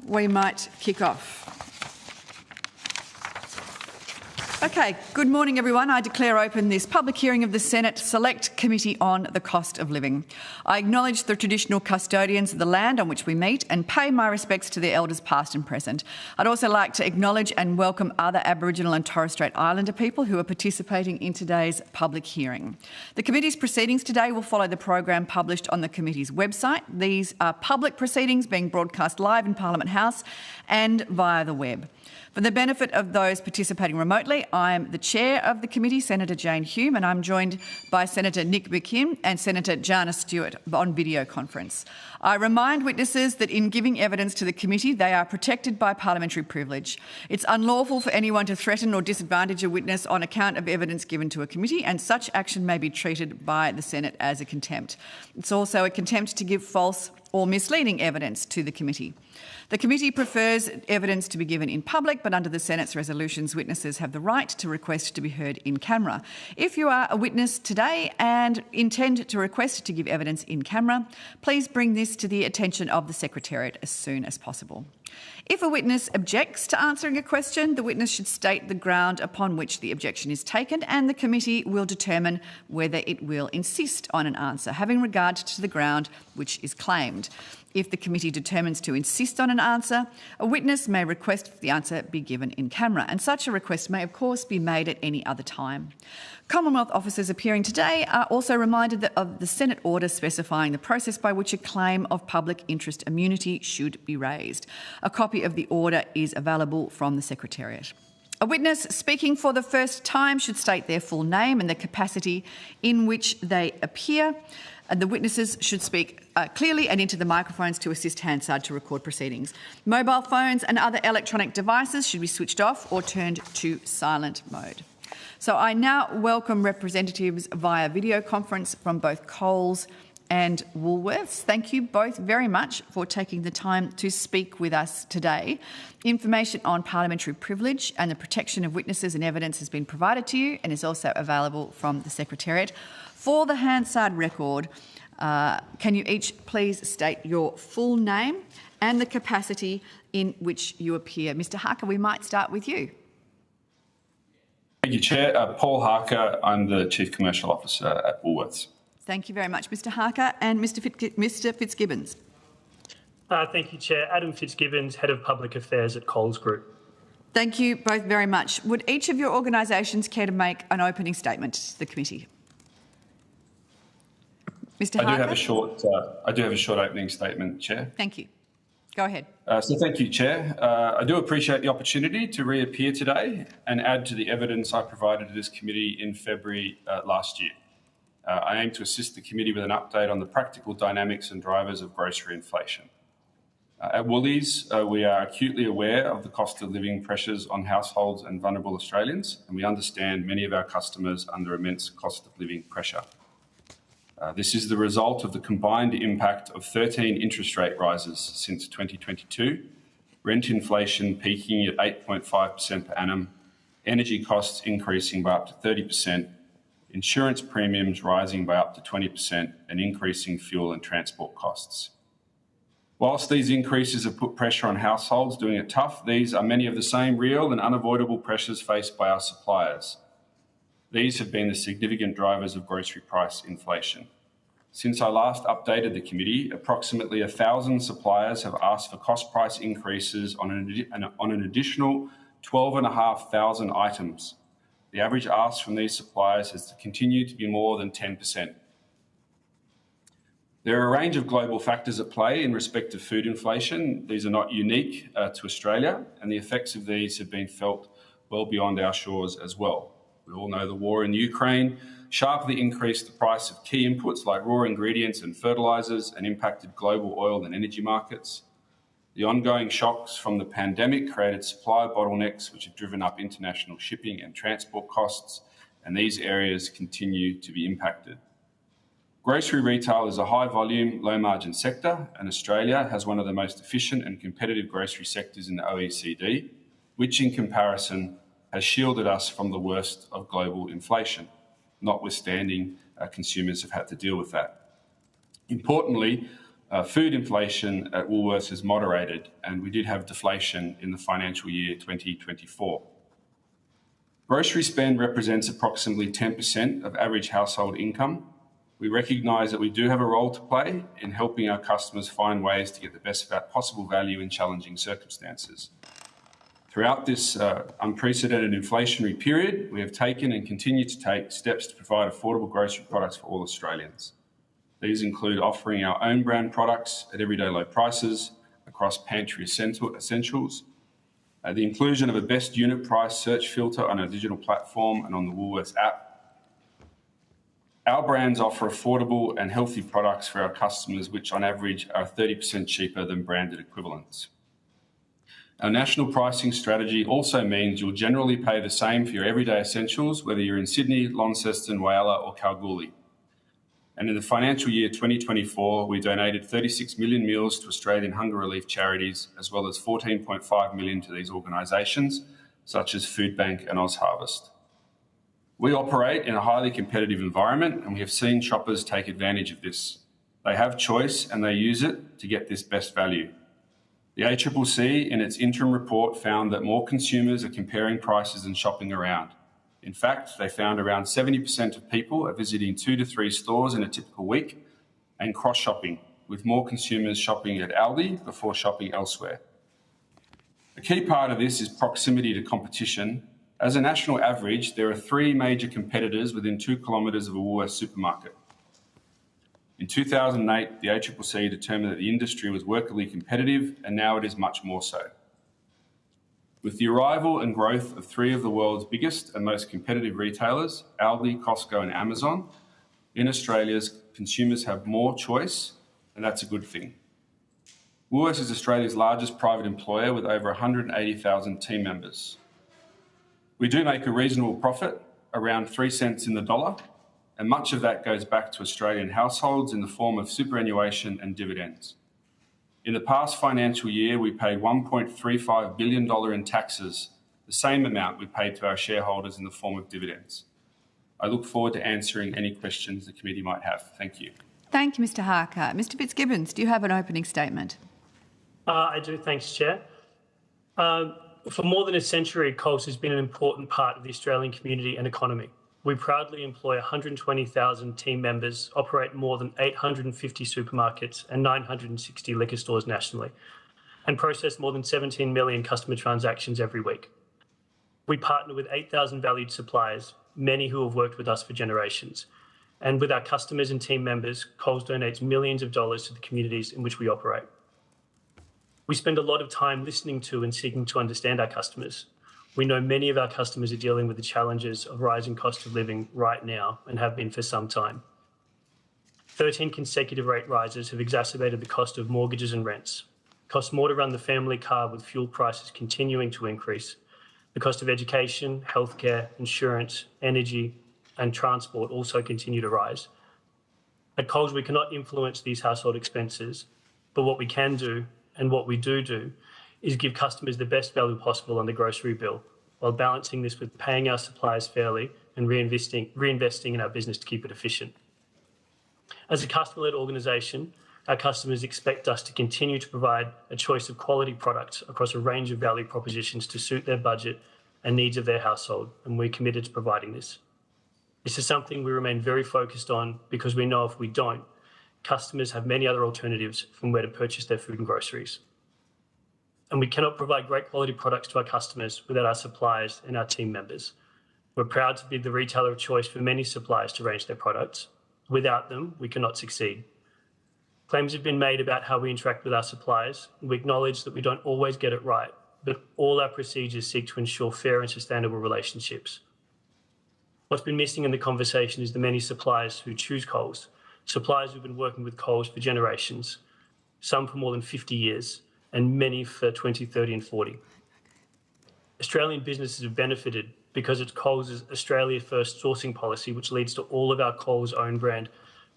we might kick off. Okay, good morning everyone. I declare open this public hearing of the Senate Select Committee on the Cost of Living. I acknowledge the traditional custodians of the land on which we meet and pay my respects to their elders past and present. I'd also like to acknowledge and welcome other Aboriginal and Torres Strait Islander people who are participating in today's public hearing. The committee's proceedings today will follow the program published on the committee's website. These are public proceedings being broadcast live in Parliament House and via the web. For the benefit of those participating remotely, I am the chair of the committee, Senator Jane Hume, and I'm joined by Senator Nick McKim and Senator Jana Stewart on video conference. I remind witnesses that in giving evidence to the committee, they are protected by parliamentary privilege. It's unlawful for anyone to threaten or disadvantage a witness on account of evidence given to a committee, and such action may be treated by the Senate as a contempt. It's also a contempt to give false or misleading evidence to the committee. The committee prefers evidence to be given in public, but under the Senate's resolutions, witnesses have the right to request to be heard in camera. If you are a witness today and intend to request to give evidence in camera, please bring this to the attention of the Secretariat as soon as possible. If a witness objects to answering a question, the witness should state the ground upon which the objection is taken, and the committee will determine whether it will insist on an answer, having regard to the ground which is claimed. If the committee determines to insist on an answer, a witness may request the answer be given in camera, and such a request may, of course, be made at any other time. Commonwealth officers appearing today are also reminded of the Senate order specifying the process by which a claim of public interest immunity should be raised. A copy of the order is available from the Secretariat. A witness speaking for the first time should state their full name and the capacity in which they appear. And the witnesses should speak clearly and into the microphones to assist Hansard to record proceedings. Mobile phones and other electronic devices should be switched off or turned to silent mode. So I now welcome representatives via video conference from both Coles and Woolworths. Thank you both very much for taking the time to speak with us today. Information on parliamentary privilege and the protection of witnesses and evidence has been provided to you and is also available from the Secretariat. For the Hansard record, can you each please state your full name and the capacity in which you appear? Mr Harker, we might start with you. Thank you, Chair. Paul Harker, I'm the Chief Commercial Officer at Woolworths. Thank you very much, Mr Harker. And Mr Fitzgibbons. Thank you, Chair. Adam Fitzgibbons, Head of Public Affairs at Coles Group. Thank you both very much. Would each of your organisations care to make an opening statement to the committee? Mr Harker? I do have a short opening statement, Chair. Thank you. Go ahead. So thank you, Chair. I do appreciate the opportunity to reappear today and add to the evidence I provided to this committee in February last year. I aim to assist the committee with an update on the practical dynamics and drivers of grocery inflation. At Woolies, we are acutely aware of the cost of living pressures on households and vulnerable Australians, and we understand many of our customers under immense cost of living pressure. This is the result of the combined impact of 13 interest rate rises since 2022, rent inflation peaking at 8.5% per annum, energy costs increasing by up to 30%, insurance premiums rising by up to 20%, and increasing fuel and transport costs. Whilst these increases have put pressure on households doing it tough, these are many of the same real and unavoidable pressures faced by our suppliers. These have been the significant drivers of grocery price inflation. Since I last updated the committee, approximately 1,000 suppliers have asked for cost price increases on an additional 12,500 items. The average ask from these suppliers has continued to be more than 10%. There are a range of global factors at play in respect of food inflation. These are not unique to Australia, and the effects of these have been felt well beyond our shores as well. We all know the war in Ukraine sharply increased the price of key inputs like raw ingredients and fertilisers and impacted global oil and energy markets. The ongoing shocks from the pandemic created supply bottlenecks which have driven up international shipping and transport costs, and these areas continue to be impacted. Grocery retail is a high-volume, low-margin sector, and Australia has one of the most efficient and competitive grocery sectors in the OECD, which in comparison has shielded us from the worst of global inflation, notwithstanding consumers have had to deal with that. Importantly, food inflation at Woolworths has moderated, and we did have deflation in the financial year 2024. Grocery spend represents approximately 10% of average household income. We recognise that we do have a role to play in helping our customers find ways to get the best possible value in challenging circumstances. Throughout this unprecedented inflationary period, we have taken and continue to take steps to provide affordable grocery products for all Australians. These include offering our own brand products at everyday low prices across pantry essentials, the inclusion of a best unit price search filter on our digital platform and on the Woolworths app. Our brands offer affordable and healthy products for our customers, which on average are 30% cheaper than branded equivalents. Our national pricing strategy also means you'll generally pay the same for your everyday essentials, whether you're in Sydney, Launceston, Whyalla or Kalgoorlie. And in the financial year 2024, we donated 36 million meals to Australian hunger relief charities, as well as 14.5 million to these organisations, such as Foodbank and OzHarvest. We operate in a highly competitive environment, and we have seen shoppers take advantage of this. They have choice and they use it to get this best value. The ACCC, in its interim report, found that more consumers are comparing prices and shopping around. In fact, they found around 70% of people are visiting 2 to 3 stores in a typical week and cross-shopping, with more consumers shopping at Aldi before shopping elsewhere. A key part of this is proximity to competition. As a national average, there are 3 major competitors within 2 kilometres of a Woolworths supermarket. In 2008, the ACCC determined that the industry was workably competitive, and now it is much more so. With the arrival and growth of 3 of the world's biggest and most competitive retailers, Aldi, Costco and Amazon, in Australia, consumers have more choice, and that's a good thing. Woolworths is Australia's largest private employer with over 180,000 team members. We do make a reasonable profit, around 3 cents in the dollar, and much of that goes back to Australian households in the form of superannuation and dividends. In the past financial year, we paid $1.35 billion in taxes, the same amount we paid to our shareholders in the form of dividends. I look forward to answering any questions the committee might have. Thank you. Thank you, Mr Harker. Mr Fitzgibbons, do you have an opening statement? I do, thanks, Chair. For more than a century, Coles has been an important part of the Australian community and economy. We proudly employ 120,000 team members, operate more than 850 supermarkets and 960 liquor stores nationally, and process more than 17 million customer transactions every week. We partner with 8,000 valued suppliers, many who have worked with us for generations. And with our customers and team members, Coles donates millions of dollars to the communities in which we operate. We spend a lot of time listening to and seeking to understand our customers. We know many of our customers are dealing with the challenges of rising cost of living right now and have been for some time. 13 consecutive rate rises have exacerbated the cost of mortgages and rents. It costs more to run the family car with fuel prices continuing to increase. The cost of education, healthcare, insurance, energy and transport also continue to rise. At Coles, we cannot influence these household expenses, but what we can do and what we do is give customers the best value possible on the grocery bill, while balancing this with paying our suppliers fairly and reinvesting in our business to keep it efficient. As a customer-led organisation, our customers expect us to continue to provide a choice of quality products across a range of value propositions to suit their budget and needs of their household, and we're committed to providing this. This is something we remain very focused on because we know if we don't, customers have many other alternatives from where to purchase their food and groceries. And we cannot provide great quality products to our customers without our suppliers and our team members. We're proud to be the retailer of choice for many suppliers to range their products. Without them, we cannot succeed. Claims have been made about how we interact with our suppliers. We acknowledge that we don't always get it right, but all our procedures seek to ensure fair and sustainable relationships. What's been missing in the conversation is the many suppliers who choose Coles, suppliers who've been working with Coles for generations, some for more than 50 years, and many for 20, 30 and 40. Australian businesses have benefited because it's Coles' Australia First sourcing policy, which leads to all of our Coles own brand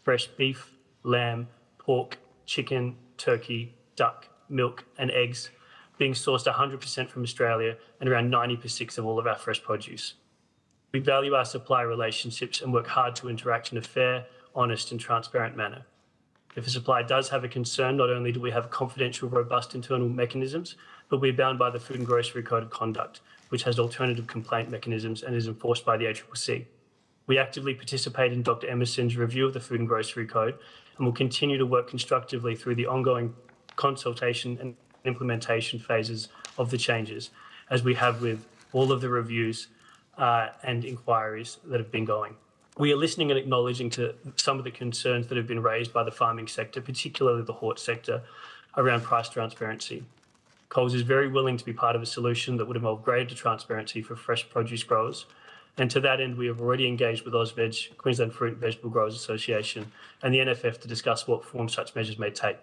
fresh beef, lamb, pork, chicken, turkey, duck, milk and eggs being sourced 100% from Australia and around 90% of all of our fresh produce. We value our supplier relationships and work hard to interact in a fair, honest and transparent manner. If a supplier does have a concern, not only do we have confidential, robust internal mechanisms, but we're bound by the Food and Grocery Code of Conduct, which has alternative complaint mechanisms and is enforced by the ACCC. We actively participate in Dr. Emerson's review of the Food and Grocery Code and will continue to work constructively through the ongoing consultation and implementation phases of the changes, as we have with all of the reviews and inquiries that have been going. We are listening and acknowledging to some of the concerns that have been raised by the farming sector, particularly the hort sector, around price transparency. Coles is very willing to be part of a solution that would involve greater transparency for fresh produce growers. And to that end, we have already engaged with AusVeg, Queensland Fruit and Vegetable Growers Association, and the NFF to discuss what form such measures may take.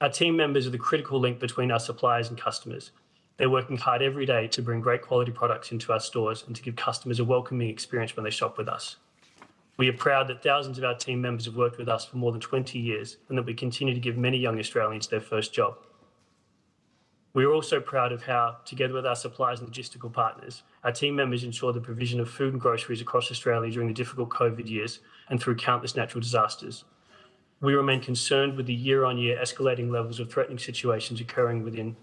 Our team members are the critical link between our suppliers and customers. They're working hard every day to bring great quality products into our stores and to give customers a welcoming experience when they shop with us. We are proud that thousands of our team members have worked with us for more than 20 years and that we continue to give many young Australians their first job. We are also proud of how, together with our suppliers and logistical partners, our team members ensure the provision of food and groceries across Australia during the difficult COVID years and through countless natural disasters. We remain concerned with the year-on-year escalating levels of threatening situations occurring within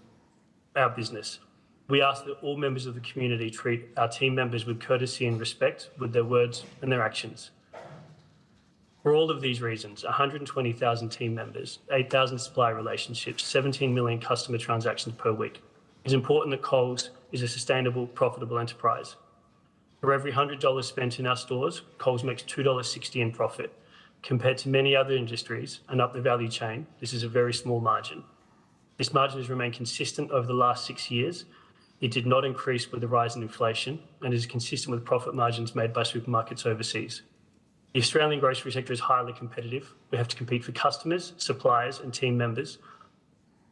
our business. We ask that all members of the community treat our team members with courtesy and respect with their words and their actions. For all of these reasons, 120,000 team members, 8,000 supplier relationships, 17 million customer transactions per week, it's important that Coles is a sustainable, profitable enterprise. For every $100 spent in our stores, Coles makes $2.60 in profit. Compared to many other industries and up the value chain, this is a very small margin. This margin has remained consistent over the last 6 years. It did not increase with the rise in inflation and is consistent with profit margins made by supermarkets overseas. The Australian grocery sector is highly competitive. We have to compete for customers, suppliers and team members,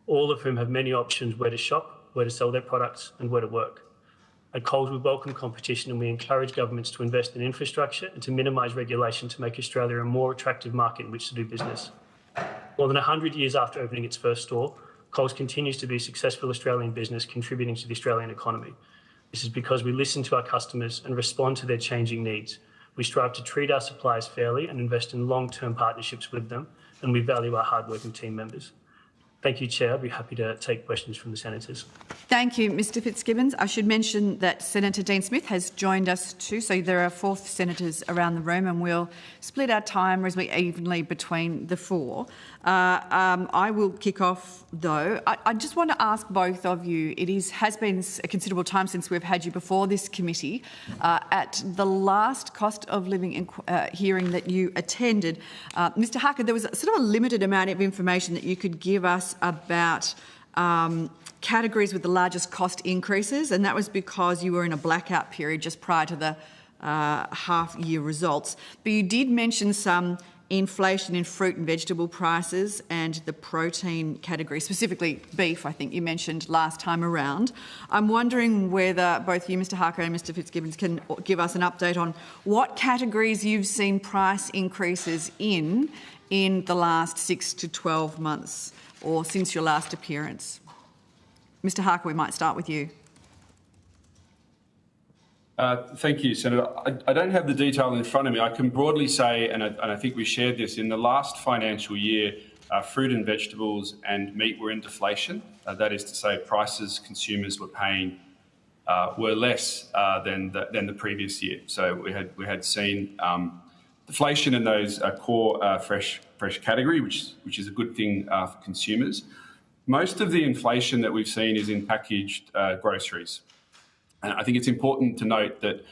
all of whom have many options where to shop, where to sell their products and where to work. At Coles, we welcome competition and we encourage governments to invest in infrastructure and to minimise regulation to make Australia a more attractive market in which to do business. More than 100 years after opening its first store, Coles continues to be a successful Australian business contributing to the Australian economy. This is because we listen to our customers and respond to their changing needs. We strive to treat our suppliers fairly and invest in long-term partnerships with them, and we value our hard-working team members. Thank you, Chair. I'll be happy to take questions from the senators. Thank you, Mr Fitzgibbons. I should mention that Senator Dean Smith has joined us too, so there are 4 senators around the room and we'll split our time reasonably evenly between the 4. I will kick off, though. I just want to ask both of you, has been a considerable time since we've had you before this committee. At the last cost of living hearing that you attended, Mr Harker, there was sort of a limited amount of information that you could give us about categories with the largest cost increases, and that was because you were in a blackout period just prior to the half-year results. But you did mention some inflation in fruit and vegetable prices and the protein category, specifically beef, I think you mentioned last time around. I'm wondering whether both you, Mr Harker and Mr Fitzgibbons, can give us an update on what categories you've seen price increases in the last 6 to 12 months or since your last appearance. Mr Harker, we might start with you. Thank you, Senator. I don't have the detail in front of me. I can broadly say, and I think we shared this, in the last financial year, fruit and vegetables and meat were in deflation. That is to say, prices consumers were paying were less than the previous year. So we had seen deflation in those core fresh category, which is a good thing for consumers. Most of the inflation that we've seen is in packaged groceries. And I think it's important to note that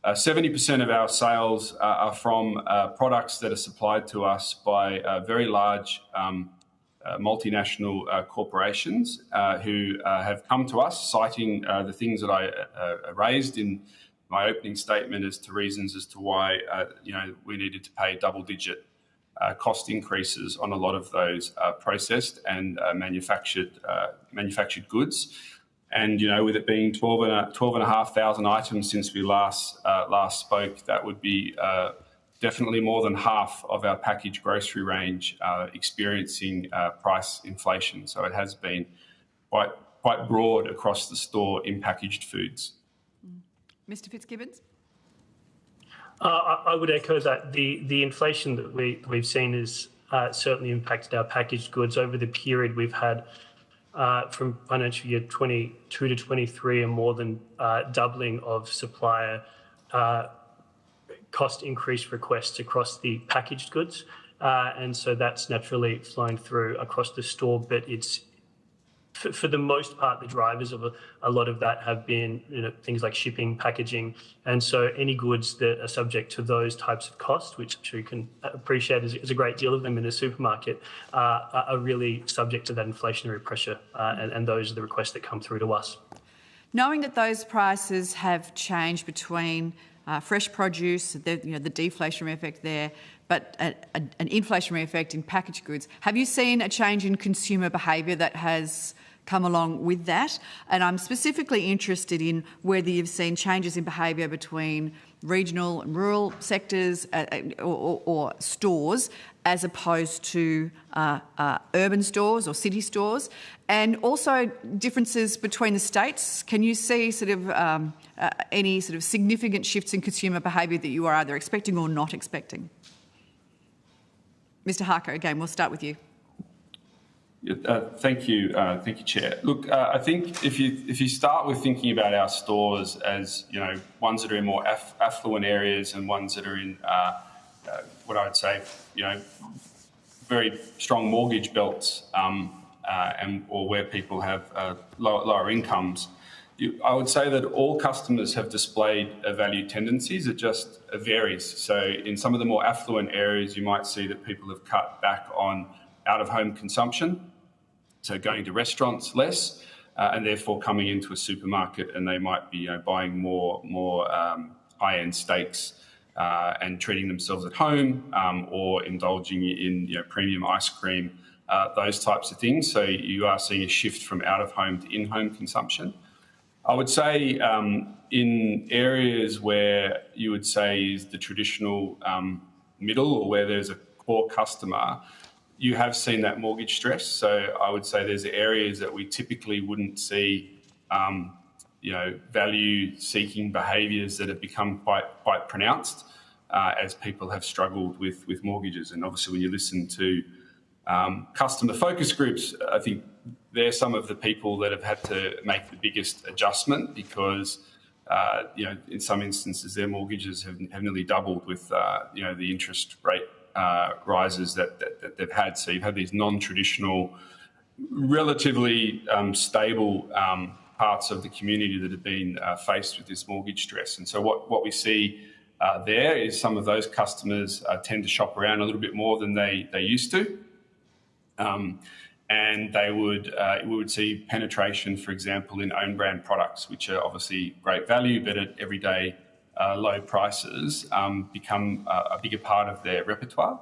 70% of our sales are from products that are supplied to us by very large multinational corporations who have come to us citing the things that I raised in my opening statement as to reasons as to why we needed to pay double-digit cost increases on a lot of those processed and manufactured goods. And, with it being 12,500 items since we last spoke, that would be definitely more than half of our packaged grocery range experiencing price inflation. So it has been quite broad across the store in packaged foods. Mr Fitzgibbons? I would echo that the inflation that we've seen is certainly impacted our packaged goods. Over the period we've had from financial year 22 to 23, a more than doubling of supplier cost increase requests across the packaged goods. And so that's naturally flown through across the store, but it's, for the most part, the drivers of a lot of that have been things like shipping, packaging, and so any goods that are subject to those types of costs, which I'm sure you can appreciate is a great deal of them in a supermarket, are really subject to that inflationary pressure, and those are the requests that come through to us. Knowing that those prices have changed between fresh produce, the deflationary effect there, but an inflationary effect in packaged goods, have you seen a change in consumer behaviour that has come along with that? And I'm specifically interested in whether you've seen changes in behaviour between regional and rural sectors or stores as opposed to urban stores or city stores, and also differences between the states. Can you see any sort of significant shifts in consumer behaviour that you are either expecting or not expecting? Mr Harker, again, we'll start with you. Thank you, Chair. Look, I think if you start with thinking about our stores as ones that are in more affluent areas and ones that are in what I would say very strong mortgage belts or where people have lower incomes, I would say that all customers have displayed value tendencies. It just varies. So in some of the more affluent areas, you might see that people have cut back on out-of-home consumption, so going to restaurants less, and therefore coming into a supermarket, and they might be buying more high-end steaks and treating themselves at home, or indulging in premium ice cream, those types of things. So you are seeing a shift from out-of-home to in-home consumption. I would say in areas where you would say is the traditional middle, or where there's a core customer, you have seen that mortgage stress. So I would say there's areas that we typically wouldn't see, value-seeking behaviours that have become quite pronounced as people have struggled with mortgages. And obviously, when you listen to customer focus groups, I think they're some of the people that have had to make the biggest adjustment because, in some instances, their mortgages have nearly doubled with, the interest rate rises that they've had. So you've had these non-traditional, relatively stable parts of the community that have been faced with this mortgage stress. And so what we see there is some of those customers tend to shop around a little bit more than they used to. And we would see penetration, for example, in own brand products, which are obviously great value, but at everyday low prices, become a bigger part of their repertoire.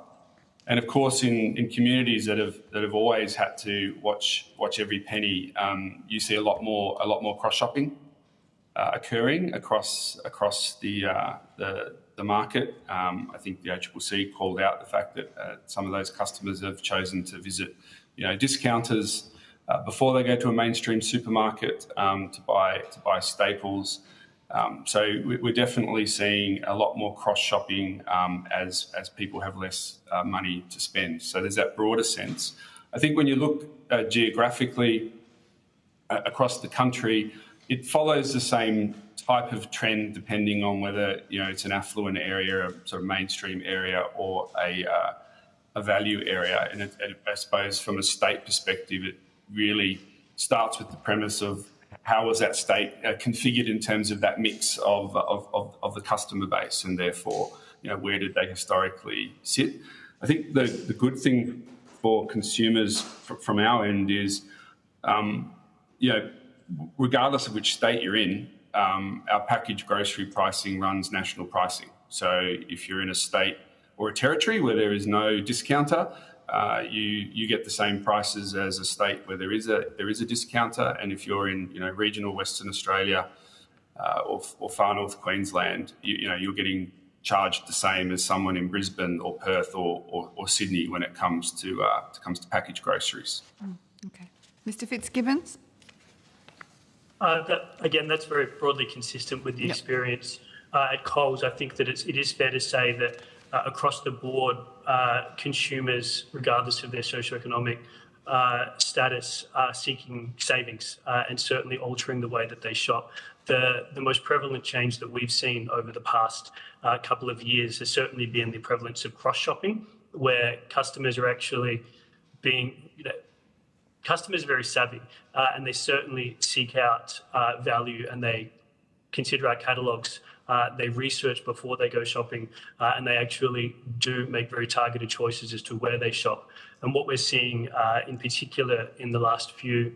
And of course, in communities that have always had to watch every penny, you see a lot more cross shopping occurring across the market. I think the ACCC called out the fact that some of those customers have chosen to visit discounters before they go to a mainstream supermarket to buy staples. So we're definitely seeing a lot more cross-shopping as people have less money to spend. So there's that broader sense. I think when you look geographically across the country, it follows the same type of trend depending on whether it's an affluent area, a sort of mainstream area, or a value area. And I suppose from a state perspective, it really starts with the premise of how was that state configured in terms of that mix of the customer base, and therefore, where did they historically sit? I think the good thing for consumers from our end is, regardless of which state you're in, our packaged grocery pricing runs national pricing. So if you're in a state or a territory where there is no discounter, you get the same prices as a state where there is a discounter. And if you're in regional Western Australia or far north Queensland, you're getting charged the same as someone in Brisbane or Perth or Sydney when it comes to packaged groceries. Okay, Mr. Fitzgibbons. That's very broadly consistent with the experience at Coles. I think that it is fair to say that across the board, consumers, regardless of their socioeconomic status, are seeking savings and certainly altering the way that they shop. The most prevalent change that we've seen over the past couple of years has certainly been the prevalence of cross-shopping, where customers are actually customers are very savvy and they certainly seek out value, and they consider our catalogues. They research before they go shopping, and they actually do make very targeted choices as to where they shop. And what we're seeing in particular in the last few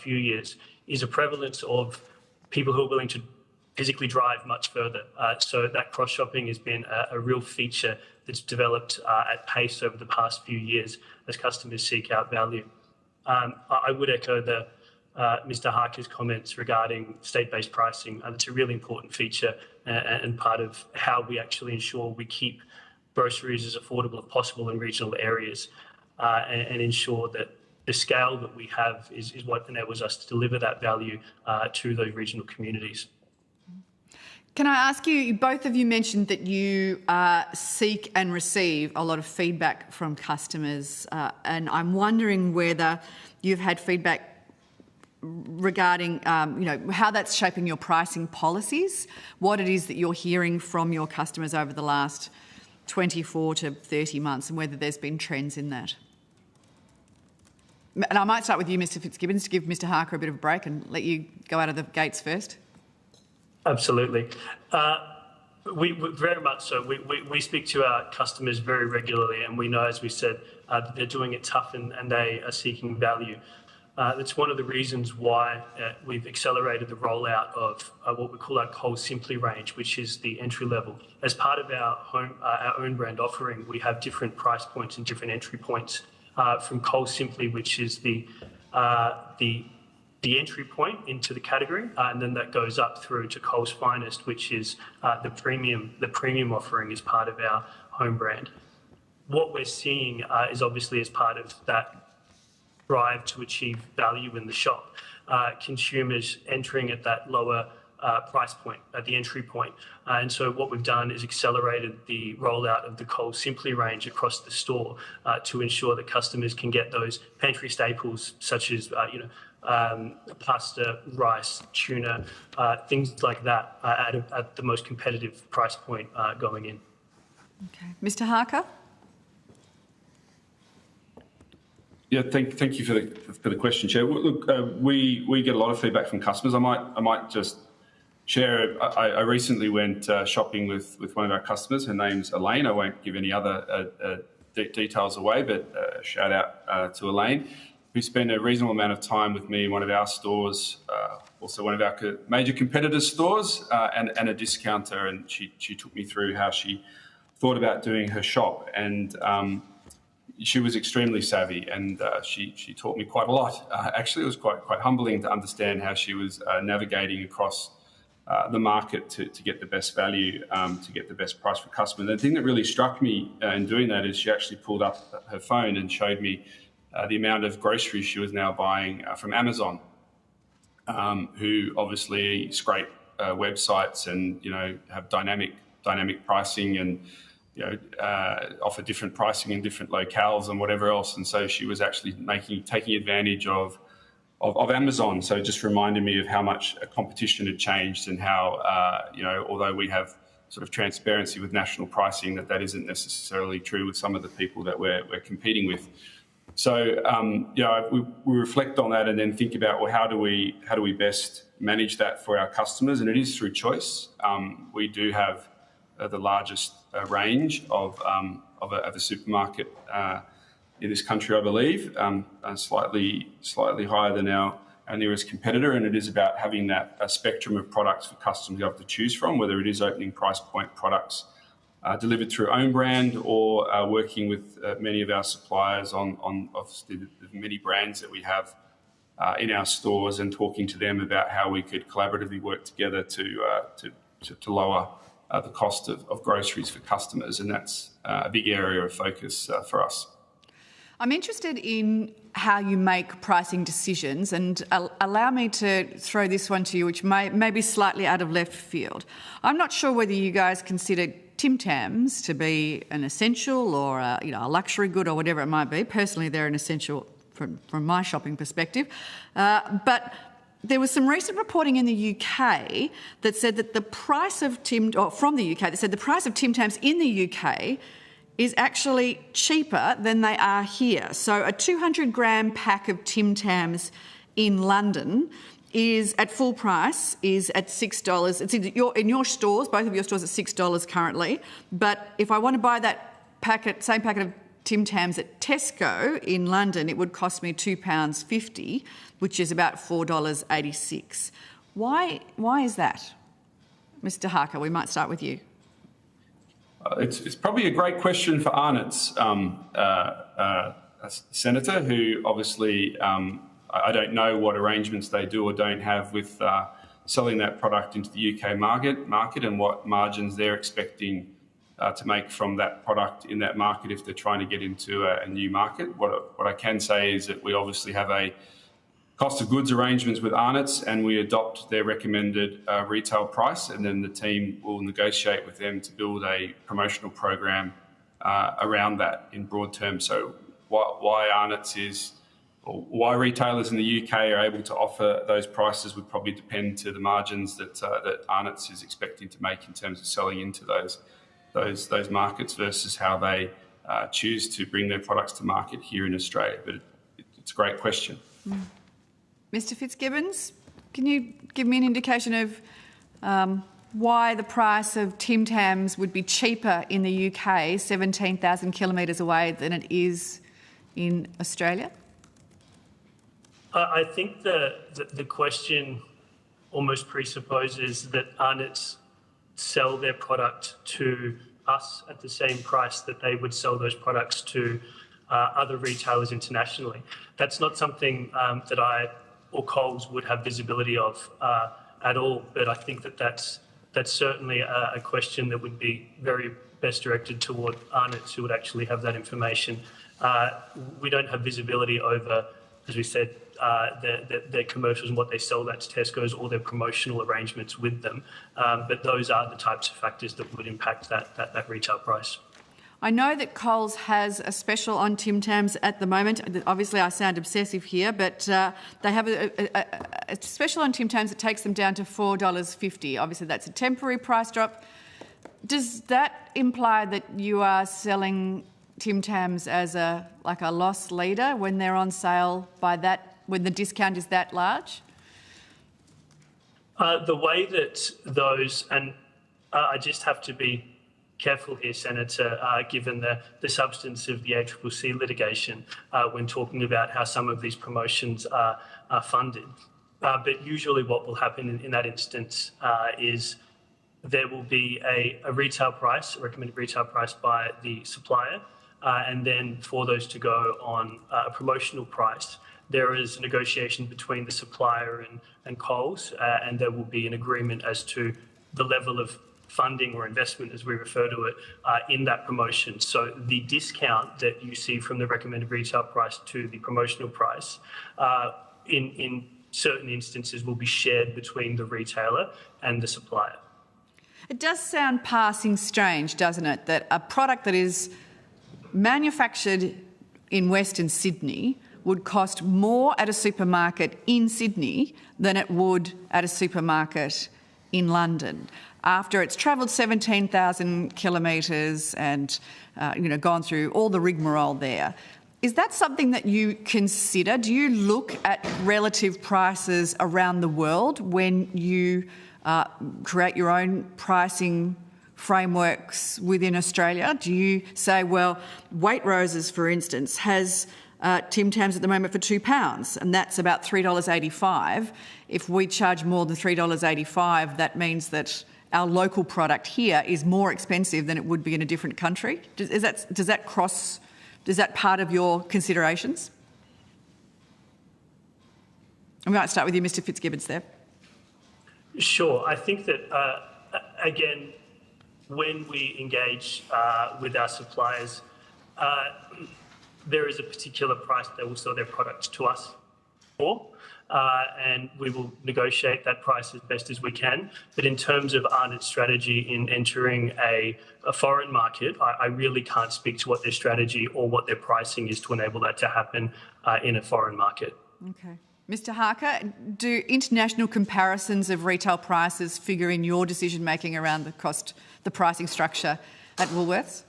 years is a prevalence of people who are willing to physically drive much further. So that cross-shopping has been a real feature that's developed at pace over the past few years as customers seek out value. I would echo Mr. Harker's comments regarding state-based pricing. It's a really important feature and part of how we actually ensure we keep groceries as affordable as possible in regional areas and ensure that the scale that we have is what enables us to deliver that value to those regional communities. Can I ask you, both of you mentioned that you seek and receive a lot of feedback from customers, and I'm wondering whether you've had feedback regarding how that's shaping your pricing policies, what it is that you're hearing from your customers over the last 24 to 30 months, and whether there's been trends in that. And I might start with you, Mr. Fitzgibbons, to give Mr. Harker a bit of a break and let you go out of the gates first. Absolutely. We very much so. We speak to our customers very regularly, and we know, as we said, that they're doing it tough and they are seeking value. That's one of the reasons why we've accelerated the rollout of what we call our Coles Simply range, which is the entry level. As part of our own brand offering, we have different price points and different entry points. From Coles Simply, which is the entry point into the category, and then that goes up through to Coles Finest, which is the premium offering as part of our home brand. What we're seeing is obviously as part of that drive to achieve value in the shop, consumers entering at that lower price point, at the entry point. And so what we've done is accelerated the rollout of the Coles Simply range across the store to ensure that customers can get those pantry staples such as pasta, rice, tuna, things like that at the most competitive price point going in. Okay. Mr. Harker? Yeah, thank you for the question, Chair. Look, we get a lot of feedback from customers. I might just share. I recently went shopping with one of our customers. Her name's Elaine. I won't give any other details away, but shout out to Elaine, who spent a reasonable amount of time with me in one of our stores, also one of our major competitors' stores, and a discounter. And she took me through how she thought about doing her shop, and she was extremely savvy, and she taught me quite a lot. Actually, it was quite humbling to understand how she was navigating across the market to get the best value, to get the best price for customers. And the thing that really struck me in doing that is she actually pulled up her phone and showed me the amount of groceries she was now buying from Amazon, who obviously scrape websites and have dynamic pricing and offer different pricing in different locales and whatever else. And so she was actually taking advantage of Amazon. So it just reminded me of how much competition had changed and how although we have sort of transparency with national pricing, that isn't necessarily true with some of the people that we're competing with. So we reflect on that and then think about, well, how do we best manage that for our customers? And it is through choice. We do have the largest range of a supermarket in this country, I believe, slightly higher than our nearest competitor. And it is about having that spectrum of products for customers to be able to choose from, whether it is opening price point products delivered through own brand or working with many of our suppliers on obviously the many brands that we have in our stores, and talking to them about how we could collaboratively work together to lower the cost of groceries for customers. And that's a big area of focus for us. I'm interested in how you make pricing decisions, and allow me to throw this one to you, which may be slightly out of left field. I'm not sure whether you guys consider Tim Tams to be an essential or a luxury good or whatever it might be. Personally, they're an essential from my shopping perspective. But there was some recent reporting in the UK that said that the price of from the UK, that said the price of Tim Tams in the UK is actually cheaper than they are here. So a 200-gram pack of Tim Tams in London is at full price, is at $6. It's in your stores, both of your stores, at $6 currently. But if I want to buy that same packet of Tim Tams at Tesco in London, it would cost me £2.50, which is about $4.86. Why is that? Mr. Harker, we might start with you. It's probably a great question for Arnott's senator, who obviously I don't know what arrangements they do or don't have with selling that product into the UK market and what margins they're expecting to make from that product in that market if they're trying to get into a new market. What I can say is that we obviously have a cost of goods arrangements with Arnott's, and we adopt their recommended retail price, and then the team will negotiate with them to build a promotional program around that in broad terms. So why Arnott's is, or why retailers in the UK are able to offer those prices would probably depend to the margins that Arnott's is expecting to make in terms of selling into those markets versus how they choose to bring their products to market here in Australia. But it's a great question. Mr. Fitzgibbons, can you give me an indication of why the price of Tim Tams would be cheaper in the UK, 17,000 kilometres away, than it is in Australia? I think the question almost presupposes that Arnott's sell their product to us at the same price that they would sell those products to other retailers internationally. That's not something that I or Coles would have visibility of at all, but I think that's certainly a question that would be very best directed toward Arnott's, who would actually have that information. We don't have visibility over, as we said, their commercials and what they sell that to Tesco's or their promotional arrangements with them, but those are the types of factors that would impact that retail price. I know that Coles has a special on Tim Tams at the moment. Obviously, I sound obsessive here, but they have a special on Tim Tams that takes them down to $4.50. Obviously, that's a temporary price drop. Does that imply that you are selling Tim Tams as a loss leader when they're on sale when the discount is that large? The way that those, and I just have to be careful here, Senator, given the substance of the ACCC litigation when talking about how some of these promotions are funded. But usually what will happen in that instance is there will be a retail price, a recommended retail price by the supplier, and then for those to go on a promotional price, there is a negotiation between the supplier and Coles, and there will be an agreement as to the level of funding or investment, as we refer to it, in that promotion. So the discount that you see from the recommended retail price to the promotional price, in certain instances, will be shared between the retailer and the supplier. It does sound passing strange, doesn't it, that a product that is manufactured in Western Sydney would cost more at a supermarket in Sydney than it would at a supermarket in London, after it's travelled 17,000 kilometres and gone through all the rigmarole there. Is that something that you consider? Do you look at relative prices around the world when you create your own pricing frameworks within Australia? Do you say, well, Waitroses, for instance, has Tim Tams at the moment for £2, and that's about $3.85. If we charge more than $3.85, that means that our local product here is more expensive than it would be in a different country. Is that part of your considerations? I might start with you, Mr. Fitzgibbons, there. Sure. I think that, again, when we engage with our suppliers, there is a particular price they will sell their products to us for. and we will negotiate that price as best as we can. But in terms of Arnott's strategy in entering a foreign market, I really can't speak to what their strategy or what their pricing is to enable that to happen in a foreign market. Okay. Mr. Harker, do international comparisons of retail prices figure in your decision-making around the pricing structure at Woolworths?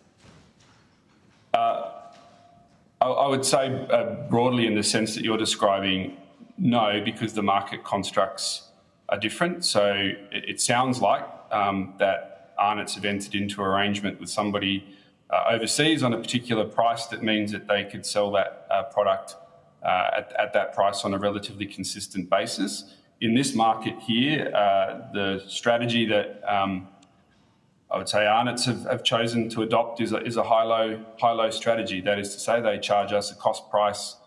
I would say broadly in the sense that you're describing, no, because the market constructs are different. So it sounds like that Arnott's have entered into an arrangement with somebody overseas on a particular price that means that they could sell that product at that price on a relatively consistent basis. In this market here, the strategy that I would say Arnott's have chosen to adopt is a high-low strategy. That is to say, they charge us a cost price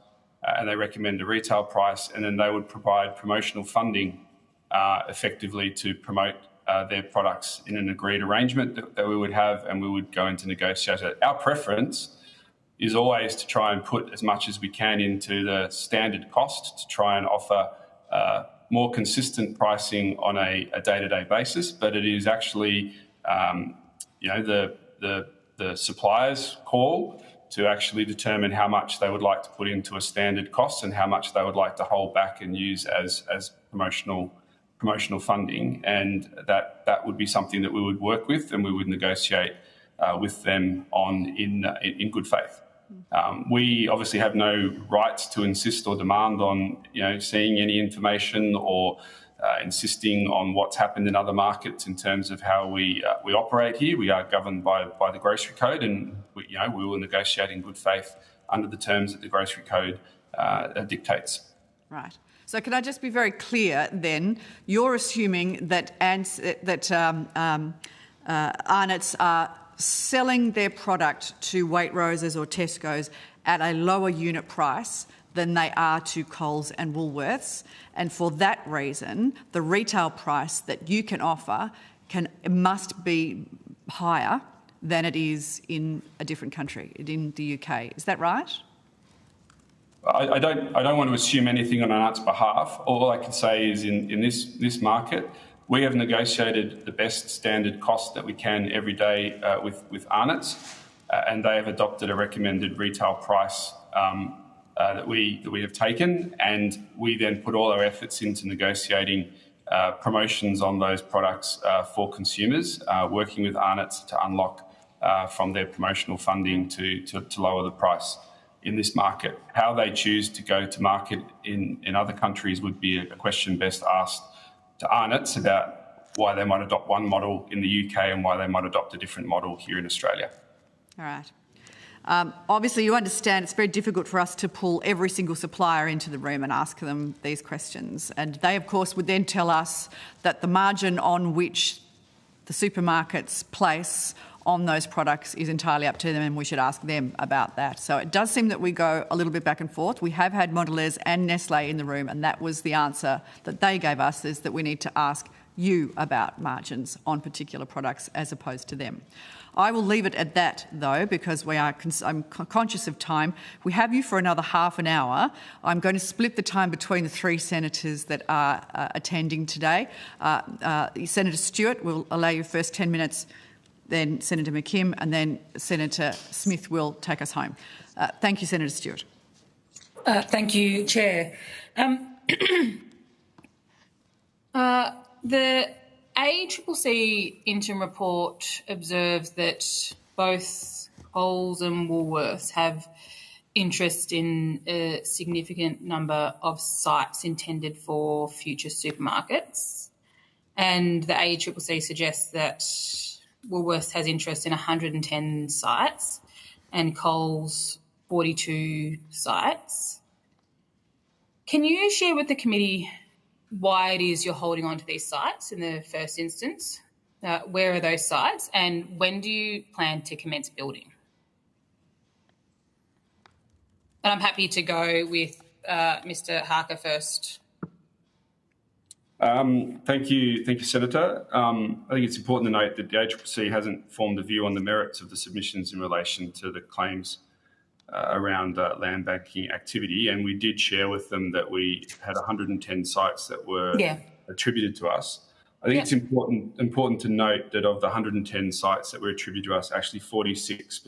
and they recommend a retail price, and then they would provide promotional funding effectively to promote their products in an agreed arrangement that we would have, and we would go into negotiate it. Our preference is always to try and put as much as we can into the standard cost to try and offer more consistent pricing on a day-to-day basis, but it is actually the supplier's call to actually determine how much they would like to put into a standard cost and how much they would like to hold back and use as promotional funding, and that would be something that we would work with and we would negotiate with them on in good faith. We obviously have no rights to insist or demand on seeing any information or insisting on what's happened in other markets in terms of how we operate here. We are governed by the Grocery Code, and we will negotiate in good faith under the terms that the Grocery Code dictates. Right. So can I just be very clear then? You're assuming that Arnott's are selling their product to Waitroses or Tesco's at a lower unit price than they are to Coles and Woolworths, and for that reason, the retail price that you can offer must be higher than it is in a different country, in the UK. Is that right? I don't want to assume anything on Arnott's behalf. All I can say is in this market, we have negotiated the best standard cost that we can every day with Arnott's, and they have adopted a recommended retail price that we have taken, and we then put all our efforts into negotiating promotions on those products for consumers, working with Arnott's to unlock from their promotional funding to lower the price in this market. How they choose to go to market in other countries would be a question best asked to Arnott's about why they might adopt one model in the UK and why they might adopt a different model here in Australia. All right. Obviously, you understand it's very difficult for us to pull every single supplier into the room and ask them these questions. And they, of course, would then tell us that the margin on which the supermarkets place on those products is entirely up to them, and we should ask them about that. So it does seem that we go a little bit back and forth. We have had Mondelez and Nestle in the room, and that was the answer that they gave us, is that we need to ask you about margins on particular products as opposed to them. I will leave it at that, though, because I'm conscious of time. We have you for another half an hour. I'm going to split the time between the three senators that are attending today. Senator Stewart will allow you first 10 minutes, then Senator McKim, and then Senator Smith will take us home. Thank you, Senator Stewart. Thank you, Chair. The ACCC interim report observes that both Coles and Woolworths have interest in a significant number of sites intended for future supermarkets. And the ACCC suggests that Woolworths has interest in 110 sites and Coles 42 sites. Can you share with the committee why it is you're holding on to these sites in the first instance? Where are those sites, and when do you plan to commence building? And I'm happy to go with Mr. Harker first. Thank you, Senator. I think it's important to note that the ACCC hasn't formed a view on the merits of the submissions in relation to the claims around land banking activity, and we did share with them that we had 110 sites that were attributed to us. I think it's important to note that of the 110 sites that were attributed to us, actually 46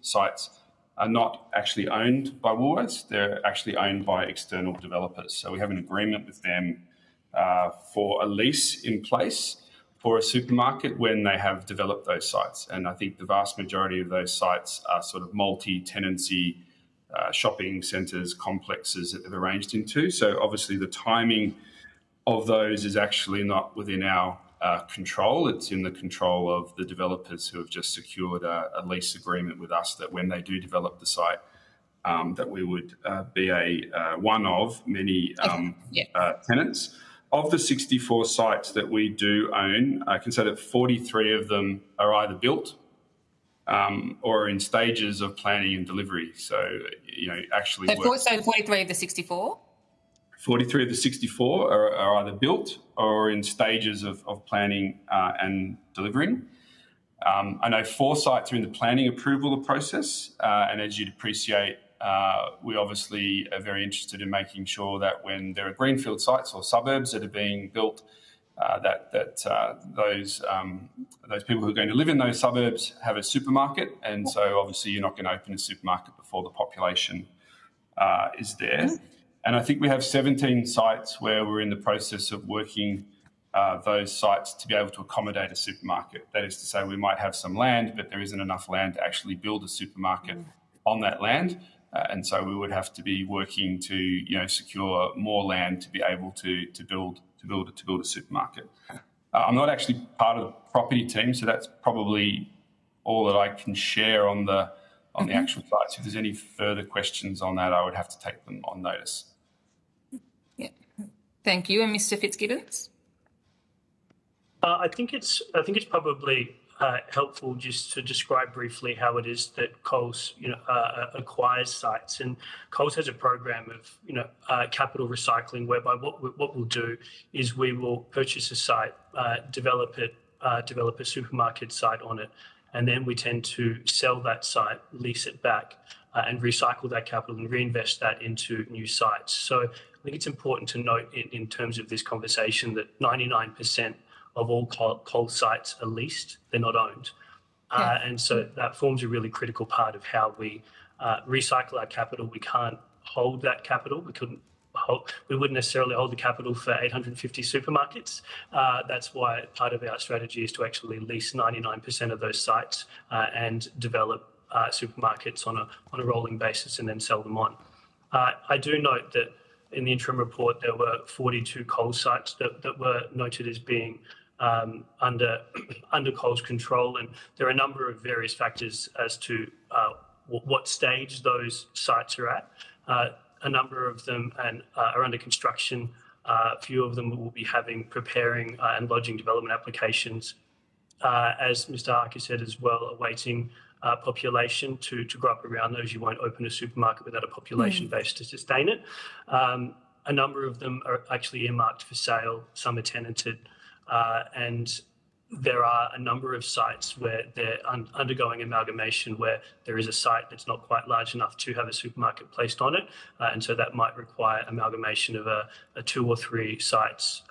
sites are not actually owned by Woolworths. They're actually owned by external developers. So we have an agreement with them for a lease in place for a supermarket when they have developed those sites. And I think the vast majority of those sites are sort of multi-tenancy shopping centres, complexes that they've arranged into. So obviously the timing of those is actually not within our control. It's in the control of the developers who have just secured a lease agreement with us that when they do develop the site, that we would be one of many tenants. Of the 64 sites that we do own, I can say that 43 of them are either built or in stages of planning and delivery. So, actually... So 43 of the 64? 43 of the 64 are either built or in stages of planning and delivering. I know 4 sites are in the planning approval process, and as you'd appreciate, we obviously are very interested in making sure that when there are greenfield sites or suburbs that are being built, that those people who are going to live in those suburbs have a supermarket, and so obviously you're not going to open a supermarket before the population is there. And I think we have 17 sites where we're in the process of working those sites to be able to accommodate a supermarket. That is to say, we might have some land, but there isn't enough land to actually build a supermarket on that land. And so we would have to be working to, secure more land to be able to build a supermarket. I'm not actually part of the property team, so that's probably all that I can share on the actual sites. If there's any further questions on that, I would have to take them on notice. Yeah, thank you. And Mr. Fitzgibbons? I think it's probably helpful just to describe briefly how it is that Coles, acquires sites. And Coles has a program of, capital recycling, whereby what we'll do is we will purchase a site, develop a supermarket site on it, and then we tend to sell that site, lease it back, and recycle that capital and reinvest that into new sites. So I think it's important to note in terms of this conversation that 99% of all Coles sites are leased, they're not owned. And so that forms a really critical part of how we recycle our capital. We can't hold that capital. We wouldn't necessarily hold the capital for 850 supermarkets. That's why part of our strategy is to actually lease 99% of those sites and develop supermarkets on a rolling basis and then sell them on. I do note that in the interim report there were 42 Coles sites that were noted as being under Coles control, and there are a number of various factors as to what stage those sites are at. A number of them are under construction. A few of them will be preparing and lodging development applications. As Mr. Harker said as well, awaiting population to grow up around those. You won't open a supermarket without a population base to sustain it. A number of them are actually earmarked for sale. Some are tenanted. And there are a number of sites where they're undergoing amalgamation, where there is a site that's not quite large enough to have a supermarket placed on it. And so that might require amalgamation of a 2 or 3 sites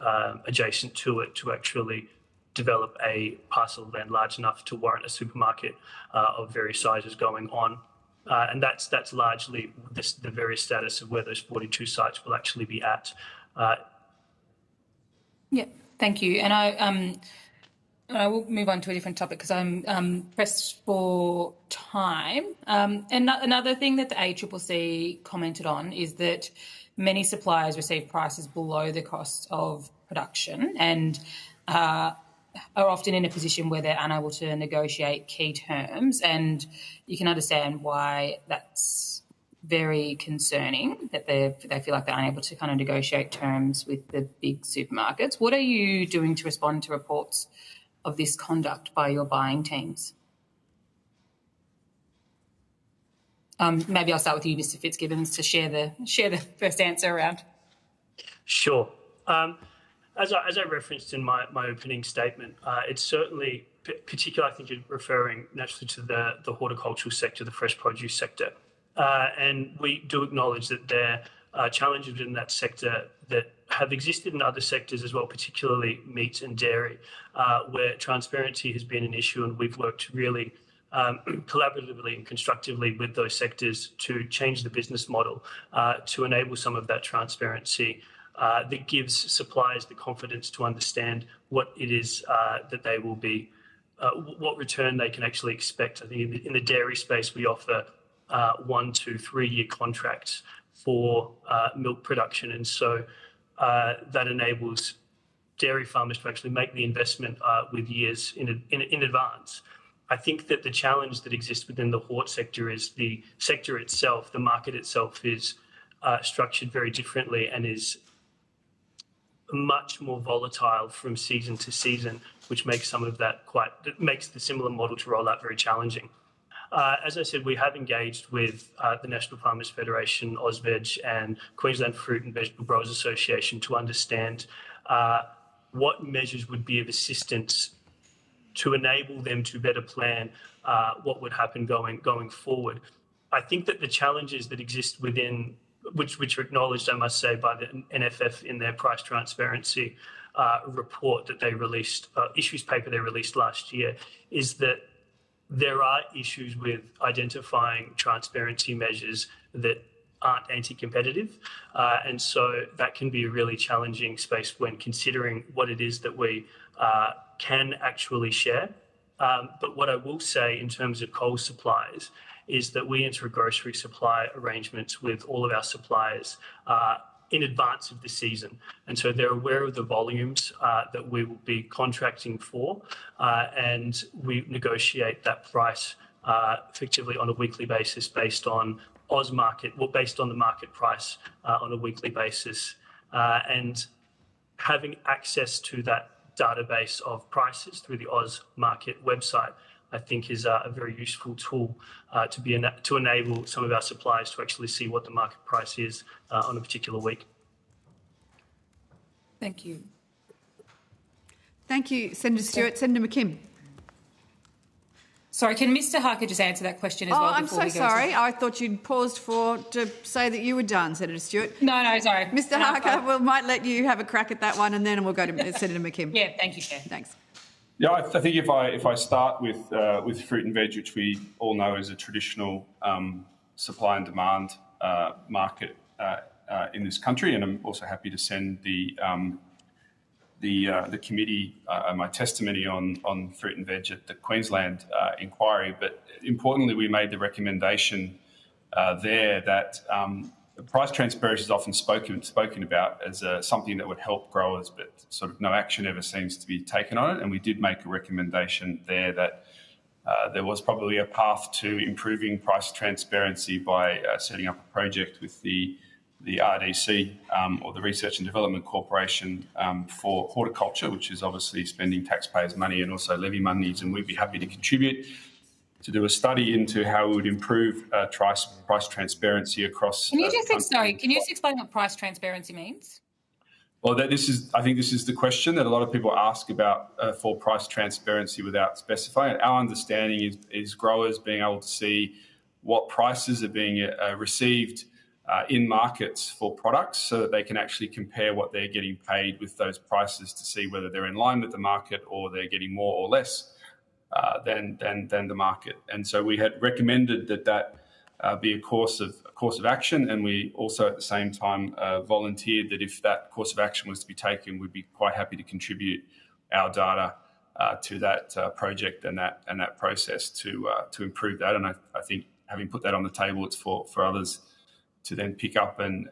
adjacent to it to actually develop a parcel of land large enough to warrant a supermarket of various sizes going on. And that's largely the various status of where those 42 sites will actually be at. Yeah, thank you. And I will move on to a different topic because I'm pressed for time. And another thing that the ACCC commented on is that many suppliers receive prices below the cost of production and are often in a position where they're unable to negotiate key terms, and you can understand why that's very concerning, that they feel like they're unable to kind of negotiate terms with the big supermarkets. What are you doing to respond to reports of this conduct by your buying teams? Maybe I'll start with you, Mr. Fitzgibbons, to share the first answer around. Sure. As I referenced in my opening statement, it's certainly particular. I think you're referring naturally to the horticultural sector, the fresh produce sector, and we do acknowledge that there are challenges in that sector that have existed in other sectors as well, particularly meat and dairy, where transparency has been an issue, and we've worked really collaboratively and constructively with those sectors to change the business model to enable some of that transparency that gives suppliers the confidence to understand what it is that they will be, what return they can actually expect. I think in the dairy space, we offer 1 to 3 year contracts for milk production. And so that enables dairy farmers to actually make the investment with years in advance. I think that the challenge that exists within the hort sector is the sector itself, the market itself is structured very differently and is much more volatile from season to season, which makes some of that makes the similar model to roll out very challenging. As I said, we have engaged with the National Farmers Federation, AusVeg, and Queensland Fruit and Vegetable Growers Association to understand what measures would be of assistance to enable them to better plan what would happen going forward. I think that the challenges that exist within, which are acknowledged, I must say, by the NFF in their price transparency report that they released, issues paper they released last year, is that there are issues with identifying transparency measures that aren't anti-competitive. And so that can be a really challenging space when considering what it is that we can actually share. But what I will say in terms of coal supplies is that we enter grocery supply arrangements with all of our suppliers in advance of the season. And so they're aware of the volumes that we will be contracting for, and we negotiate that price effectively on a weekly basis based on based on the market price on a weekly basis. And having access to that database of prices through the Oz Market website, I think is a very useful tool to enable some of our suppliers to actually see what the market price is on a particular week. Thank you. Thank you, Senator Stewart. Senator McKim. Sorry, can Mr Harker just answer that question as well? I'm so sorry. I thought you'd paused to say that you were done, Senator Stewart. No, sorry. Mr Harker, we might let you have a crack at that one and then we'll go to Senator McKim. Yeah, thank you, Chair. Thanks. Yeah, I think if I start with fruit and veg, which we all know is a traditional supply and demand market in this country, and I'm also happy to send the committee my testimony on fruit and veg at the Queensland inquiry. But importantly, we made the recommendation there that price transparency is often spoken about as something that would help growers, but sort of no action ever seems to be taken on it. And we did make a recommendation there that there was probably a path to improving price transparency by setting up a project with the RDC or the Research and Development Corporation for horticulture, which is obviously spending taxpayers' money and also levy monies, and we'd be happy to contribute to do a study into how we would improve price transparency across. Can you just explain what price transparency means? Well, I think this is the question that a lot of people ask about for price transparency without specifying it. Our understanding is growers being able to see what prices are being received in markets for products, so that they can actually compare what they're getting paid with those prices to see whether they're in line with the market or they're getting more or less than the market. And so we had recommended that be a course of action, and we also at the same time volunteered that if that course of action was to be taken, we'd be quite happy to contribute our data to that project and that process to improve that. And I think having put that on the table, it's for others to then pick up and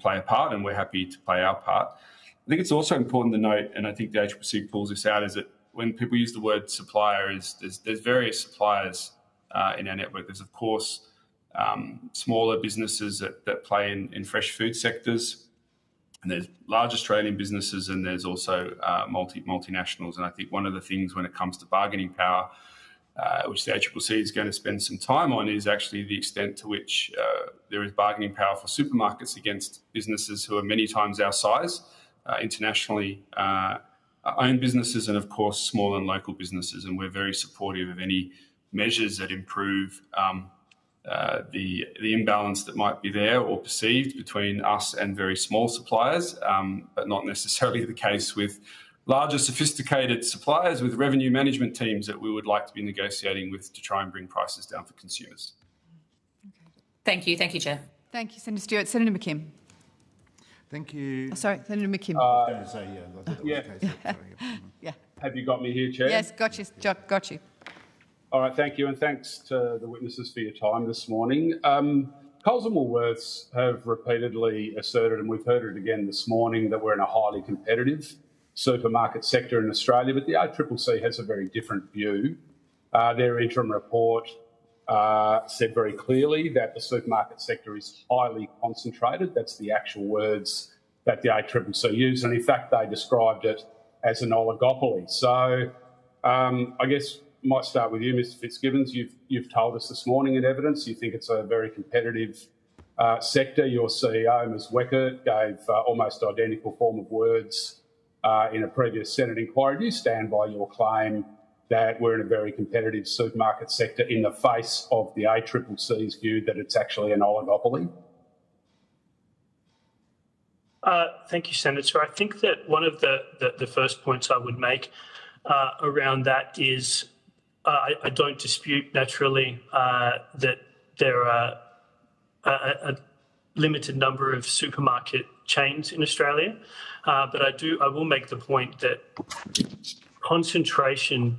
play a part, and we're happy to play our part. I think it's also important to note, and I think the ACCC pulls this out, is that when people use the word supplier, there's various suppliers in our network. There's, of course, smaller businesses that play in fresh food sectors, and there's large Australian businesses, and there's also multinationals. And I think one of the things when it comes to bargaining power, which the ACCC is going to spend some time on, is actually the extent to which there is bargaining power for supermarkets against businesses who are many times our size, internationally owned businesses and, of course, small and local businesses. And we're very supportive of any measures that improve the imbalance that might be there or perceived between us and very small suppliers, but not necessarily the case with larger, sophisticated suppliers with revenue management teams that we would like to be negotiating with to try and bring prices down for consumers. Thank you. Thank you, Chair. Thank you, Senator Stewart. Senator McKim. Thank you. Oh, sorry, Senator McKim. I was going to say, yeah, I thought it was Yeah. the case. Sorry. Yeah. Have you got me here, Chair? Yes, got you. Got you. All right, thank you, and thanks to the witnesses for your time this morning. Coles and Woolworths have repeatedly asserted, and we've heard it again this morning, that we're in a highly competitive supermarket sector in Australia, but the ACCC has a very different view. Their interim report said very clearly that the supermarket sector is highly concentrated. That's the actual words that the ACCC used, and in fact they described it as an oligopoly. So I guess I might start with you, Mr Fitzgibbons. You've told us this morning in evidence you think it's a very competitive sector. Your CEO, Ms Weckert, gave almost identical form of words in a previous Senate inquiry. Do you stand by your claim that we're in a very competitive supermarket sector in the face of the ACCC's view that it's actually an oligopoly? Thank you, Senator. I think that one of the first points I would make around that is I don't dispute, naturally, that there are a limited number of supermarket chains in Australia, but I will make the point that concentration,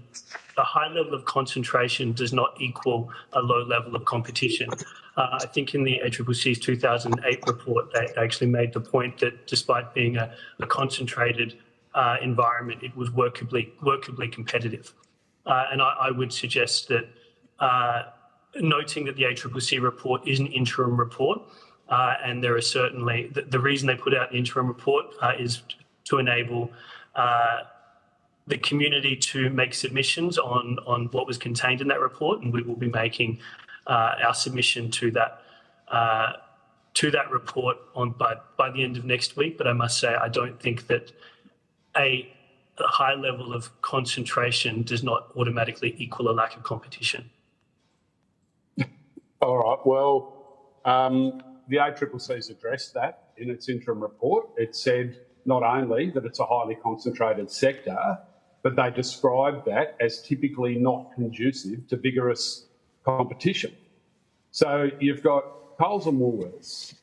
a high level of concentration, does not equal a low level of competition. I think in the ACCC's 2008 report, they actually made the point that despite being a concentrated environment, it was workably competitive. And I would suggest that noting that the ACCC report is an interim report, and there are certainly the reason they put out an interim report is to enable the community to make submissions on what was contained in that report, and we will be making our submission to that report by the end of next week. But I must say, I don't think that a high level of concentration does not automatically equal a lack of competition. All right. Well, the ACCC's addressed that in its interim report. It said not only that it's a highly concentrated sector, but they described that as typically not conducive to vigorous competition. So you've got Coles and Woolworths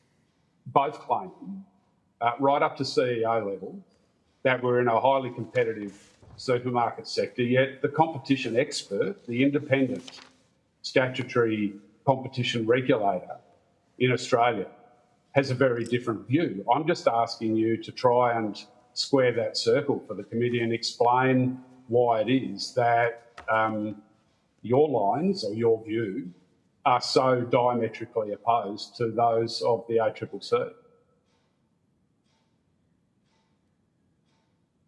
both claiming, right up to CEO level, that we're in a highly competitive supermarket sector, yet the competition expert, the independent statutory competition regulator in Australia, has a very different view. I'm just asking you to try and square that circle for the committee and explain why it is that your lines or your view are so diametrically opposed to those of the ACCC.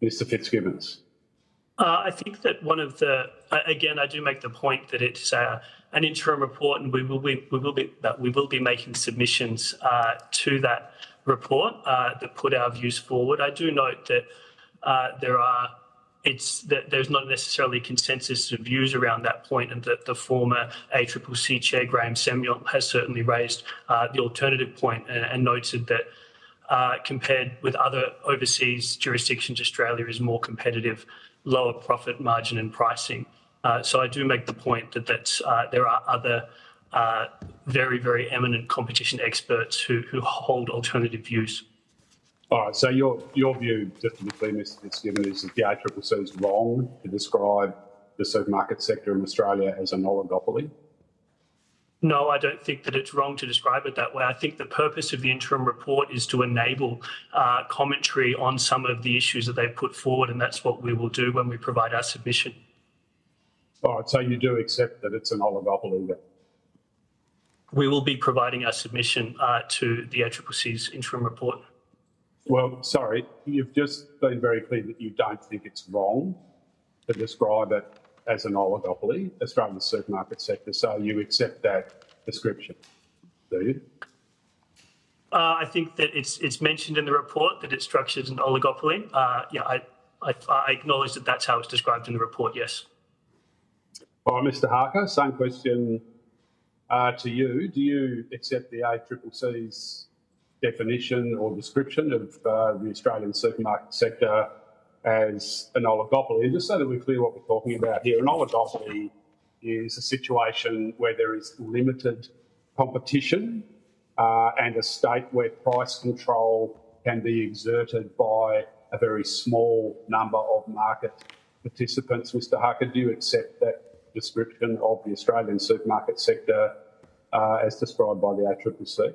Mr Fitzgibbons. I think that one of again, I do make the point that it's an interim report, and we will be making submissions to that report that put our views forward. I do note that there's not necessarily consensus of views around that point, and that the former ACCC Chair Graham Samuel has certainly raised the alternative point and noted that compared with other overseas jurisdictions, Australia is more competitive, lower profit margin and pricing. So I do make the point that there are other very, very eminent competition experts who hold alternative views. All right, so your view, just to be clear, Mr Fitzgibbon, is that the ACCC is wrong to describe the supermarket sector in Australia as an oligopoly? No, I don't think that it's wrong to describe it that way. I think the purpose of the interim report is to enable commentary on some of the issues that they've put forward, and that's what we will do when we provide our submission. All right, so you do accept that it's an oligopoly then? We will be providing our submission to the ACCC's interim report. Well, sorry, you've just been very clear that you don't think it's wrong to describe it as an oligopoly, Australia's supermarket sector, so you accept that description, do you? I think that it's mentioned in the report that it's structured as an oligopoly. I acknowledge that that's how it's described in the report, yes. All right, Mr Harker, same question to you. Do you accept the ACCC's definition or description of the Australian supermarket sector as an oligopoly? And just so that we're clear what we're talking about here, an oligopoly is a situation where there is limited competition and a state where price control can be exerted by a very small number of market participants. Mr Harker, do you accept that description of the Australian supermarket sector as described by the ACCC?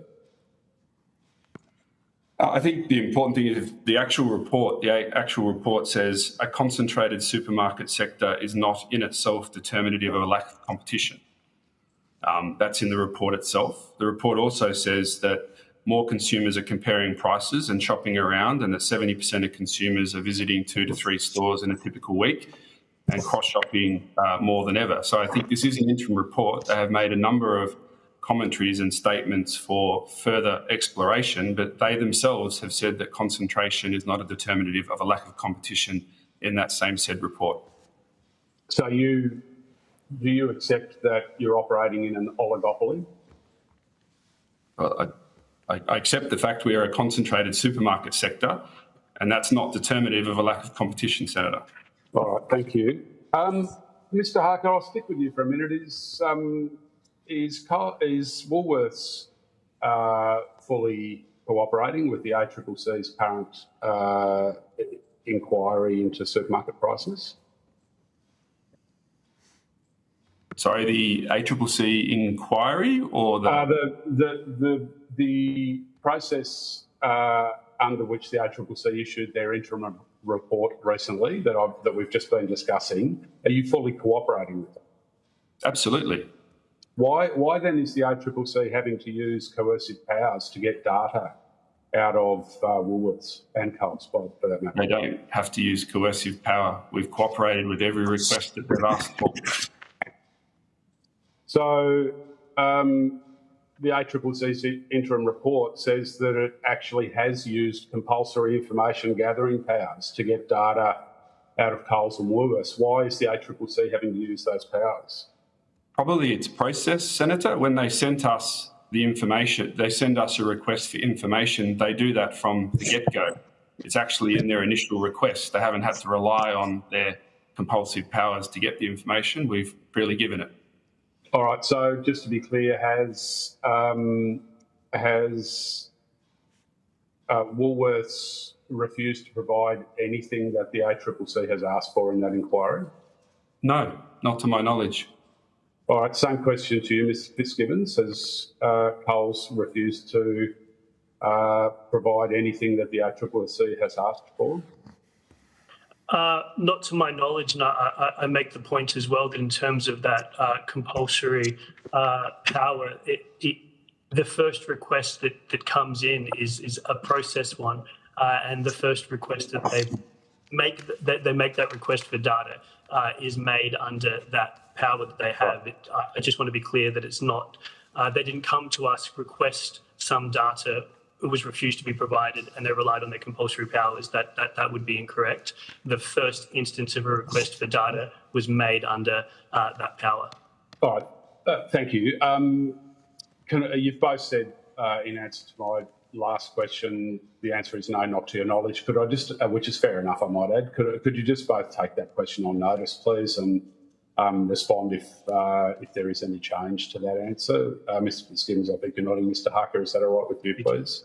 I think the important thing is the actual report says a concentrated supermarket sector is not in itself determinative of a lack of competition. That's in the report itself. The report also says that more consumers are comparing prices and shopping around, and that 70% of consumers are visiting 2 to 3 stores in a typical week and cross-shopping more than ever. So I think this is an interim report. They have made a number of commentaries and statements for further exploration, but they themselves have said that concentration is not a determinative of a lack of competition in that same said report. So do you accept that you're operating in an oligopoly? Well, I accept the fact we are a concentrated supermarket sector, and that's not determinative of a lack of competition, Senator. All right, thank you. Mr Harker, I'll stick with you for a minute. Is Woolworths fully cooperating with the ACCC's current inquiry into supermarket prices? Sorry, the ACCC inquiry or the process under which the ACCC issued their interim report recently that we've just been discussing. Are you fully cooperating with it? Absolutely. Why then is the ACCC having to use coercive powers to get data out of Woolworths and Coles, for that matter? They don't have to use coercive power. We've cooperated with every request that they've asked for. So the ACCC's interim report says that it actually has used compulsory information gathering powers to get data out of Coles and Woolworths. Why is the ACCC having to use those powers? Probably it's process, Senator. When they sent us the information, they send us a request for information. They do that from the get-go. It's actually in their initial request. They haven't had to rely on their compulsive powers to get the information. We've freely given it. All right. So just to be clear, has Woolworths refused to provide anything that the ACCC has asked for in that inquiry? No, not to my knowledge. All right, same question to you, Ms Fitzgibbons. Has Coles refused to provide anything that the ACCC has asked for? Not to my knowledge, and I make the point as well that in terms of that compulsory power, the first request that comes in is a process one, and the first request that they make that request for data is made under that power that they have. I just want to be clear that it's not, they didn't come to us, request some data, it was refused to be provided, and they relied on their compulsory powers. That would be incorrect. The first instance of a request for data was made under that power. All right, thank you. You've both said in answer to my last question, the answer is no, not to your knowledge. Could I just, which is fair enough, I might add, could you just both take that question on notice, please, and respond if there is any change to that answer? Mr Fitzgibbons, I think you're nodding. Mr Harker, is that all right with you, please?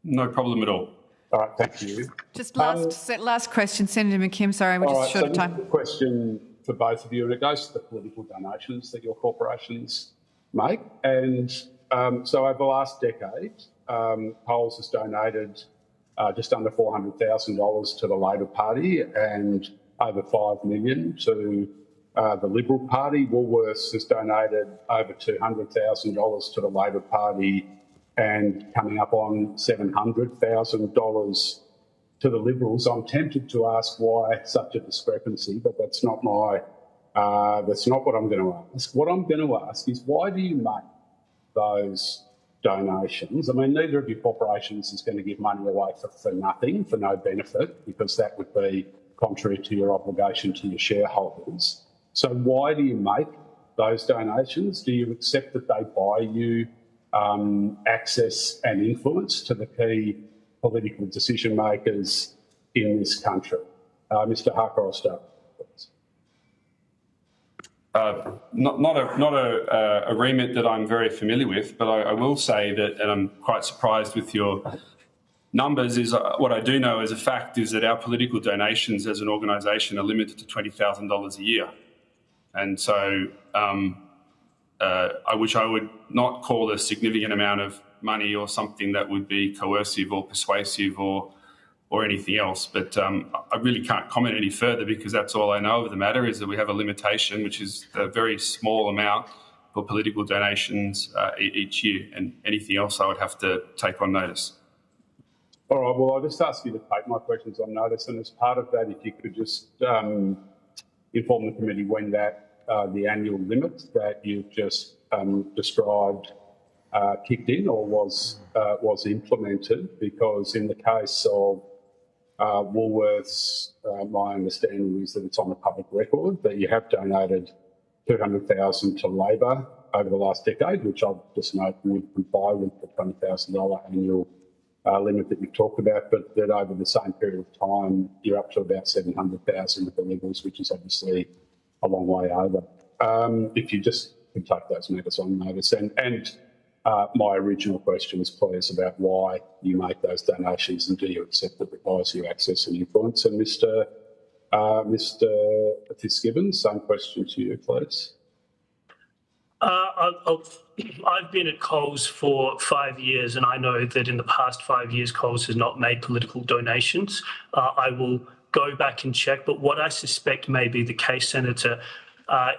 No problem at all. All right, thank you. Just last question, Senator McKim. Sorry, we're just short of time. A question for both of you, and it goes to the political donations that your corporations make. And so over the last decade, Coles has donated just under $400,000 to the Labor Party and over $5 million to the Liberal Party. Woolworths has donated over $200,000 to the Labor Party and coming up on $700,000 to the Liberals. I'm tempted to ask why such a discrepancy, but that's not what I'm going to ask. What I'm going to ask is, why do you make those donations. I mean, neither of your corporations is going to give money away for nothing, for no benefit, because that would be contrary to your obligation to your shareholders. So why do you make those donations? Do you accept that they buy you access and influence to the key political decision makers in this country? Mr. Harker, I'll start. Not a remit that I'm very familiar with, but I will say that, and I'm quite surprised with your numbers, is what I do know as a fact is that our political donations as an organisation are limited to $20,000 a year. And so I wish I would not call a significant amount of money or something that would be coercive or persuasive or anything else. But I really can't comment any further because that's all I know of the matter, is that we have a limitation, which is a very small amount for political donations each year. And anything else I would have to take on notice. All right, well, I'll just ask you to take my questions on notice. And as part of that, if you could just inform the committee when that the annual limit that you've just described kicked in or was implemented, because in the case of Woolworths, my understanding is that it's on the public record that you have donated $200,000 to Labor over the last decade, which I'll just note would comply with the $20,000 annual limit that you've talked about, but that over the same period of time, you're up to about $700,000 at the levels, which is obviously a long way over. If you just could take those matters on notice. And my original question was, please, about why you make those donations and do you accept that it buys you access and influence? And Mr. Fitzgibbon, same question to you, please. I've been at Coles for 5 years, and I know that in the past 5 years, Coles has not made political donations. I will go back and check, but what I suspect may be the case, Senator,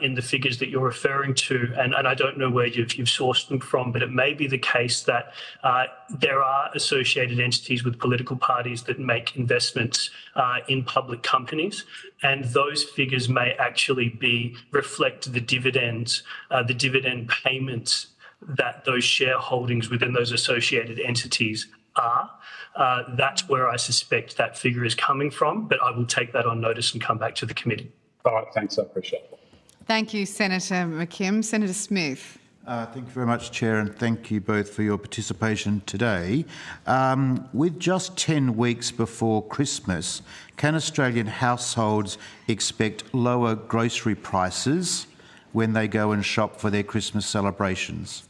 in the figures that you're referring to, and I don't know where you've sourced them from, but it may be the case that there are associated entities with political parties that make investments in public companies, and those figures may actually reflect the dividends, the dividend payments that those shareholdings within those associated entities are. That's where I suspect that figure is coming from, but I will take that on notice and come back to the committee. All right, thanks, I appreciate it. Thank you, Senator McKim. Senator Smith. Thank you very much, Chair, and thank you both for your participation today. With just 10 weeks before Christmas, can Australian households expect lower grocery prices when they go and shop for their Christmas celebrations?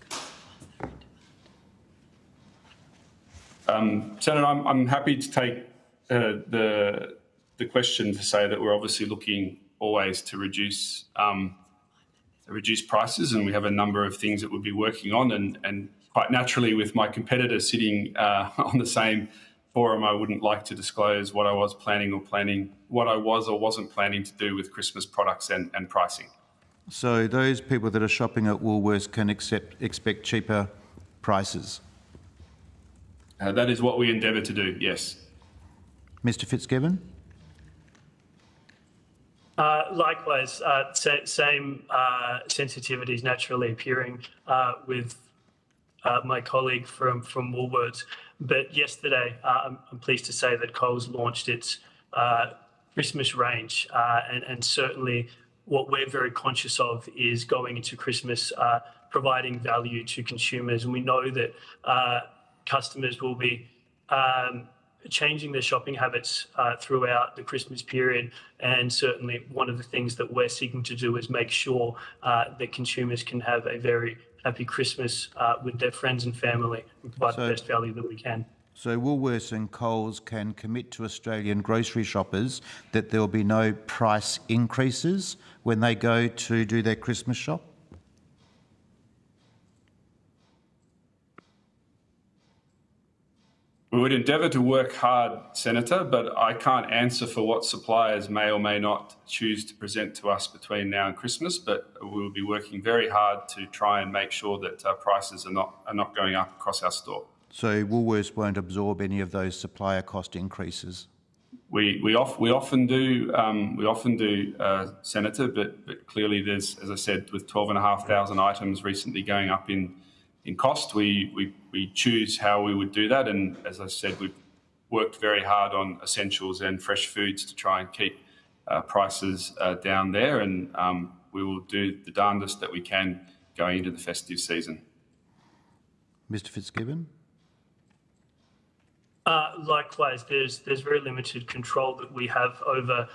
Senator, I'm happy to take the question to say that we're obviously looking always to reduce prices, and we have a number of things that we'll be working on, and quite naturally with my competitor sitting on the same forum, I wouldn't like to disclose what I was what I was or wasn't planning to do with Christmas products and pricing. So those people that are shopping at Woolworths can expect cheaper prices? That is what we endeavour to do, yes. Mr. Fitzgibbon? Likewise, same sensitivities naturally appearing with my colleague from Woolworths. But yesterday, I'm pleased to say that Coles launched its Christmas range, and certainly what we're very conscious of is going into Christmas providing value to consumers. And we know that customers will be changing their shopping habits throughout the Christmas period, and certainly one of the things that we're seeking to do is make sure that consumers can have a very happy Christmas with their friends and family and provide the best value that we can. So Woolworths and Coles can commit to Australian grocery shoppers that there will be no price increases when they go to do their Christmas shop? We would endeavour to work hard, Senator, but I can't answer for what suppliers may or may not choose to present to us between now and Christmas, but we will be working very hard to try and make sure that prices are not going up across our store. So Woolworths won't absorb any of those supplier cost increases? We often do, Senator, but clearly there's, as I said, with 12,500 items recently going up in cost. We choose how we would do that, and as I said, we've worked very hard on essentials and fresh foods to try and keep prices down there, and we will do the darndest that we can going into the festive season. Mr Fitzgibbon? Likewise, there's very limited control that we have over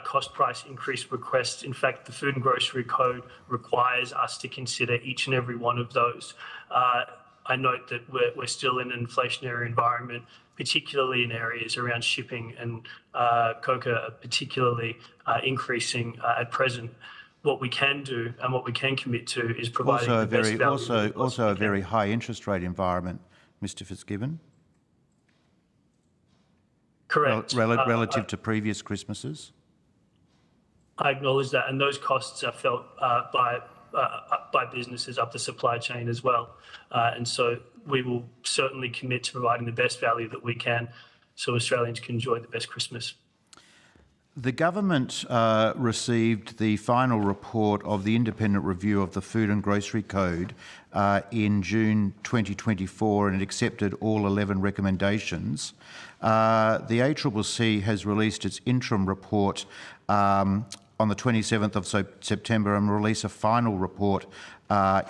cost price increase requests. In fact, the Food and Grocery Code requires us to consider each and every one of those. I note that we're still in an inflationary environment, particularly in areas around shipping and cocoa, particularly increasing at present. What we can do and what we can commit to is providing also the best value. Also a very high interest rate environment, Mr Fitzgibbon. Correct. Relative to previous Christmases? I acknowledge that, and those costs are felt by businesses up the supply chain as well. And so we will certainly commit to providing the best value that we can so Australians can enjoy the best Christmas. The government received the final report of the independent review of the Food and Grocery Code in June 2024, and it accepted all 11 recommendations. The ACCC has released its interim report on the 27th of September and will release a final report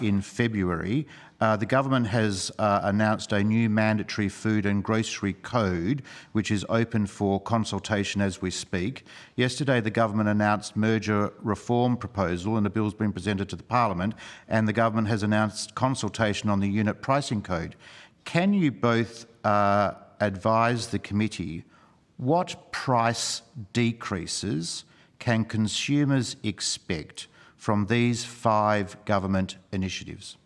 in February. The government has announced a new mandatory food and grocery code, which is open for consultation as we speak. Yesterday, the government announced merger reform proposal, and the bill's been presented to the Parliament, and the government has announced consultation on the unit pricing code. Can you both advise the committee what price decreases can consumers expect from these 5 government initiatives?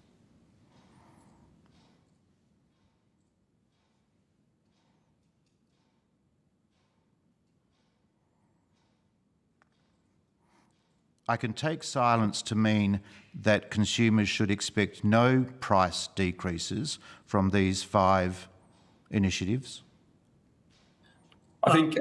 I can take silence to mean that consumers should expect no price decreases from these 5 initiatives. I think,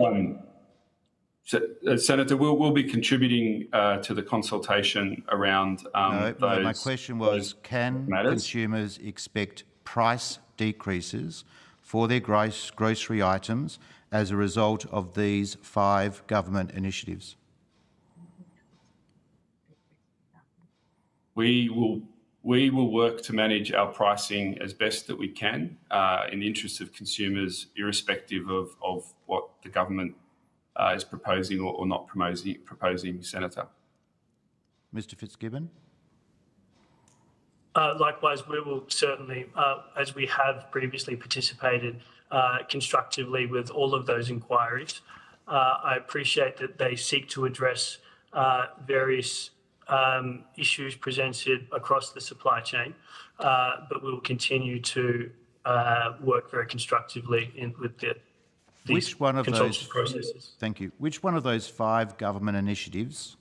Senator, we'll be contributing to the consultation around those. No, my question was, can consumers expect price decreases for their grocery items as a result of these 5 government initiatives? We will work to manage our pricing as best that we can in the interest of consumers, irrespective of what the government is proposing or not proposing, Senator. Mr Fitzgibbon? Likewise, we will certainly, as we have previously, participated constructively with all of those inquiries. I appreciate that they seek to address various issues presented across the supply chain, but we will continue to work very constructively with these consultative processes. Thank you. Which one of those 5 government initiatives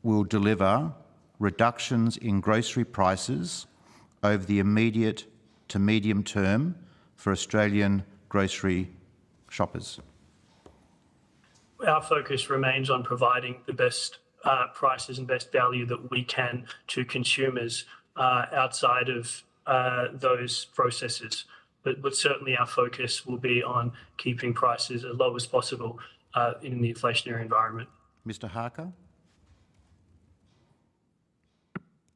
will deliver reductions in grocery prices over the immediate to medium term for Australian grocery shoppers? Our focus remains on providing the best prices and best value that we can to consumers outside of those processes. But certainly our focus will be on keeping prices as low as possible in the inflationary environment. Mr Harker?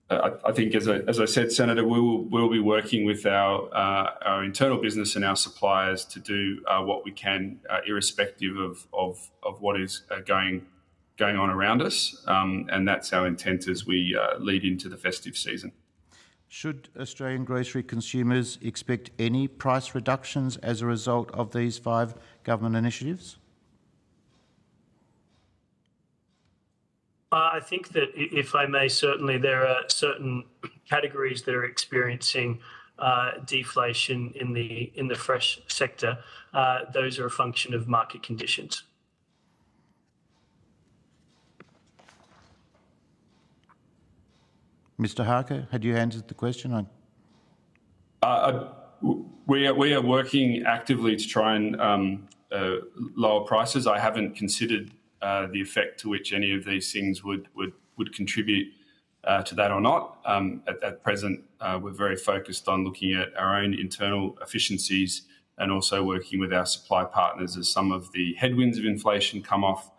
I think, as I said, Senator, we'll be working with our internal business and our suppliers to do what we can, irrespective of what is going on around us, and that's our intent as we lead into the festive season. Should Australian grocery consumers expect any price reductions as a result of these 5 government initiatives? I think that, if I may, certainly there are certain categories that are experiencing deflation in the fresh sector. Those are a function of market conditions. Mr Harker, had you answered the question? We are working actively to try and lower prices. I haven't considered the effect to which any of these things would contribute to that or not. At present, we're very focused on looking at our own internal efficiencies and also working with our supply partners as some of the headwinds of inflation come off,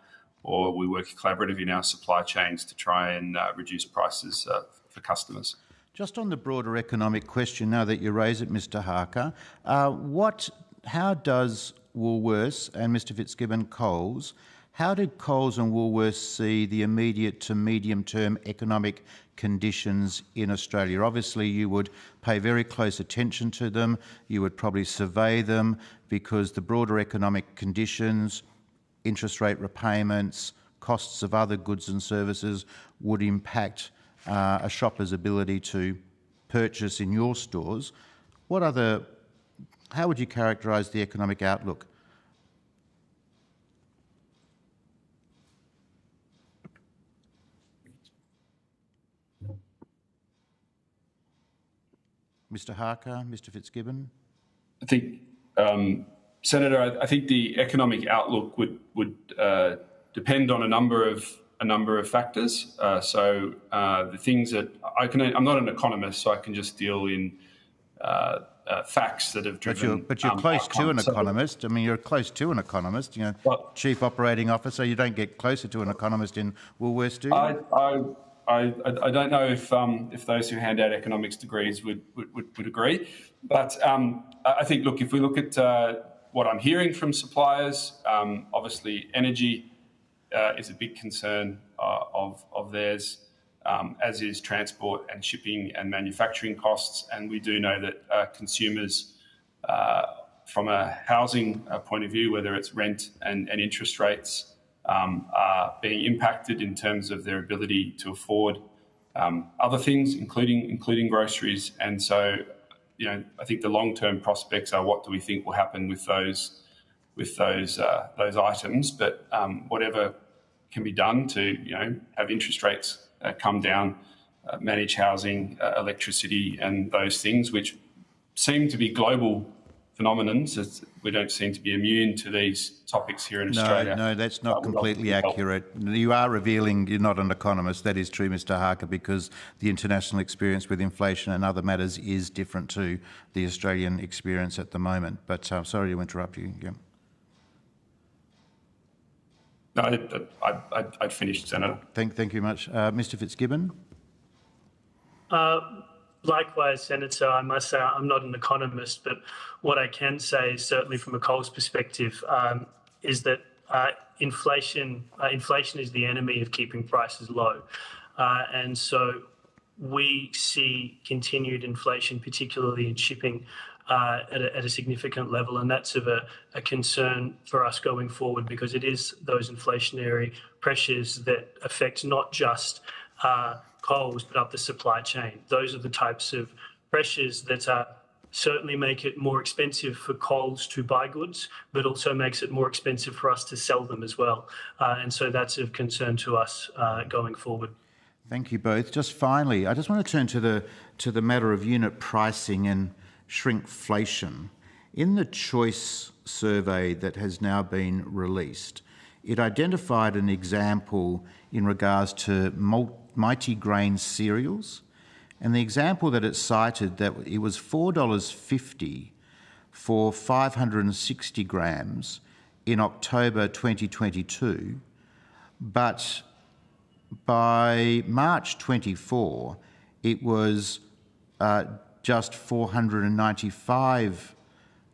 or we work collaboratively in our supply chains to try and reduce prices for customers. Just on the broader economic question, now that you raise it, Mr. Harker, how does Woolworths and Mr. Fitzgibbon Coles, how did Coles and Woolworths see the immediate to medium-term economic conditions in Australia? Obviously, you would pay very close attention to them. You would probably survey them because the broader economic conditions, interest rate repayments, costs of other goods and services would impact a shopper's ability to purchase in your stores. How would you characterise the economic outlook? Mr. Harker, Mr. Fitzgibbon? I think, Senator, I think the economic outlook would depend on a number of factors. The things that I'm not an economist, so I can just deal in facts that have driven. But you're close to an economist. I mean, you're close to an economist. You know, Chief Operating Officer. You don't get closer to an economist in Woolworths, do you? I don't know if those who hand out economics degrees would agree, but I think, look, if we look at what I'm hearing from suppliers, obviously energy is a big concern of theirs, as is transport and shipping and manufacturing costs, and we do know that consumers, from a housing point of view, whether it's rent and interest rates, are being impacted in terms of their ability to afford other things, including groceries. And so, I think the long-term prospects are, what do we think will happen with those items? But whatever can be done to have interest rates come down, manage housing, electricity, and those things, which seem to be global phenomenons. We don't seem to be immune to these topics here in Australia. No, that's not completely accurate. You are revealing you're not an economist. That is true, Mr. Harker, because the international experience with inflation and other matters is different to the Australian experience at the moment. But I'm sorry to interrupt you. Yeah. No, I'd finished, Senator. Thank you much. Mr. Fitzgibbon? Likewise, Senator, I must say I'm not an economist, but what I can say is, certainly from a Coles perspective, is that inflation is the enemy of keeping prices low. And so we see continued inflation, particularly in shipping, at a significant level, and that's of a concern for us going forward, because it is those inflationary pressures that affect not just Coles, but up the supply chain. Those are the types of pressures that certainly make it more expensive for Coles to buy goods, but also makes it more expensive for us to sell them as well. And so that's of concern to us going forward. Thank you both. Just finally, I just want to turn to the matter of unit pricing and shrinkflation. In the Choice survey that has now been released, it identified an example in regards to multi-grain cereals, and the example that it cited, that it was $4.50 for 560 grams in October 2022, but by March 24 it was just 495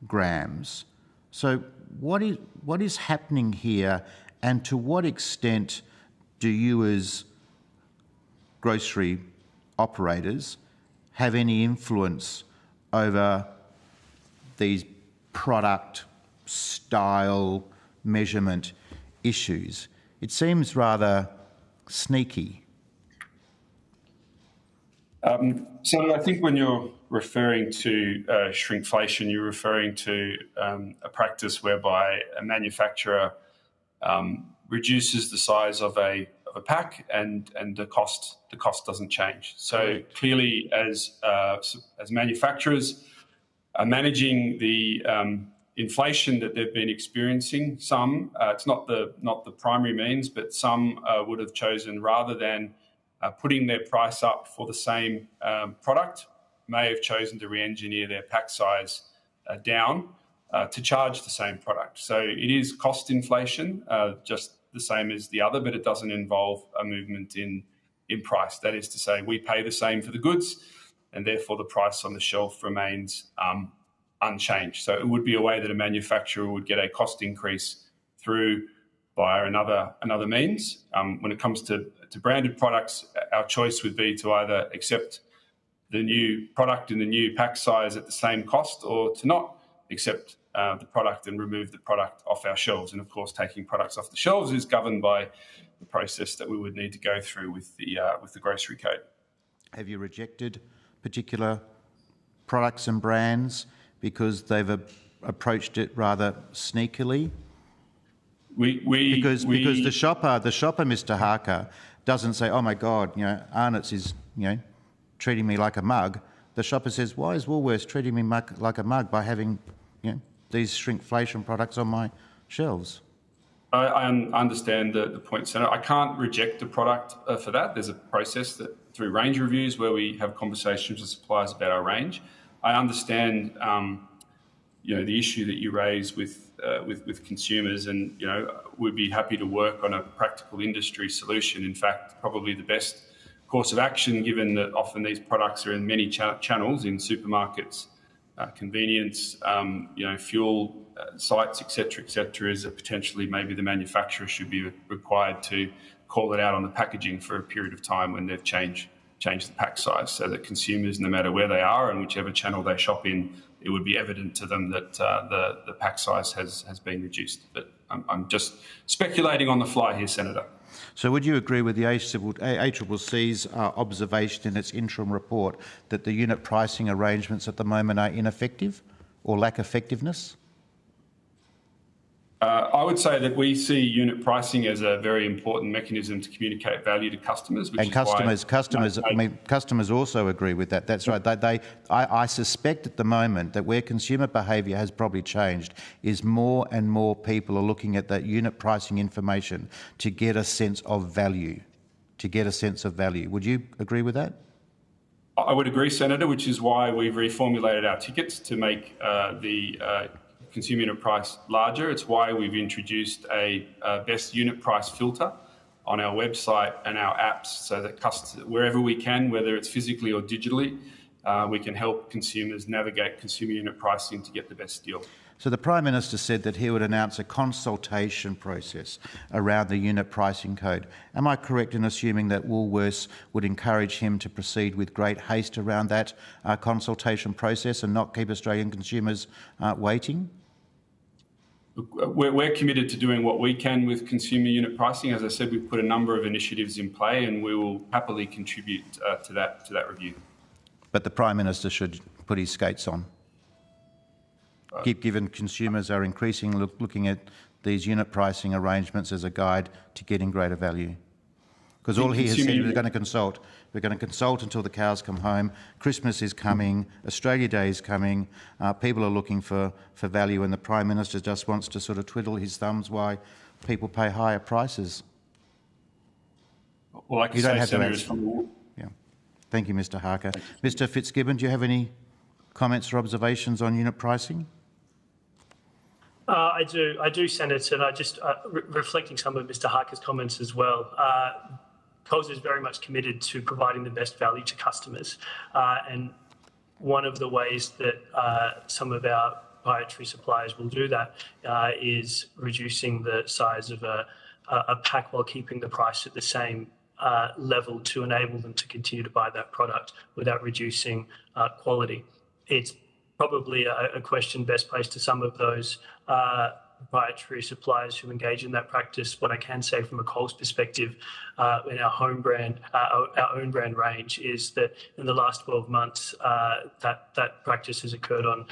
grams. So what is happening here, and to what extent do you as grocery operators have any influence over these product style measurement issues? It seems rather sneaky. So I think when you're referring to shrinkflation, you're referring to a practice whereby a manufacturer reduces the size of a pack, and the cost doesn't change. So clearly, as manufacturers are managing the inflation that they've been experiencing, some it's not the primary means, but some would have chosen, rather than putting their price up for the same product may have chosen to re-engineer their pack size down to charge the same product. So it is cost inflation, just the same as the other, but it doesn't involve a movement in price. That is to say, we pay the same for the goods, and therefore the price on the shelf remains unchanged. So it would be a way that a manufacturer would get a cost increase through via another means. When it comes to branded products, our choice would be to either accept the new product in the new pack size at the same cost, or to not accept the product and remove the product off our shelves. And of course, taking products off the shelves is governed by the process that we would need to go through with the grocery code. Have you rejected particular products and brands because they've approached it rather sneakily? Because the shopper, Mr. Harker, doesn't say, "Oh my God, Arnott's is treating me like a mug." The shopper says, "Why is Woolworths treating me like a mug by having these shrinkflation products on my shelves?" I understand the point, Senator. I can't reject a product for that. There's a process that through range reviews where we have conversations with suppliers about our range. I understand the issue that you raise with consumers, and we'd be happy to work on a practical industry solution. In fact, probably the best course of action, given that often these products are in many channels, in supermarkets, convenience, fuel sites, etc., is that potentially maybe the manufacturer should be required to call it out on the packaging for a period of time when they've changed the pack size, so that consumers, no matter where they are and whichever channel they shop in, it would be evident to them that the pack size has been reduced. But I'm just speculating on the fly here, Senator. So would you agree with the ACCC's observation in its interim report that the unit pricing arrangements at the moment are ineffective or lack effectiveness? I would say that we see unit pricing as a very important mechanism to communicate value to customers. Customers also agree with that. That's right. I suspect at the moment that where consumer behaviour has probably changed is more and more people are looking at that unit pricing information to get a sense of value. Would you agree with that? I would agree, Senator, which is why we've reformulated our tickets to make the consumer unit price larger. It's why we've introduced a best unit price filter on our website and our apps, so that wherever we can, whether it's physically or digitally, we can help consumers navigate consumer unit pricing to get the best deal. So the Prime Minister said that he would announce a consultation process around the unit pricing code. Am I correct in assuming that Woolworths would encourage him to proceed with great haste around that consultation process and not keep Australian consumers waiting? We're committed to doing what we can with consumer unit pricing. As I said, we've put a number of initiatives in play, and we will happily contribute to that review. But the Prime Minister should put his skates on, given consumers are increasingly looking at these unit pricing arrangements as a guide to getting greater value. Because all he has said, we're going to consult. We're going to consult until the cows come home. Christmas is coming. Australia Day is coming. People are looking for value, and the Prime Minister just wants to sort of twiddle his thumbs while people pay higher prices. Well, I can say, Senator, yeah. Thank you, Mr. Harker. Mr. Fitzgibbon, do you have any comments or observations on unit pricing? I do, Senator, and I just reflecting some of Mr. Harker's comments as well. Coles is very much committed to providing the best value to customers, and one of the ways that some of our proprietary suppliers will do that is reducing the size of a pack while keeping the price at the same level to enable them to continue to buy that product without reducing quality. It's probably a question best placed to some of those proprietary suppliers who engage in that practice. What I can say from a Coles perspective in our own brand range is that in the last 12 months, that practice has occurred on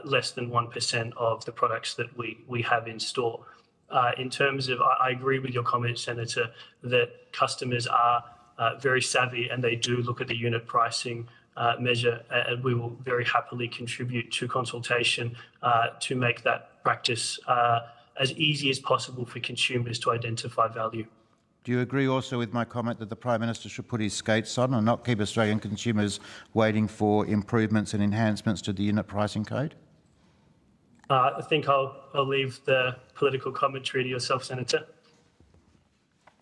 less than 1% of the products that we have in store. In terms of, I agree with your comment, Senator, that customers are very savvy and they do look at the unit pricing measure, and we will very happily contribute to consultation to make that practice as easy as possible for consumers to identify value. Do you agree also with my comment that the Prime Minister should put his skates on and not keep Australian consumers waiting for improvements and enhancements to the unit pricing code? I think I'll leave the political commentary to yourself, Senator.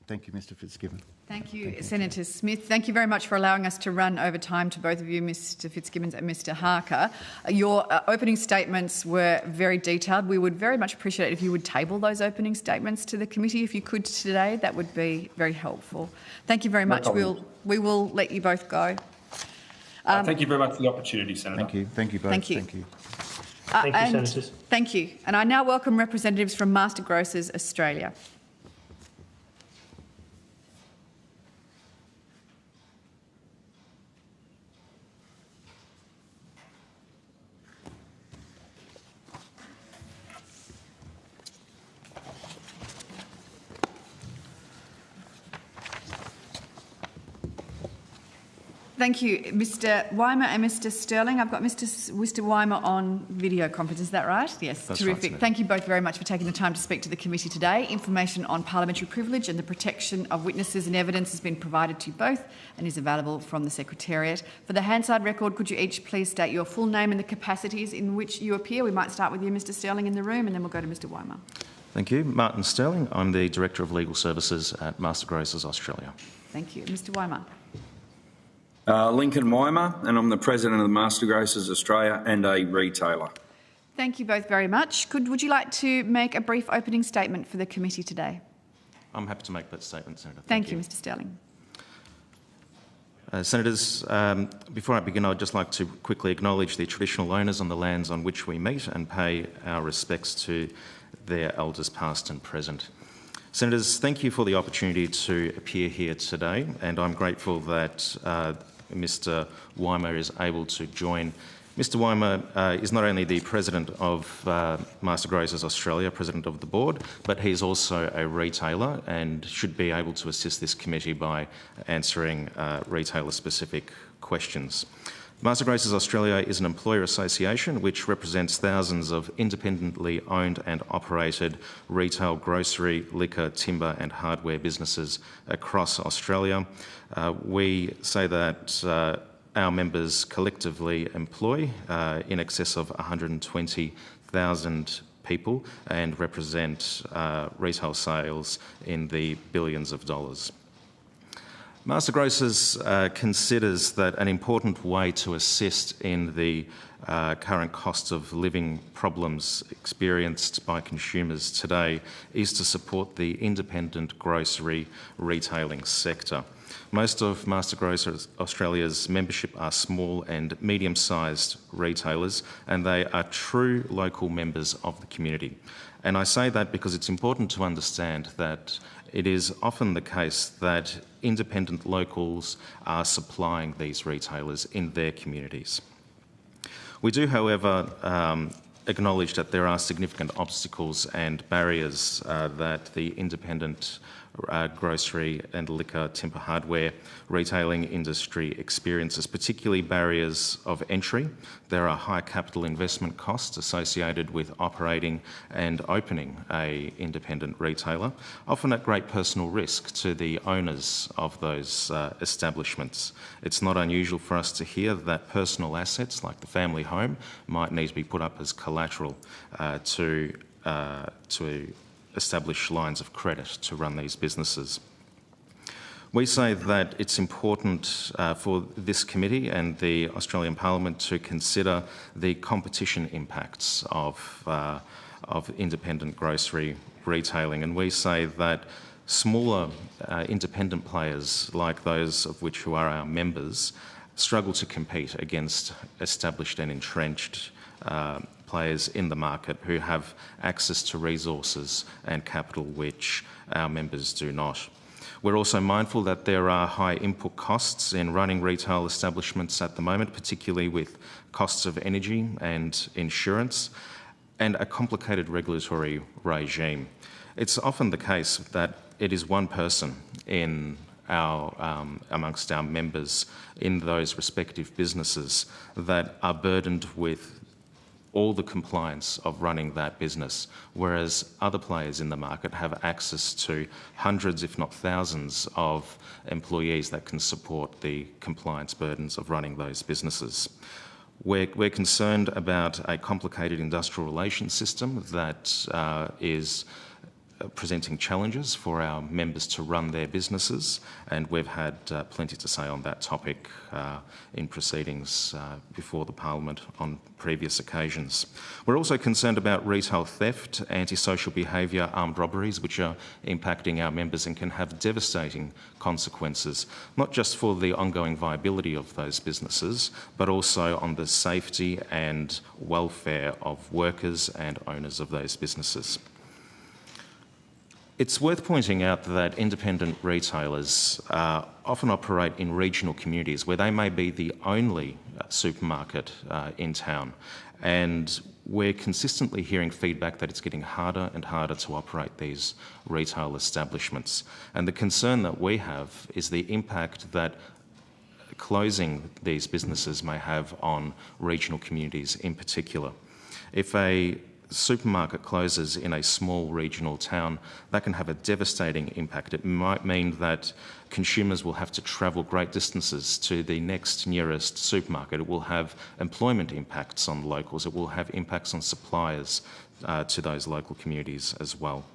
Thank you, Mr Fitzgibbon. Thank you, Senator Smith. Thank you very much for allowing us to run over time to both of you, Mr Fitzgibbons and Mr Harker. Your opening statements were very detailed. We would very much appreciate it if you would table those opening statements to the committee if you could today. That would be very helpful. Thank you very much. We will let you both go. Thank you very much for the opportunity, Senator. Thank you. Thank you both. Thank you. Thank you. Thank you, Senators. Thank you. And I now welcome representatives from Master Grocers Australia. Thank you, Mr Weimer and Mr Sterling. I've got Mr Weimer on video conference, is that right? Yes, that's terrific. Right, thank you both very much for taking the time to speak to the committee today. Information on parliamentary privilege and the protection of witnesses and evidence has been provided to you both and is available from the Secretariat. For the Hansard record, could you each please state your full name and the capacities in which you appear? We might start with you, Mr Sterling, in the room, and then we'll go to Mr Weimer. Thank you. Martin Sterling. I'm the Director of Legal Services at Master Grocers Australia. Thank you. Mr Weimer. Lincoln Weimer, and I'm the President of the Master Grocers Australia and a retailer. Thank you both very much. Would you like to make a brief opening statement for the committee today? I'm happy to make that statement, Senator. Thank you, Mr Sterling. Senators, before I begin, I'd just like to quickly acknowledge the traditional owners on the lands on which we meet and pay our respects to their elders past and present. Senators, thank you for the opportunity to appear here today, and I'm grateful that Mr Weimer is able to join. Mr Weimer is not only the President of Master Grocers Australia, President of the Board, but he's also a retailer and should be able to assist this committee by answering retailer-specific questions. Master Grocers Australia is an employer association which represents thousands of independently owned and operated retail, grocery, liquor, timber and hardware businesses across Australia. We say that our members collectively employ in excess of 120,000 people and represent retail sales in the billions of dollars. Master Grocers considers that an important way to assist in the current cost of living problems experienced by consumers today is to support the independent grocery retailing sector. Most of Master Grocers Australia's membership are small and medium-sized retailers, and they are true local members of the community. And I say that because it's important to understand that it is often the case that independent locals are supplying these retailers in their communities. We do, however, acknowledge that there are significant obstacles and barriers that the independent grocery and liquor, timber hardware retailing industry experiences, particularly barriers of entry. There are high capital investment costs associated with operating and opening an independent retailer, often at great personal risk to the owners of those establishments. It's not unusual for us to hear that personal assets like the family home might need to be put up as collateral to establish lines of credit to run these businesses. We say that it's important for this committee and the Australian Parliament to consider the competition impacts of independent grocery retailing, and we say that smaller independent players like those of which who are our members struggle to compete against established and entrenched players in the market who have access to resources and capital which our members do not. We're also mindful that there are high input costs in running retail establishments at the moment, particularly with costs of energy and insurance and a complicated regulatory regime. It's often the case that it is one person in amongst our members in those respective businesses that are burdened with all the compliance of running that business, whereas other players in the market have access to hundreds, if not thousands, of employees that can support the compliance burdens of running those businesses. We're concerned about a complicated industrial relations system that is presenting challenges for our members to run their businesses, and we've had plenty to say on that topic in proceedings before the Parliament on previous occasions. We're also concerned about retail theft, antisocial behaviour, armed robberies, which are impacting our members and can have devastating consequences, not just for the ongoing viability of those businesses, but also on the safety and welfare of workers and owners of those businesses. It's worth pointing out that independent retailers often operate in regional communities where they may be the only supermarket in town, and we're consistently hearing feedback that it's getting harder and harder to operate these retail establishments. And the concern that we have is the impact that closing these businesses may have on regional communities in particular. If a supermarket closes in a small regional town, that can have a devastating impact. It might mean that consumers will have to travel great distances to the next nearest supermarket. It will have employment impacts on locals. It will have impacts on suppliers to those local communities as well.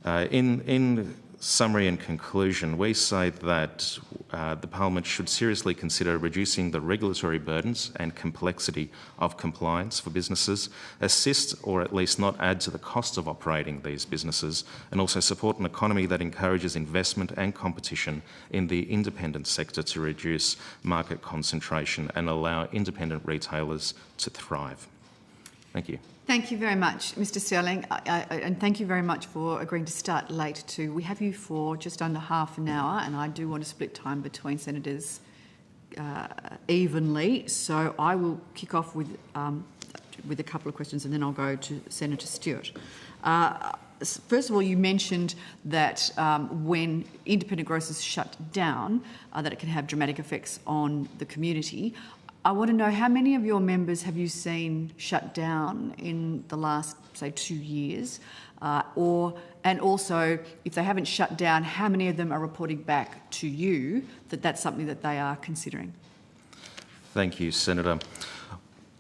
In summary and conclusion, we say that the Parliament should seriously consider reducing the regulatory burdens and complexity of compliance for businesses, assist or at least not add to the cost of operating these businesses, and also support an economy that encourages investment and competition in the independent sector to reduce market concentration and allow independent retailers to thrive. Thank you. Thank you very much, Mr Sterling, and thank you very much for agreeing to start late too. We have you for just under half an hour, and I do want to split time between senators evenly, so I will kick off with a couple of questions and then I'll go to Senator Stewart. First of all, you mentioned that when independent grocers shut down, that it can have dramatic effects on the community. I want to know, how many of your members have you seen shut down in the last, say, 2 years? And also, if they haven't shut down, how many of them are reporting back to you that that's something that they are considering? Thank you, Senator.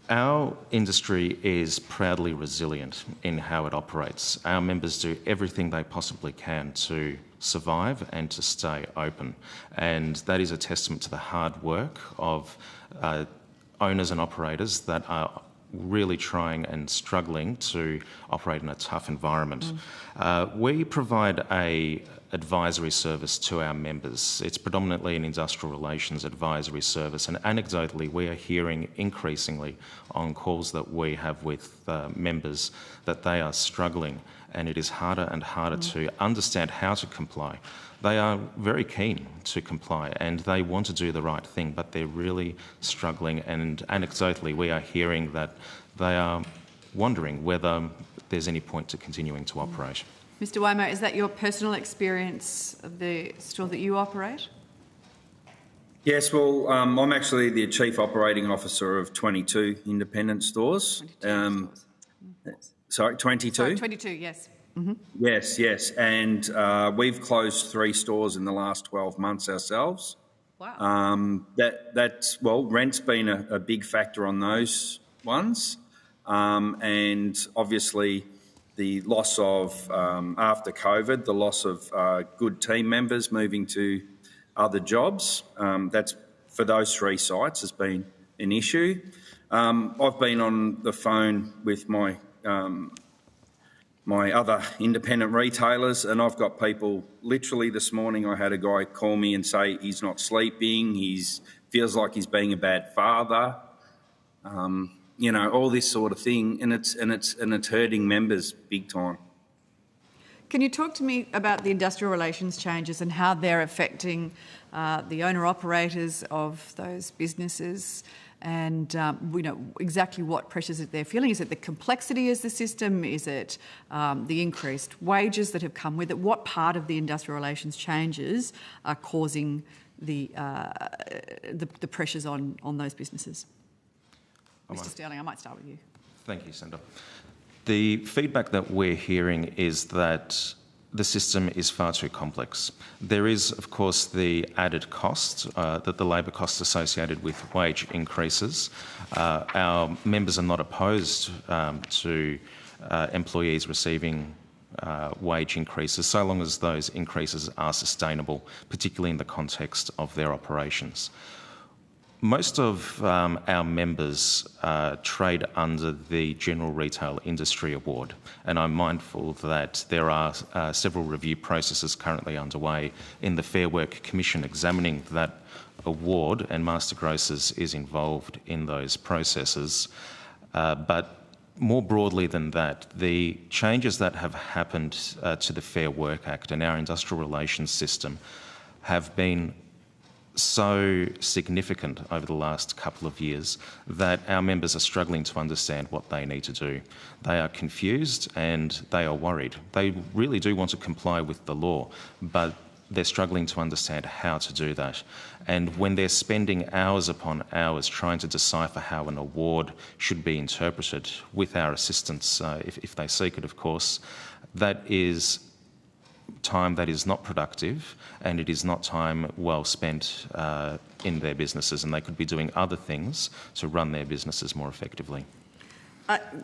Our industry is proudly resilient in how it operates. Our members do everything they possibly can to survive and to stay open. And that is a testament to the hard work of owners and operators that are really trying and struggling to operate in a tough environment. We provide a advisory service to our members. It's predominantly an industrial relations advisory service, and anecdotally we are hearing increasingly on calls that we have with members that they are struggling, and it is harder and harder to understand how to comply. They are very keen to comply and they want to do the right thing, but they're really struggling, and anecdotally we are hearing that they are wondering whether there's any point to continuing to operate. Mr Waimo, is that your personal experience of the store that you operate? Yes, well, I'm actually the Chief Operating Officer of 22 independent stores. 22 stores. Sorry, 22? Sorry, 22, yes. Yes, and we've closed 3 stores in the last 12 months ourselves. Wow. Rent's been a big factor on those ones, and obviously the loss of, after COVID, the loss of good team members moving to other jobs. That's, for those 3 sites, has been an issue. I've been on the phone with my other independent retailers, and I've got people, literally this morning I had a guy call me and say he's not sleeping, feels like he's being a bad father, all this sort of thing, and it's hurting members big time. Can you talk to me about the industrial relations changes and how they're affecting the owner-operators of those businesses, and exactly what pressures that they're feeling? Is it the complexity of the system? Is it the increased wages that have come with it? What part of the industrial relations changes are causing the pressures on those businesses? Mr Sterling, I might start with you. Thank you, Senator. The feedback that we're hearing is that the system is far too complex. There is, of course, the added cost, that the labour costs associated with wage increases. Our members are not opposed to employees receiving wage increases, so long as those increases are sustainable, particularly in the context of their operations. Most of our members trade under the General Retail Industry Award, and I'm mindful that there are several review processes currently underway in the Fair Work Commission examining that award, and Master Grocers is involved in those processes. But more broadly than that, the changes that have happened to the Fair Work Act and our industrial relations system have been so significant over the last couple of years that our members are struggling to understand what they need to do. They are confused and they are worried. They really do want to comply with the law, but they're struggling to understand how to do that. And when they're spending hours upon hours trying to decipher how an award should be interpreted, with our assistance, if they seek it, of course, that is time that is not productive, and it is not time well spent in their businesses, and they could be doing other things to run their businesses more effectively.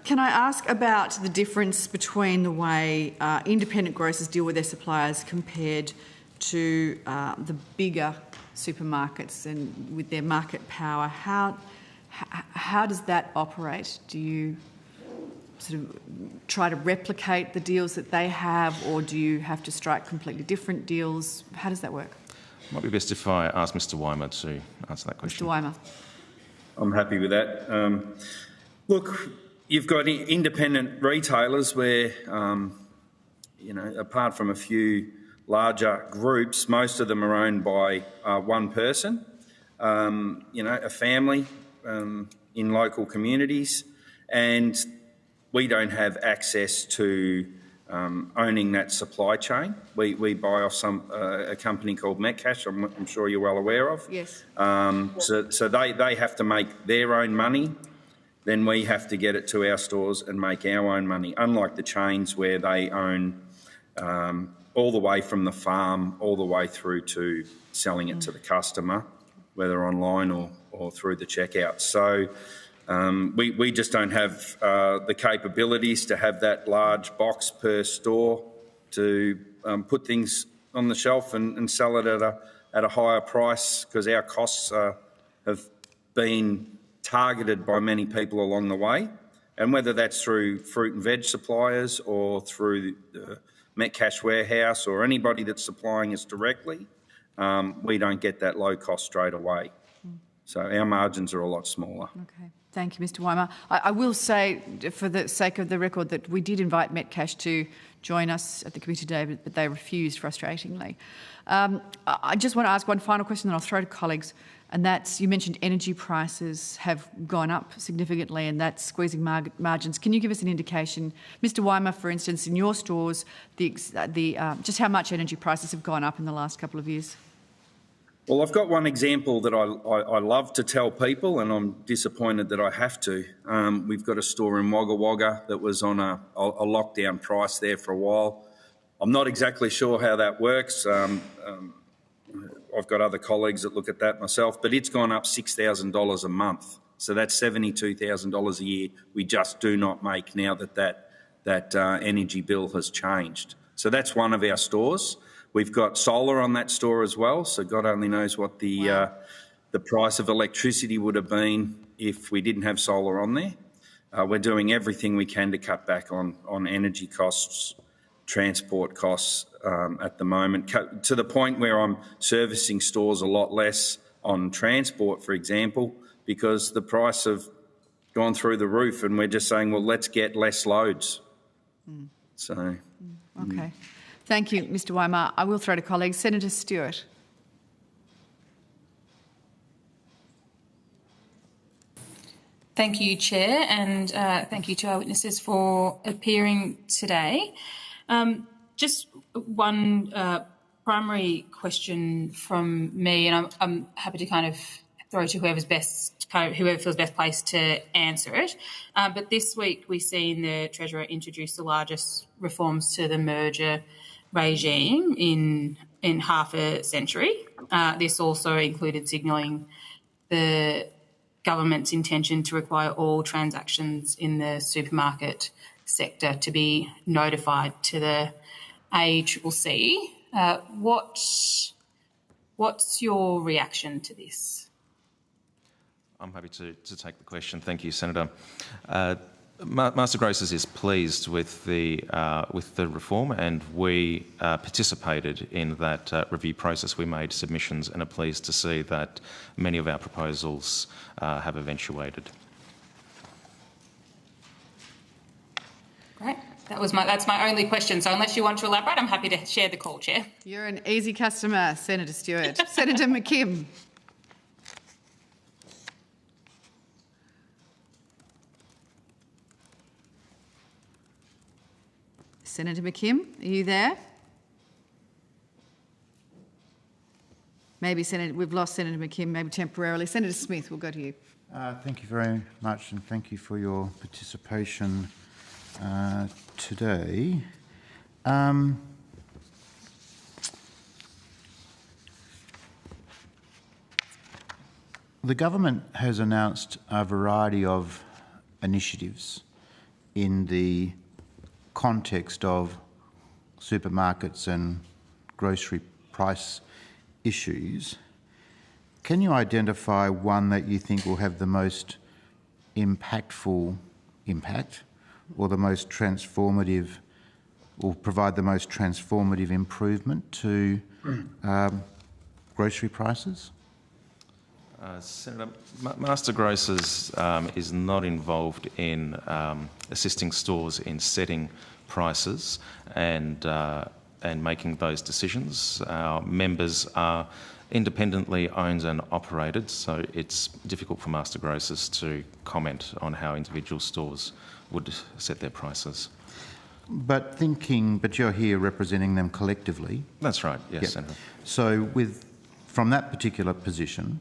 Can I ask about the difference between the way independent grocers deal with their suppliers compared to the bigger supermarkets and with their market power? How does that operate? Do you sort of try to replicate the deals that they have, or do you have to strike completely different deals? How does that work? It might be best if I ask Mr. Weimer to answer that question. Mr. Weimer. I'm happy with that. Look, you've got independent retailers where, apart from a few larger groups, most of them are owned by one person, a family in local communities, and we don't have access to owning that supply chain. We buy off a company called Metcash, I'm sure you're well aware of. Yes. So they have to make their own money, then we have to get it to our stores and make our own money, unlike the chains where they own all the way from the farm all the way through to selling it to the customer, whether online or through the checkout. So we just don't have the capabilities to have that large box per store to put things on the shelf and sell it at a higher price, because our costs have been targeted by many people along the way. And whether that's through fruit and veg suppliers or through the Metcash warehouse or anybody that's supplying us directly, we don't get that low cost straight away. So our margins are a lot smaller. Okay. Thank you, Mr. Weimer. I will say, for the sake of the record, that we did invite Metcash to join us at the committee today, but they refused, frustratingly. I just want to ask one final question, then I'll throw to colleagues, and that's, you mentioned energy prices have gone up significantly and that's squeezing margins. Can you give us an indication, Mr. Weimer, for instance, in your stores, just how much energy prices have gone up in the last couple of years? Well, I've got one example that I love to tell people, and I'm disappointed that I have to. We've got a store in Wagga Wagga that was on a lockdown price there for a while. I'm not exactly sure how that works. I've got other colleagues that look at that myself, but it's gone up $6,000 a month. So that's $72,000 a year we just do not make now that energy bill has changed. So that's one of our stores. We've got solar on that store as well, so God only knows what the price of electricity would have been if we didn't have solar on there. We're doing everything we can to cut back on energy costs, transport costs at the moment, to the point where I'm servicing stores a lot less on transport, for example, because the price have gone through the roof, and we're just saying, well, let's get less loads. So. Okay. Thank you, Mr. Weimer. I will throw to colleagues. Senator Stewart. Thank you, Chair, and thank you to our witnesses for appearing today. Just one primary question from me, and I'm happy to kind of throw to whoever feels best placed to answer it. But this week we've seen the Treasurer introduce the largest reforms to the merger regime in half a century. This also included signalling the government's intention to require all transactions in the supermarket sector to be notified to the ACCC. What's your reaction to this? I'm happy to take the question. Thank you, Senator. Master Grocers is pleased with the reform, and we participated in that review process. We made submissions and are pleased to see that many of our proposals have eventuated. Great. That's my only question. So unless you want to elaborate, I'm happy to share the call, Chair. You're an easy customer, Senator Stewart. Senator McKim. Senator McKim, are you there? Maybe we've lost Senator McKim, maybe temporarily. Senator Smith, we'll go to you. Thank you very much, and thank you for your participation today. The government has announced a variety of initiatives in the context of supermarkets and grocery price issues. Can you identify one that you think will have the most impactful impact, or the most transformative, or provide the most transformative improvement to grocery prices? Senator, Master Grocers is not involved in assisting stores in setting prices and making those decisions. Our members are independently owned and operated, so it's difficult for Master Grocers to comment on how individual stores would set their prices. But you're here representing them collectively. That's right, yes, Yep. Senator. So from that particular position,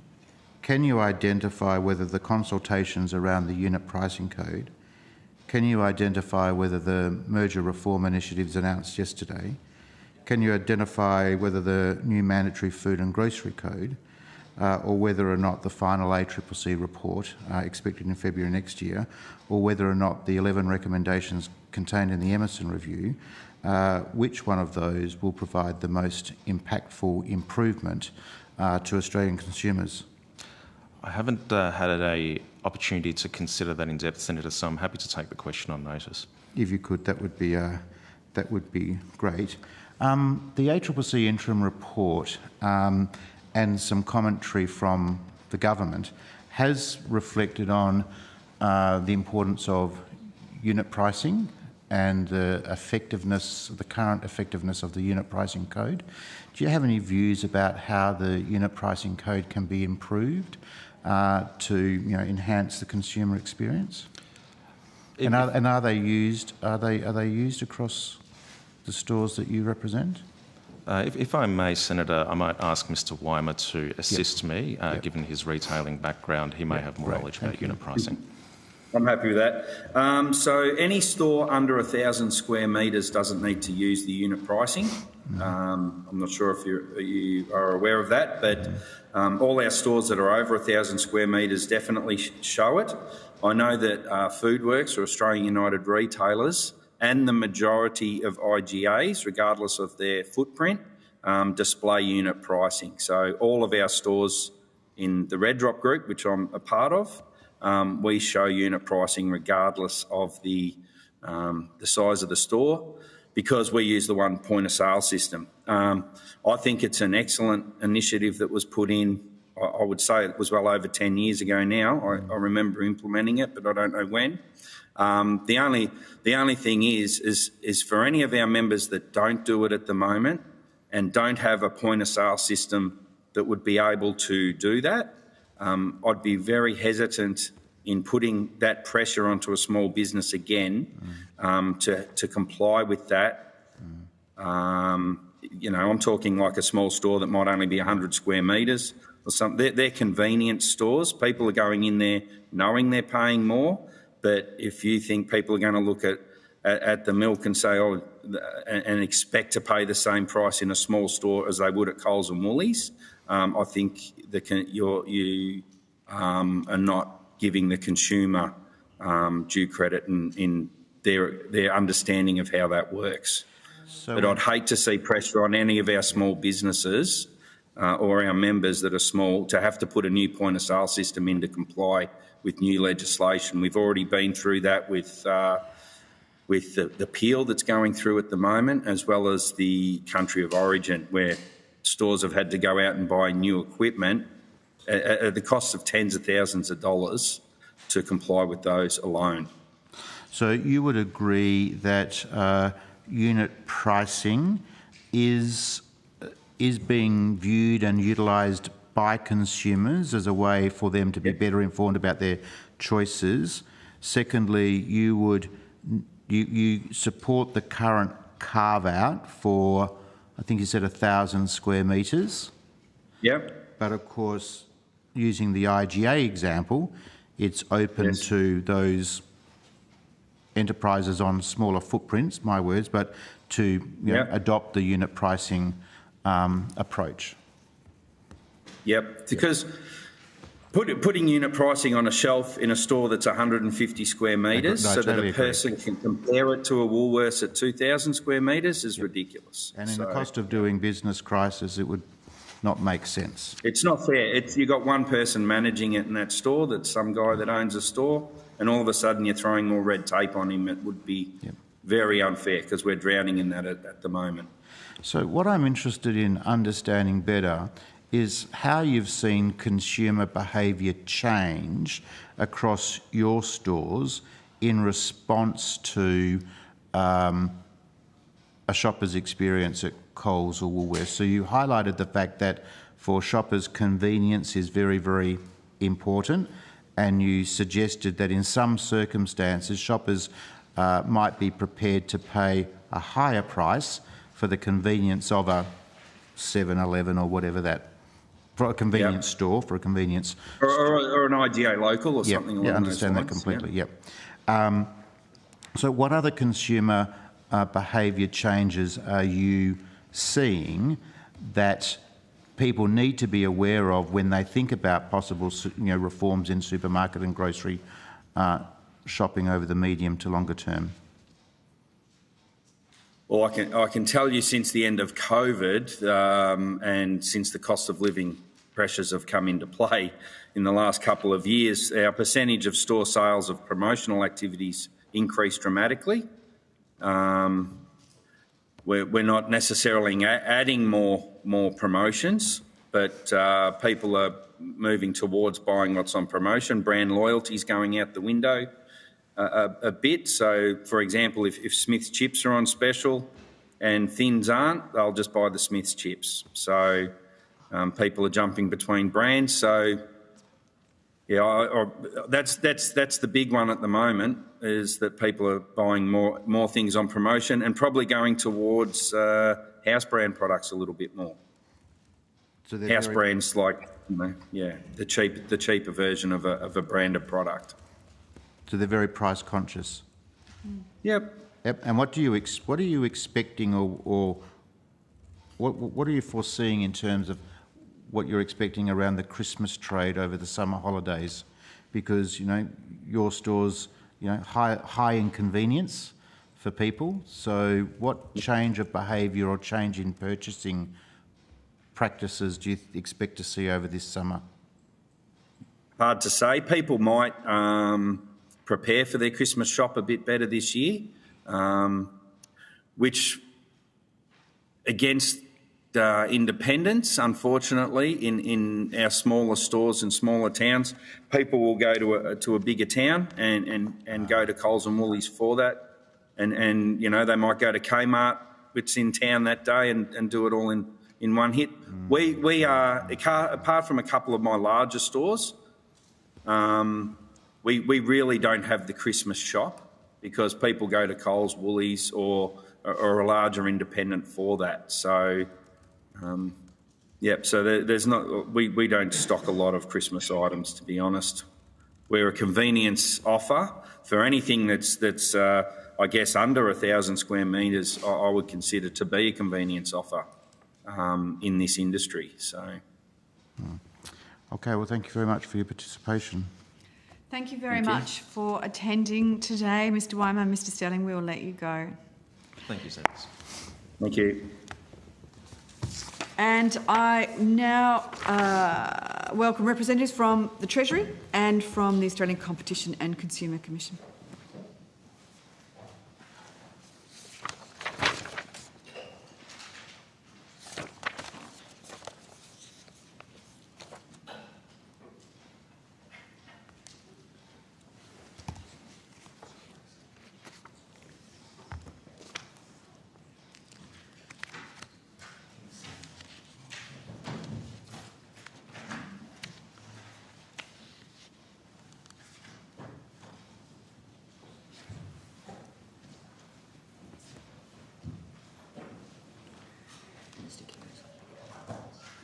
can you identify whether the consultations around the unit pricing code, can you identify whether the merger reform initiatives announced yesterday, can you identify whether the new mandatory food and grocery code, or whether or not the final ACCC report expected in February next year, or whether or not the 11 recommendations contained in the Emerson review, which one of those will provide the most impactful improvement to Australian consumers? I haven't had an opportunity to consider that in depth, Senator, so I'm happy to take the question on notice. If you could, that would be great. The ACCC interim report and some commentary from the government has reflected on the importance of unit pricing and the current effectiveness of the unit pricing code. Do you have any views about how the unit pricing code can be improved to enhance the consumer experience? And are they used? Are they used across the stores that you represent? If I may, Senator, I might ask Mr. Weimer to assist me, given his retailing background. He may have more knowledge about unit pricing. I'm happy with that. So any store under 1,000 square metres doesn't need to use the unit pricing. I'm not sure if you are aware of that, but all our stores that are over 1,000 square metres definitely show it. I know that Foodworks or Australian United Retailers and the majority of IGAs, regardless of their footprint, display unit pricing. So all of our stores in the Red Drop group, which I'm a part of, we show unit pricing regardless of the size of the store, because we use the one point of sale system. I think it's an excellent initiative that was put in. I would say it was well over 10 years ago now. I remember implementing it, but I don't know when. The only thing is for any of our members that don't do it at the moment and don't have a point of sale system that would be able to do that, I'd be very hesitant in putting that pressure onto a small business again to comply with that. I'm talking like a small store that might only be 100 square metres. or something. They're convenience stores. People are going in there knowing they're paying more. But if you think people are going to look at the milk and say, oh, and expect to pay the same price in a small store as they would at Coles and Woolies, I think you are not giving the consumer due credit in their understanding of how that works. But I'd hate to see pressure on any of our small businesses or our members that are small to have to put a new point of sale system in to comply with new legislation. We've already been through that with the appeal that's going through at the moment, as well as the country of origin, where stores have had to go out and buy new equipment at the cost of tens of thousands of dollars to comply with those alone. So you would agree that unit pricing is being viewed and utilised by consumers as a way for them to be better informed about their choices. Secondly, you support the current carve-out for, I think you said 1,000 square metres. Yep. But of course, using the IGA example, it's open to those enterprises on smaller footprints, my words, but to adopt the unit pricing approach. Yep, because putting unit pricing on a shelf in a store that's 150 square metres so that a person can compare it to a Woolworths at 2,000 square metres is ridiculous. And in the cost of doing business crisis, it would not make sense. It's not fair. You've got one person managing it in that store, that's some guy that owns a store, and all of a sudden you're throwing more red tape on him. It would be very unfair because we're drowning in that at the moment. So what I'm interested in understanding better is how you've seen consumer behaviour change across your stores in response to a shopper's experience at Coles or Woolworths. So you highlighted the fact that for shoppers, convenience is very, very important, and you suggested that in some circumstances shoppers might be prepared to pay a higher price for the convenience of a 7-Eleven or whatever that, for a convenience store, for a convenience... Or an IGA local or something along those lines. Yeah, I understand that completely, So what other consumer behaviour changes are you seeing that people need to be aware of when they think about possible reforms in supermarket and grocery shopping over the medium to longer term? Well, I can tell you since the end of COVID and since the cost of living pressures have come into play in the last couple of years, our percentage of store sales of promotional activities increased dramatically. We're not necessarily adding more promotions, but people are moving towards buying what's on promotion. Brand loyalty is going out the window a bit. So, for example, if Smith's chips are on special and Thins aren't, they'll just buy the Smith's chips. So people are jumping between brands. So that's the big one at the moment, is that people are buying more things on promotion and probably going towards house brand products a little bit more. So house brands like the cheaper version of a branded product. So they're very price conscious. Yep. And what are you expecting, or what are you foreseeing in terms of what you're expecting around the Christmas trade over the summer holidays? Because your stores high in convenience for people. So what change of behaviour or change in purchasing practices do you expect to see over this summer? Hard to say. People might prepare for their Christmas shop a bit better this year, which against independence, unfortunately, in our smaller stores and smaller towns, people will go to a bigger town and go to Coles and Woolies for that, and they might go to Kmart, which is in town that day, and do it all in one hit. We are, apart from a couple of my larger stores, we really don't have the Christmas shop because people go to Coles, Woolies or a larger independent for that. So Yep. So there's not. We don't stock a lot of Christmas items, to be honest. We're a convenience offer for anything that's I guess under 1,000 square metres. I would consider to be a convenience offer in this industry. So. Okay. Well, thank you very much for your participation. Thank you very much for attending today, Mr. Weimer and Mr. Sterling. We will let you go. Thank you, Senators. Thank you. And I now welcome representatives from the Treasury and from the Australian Competition and Consumer Commission.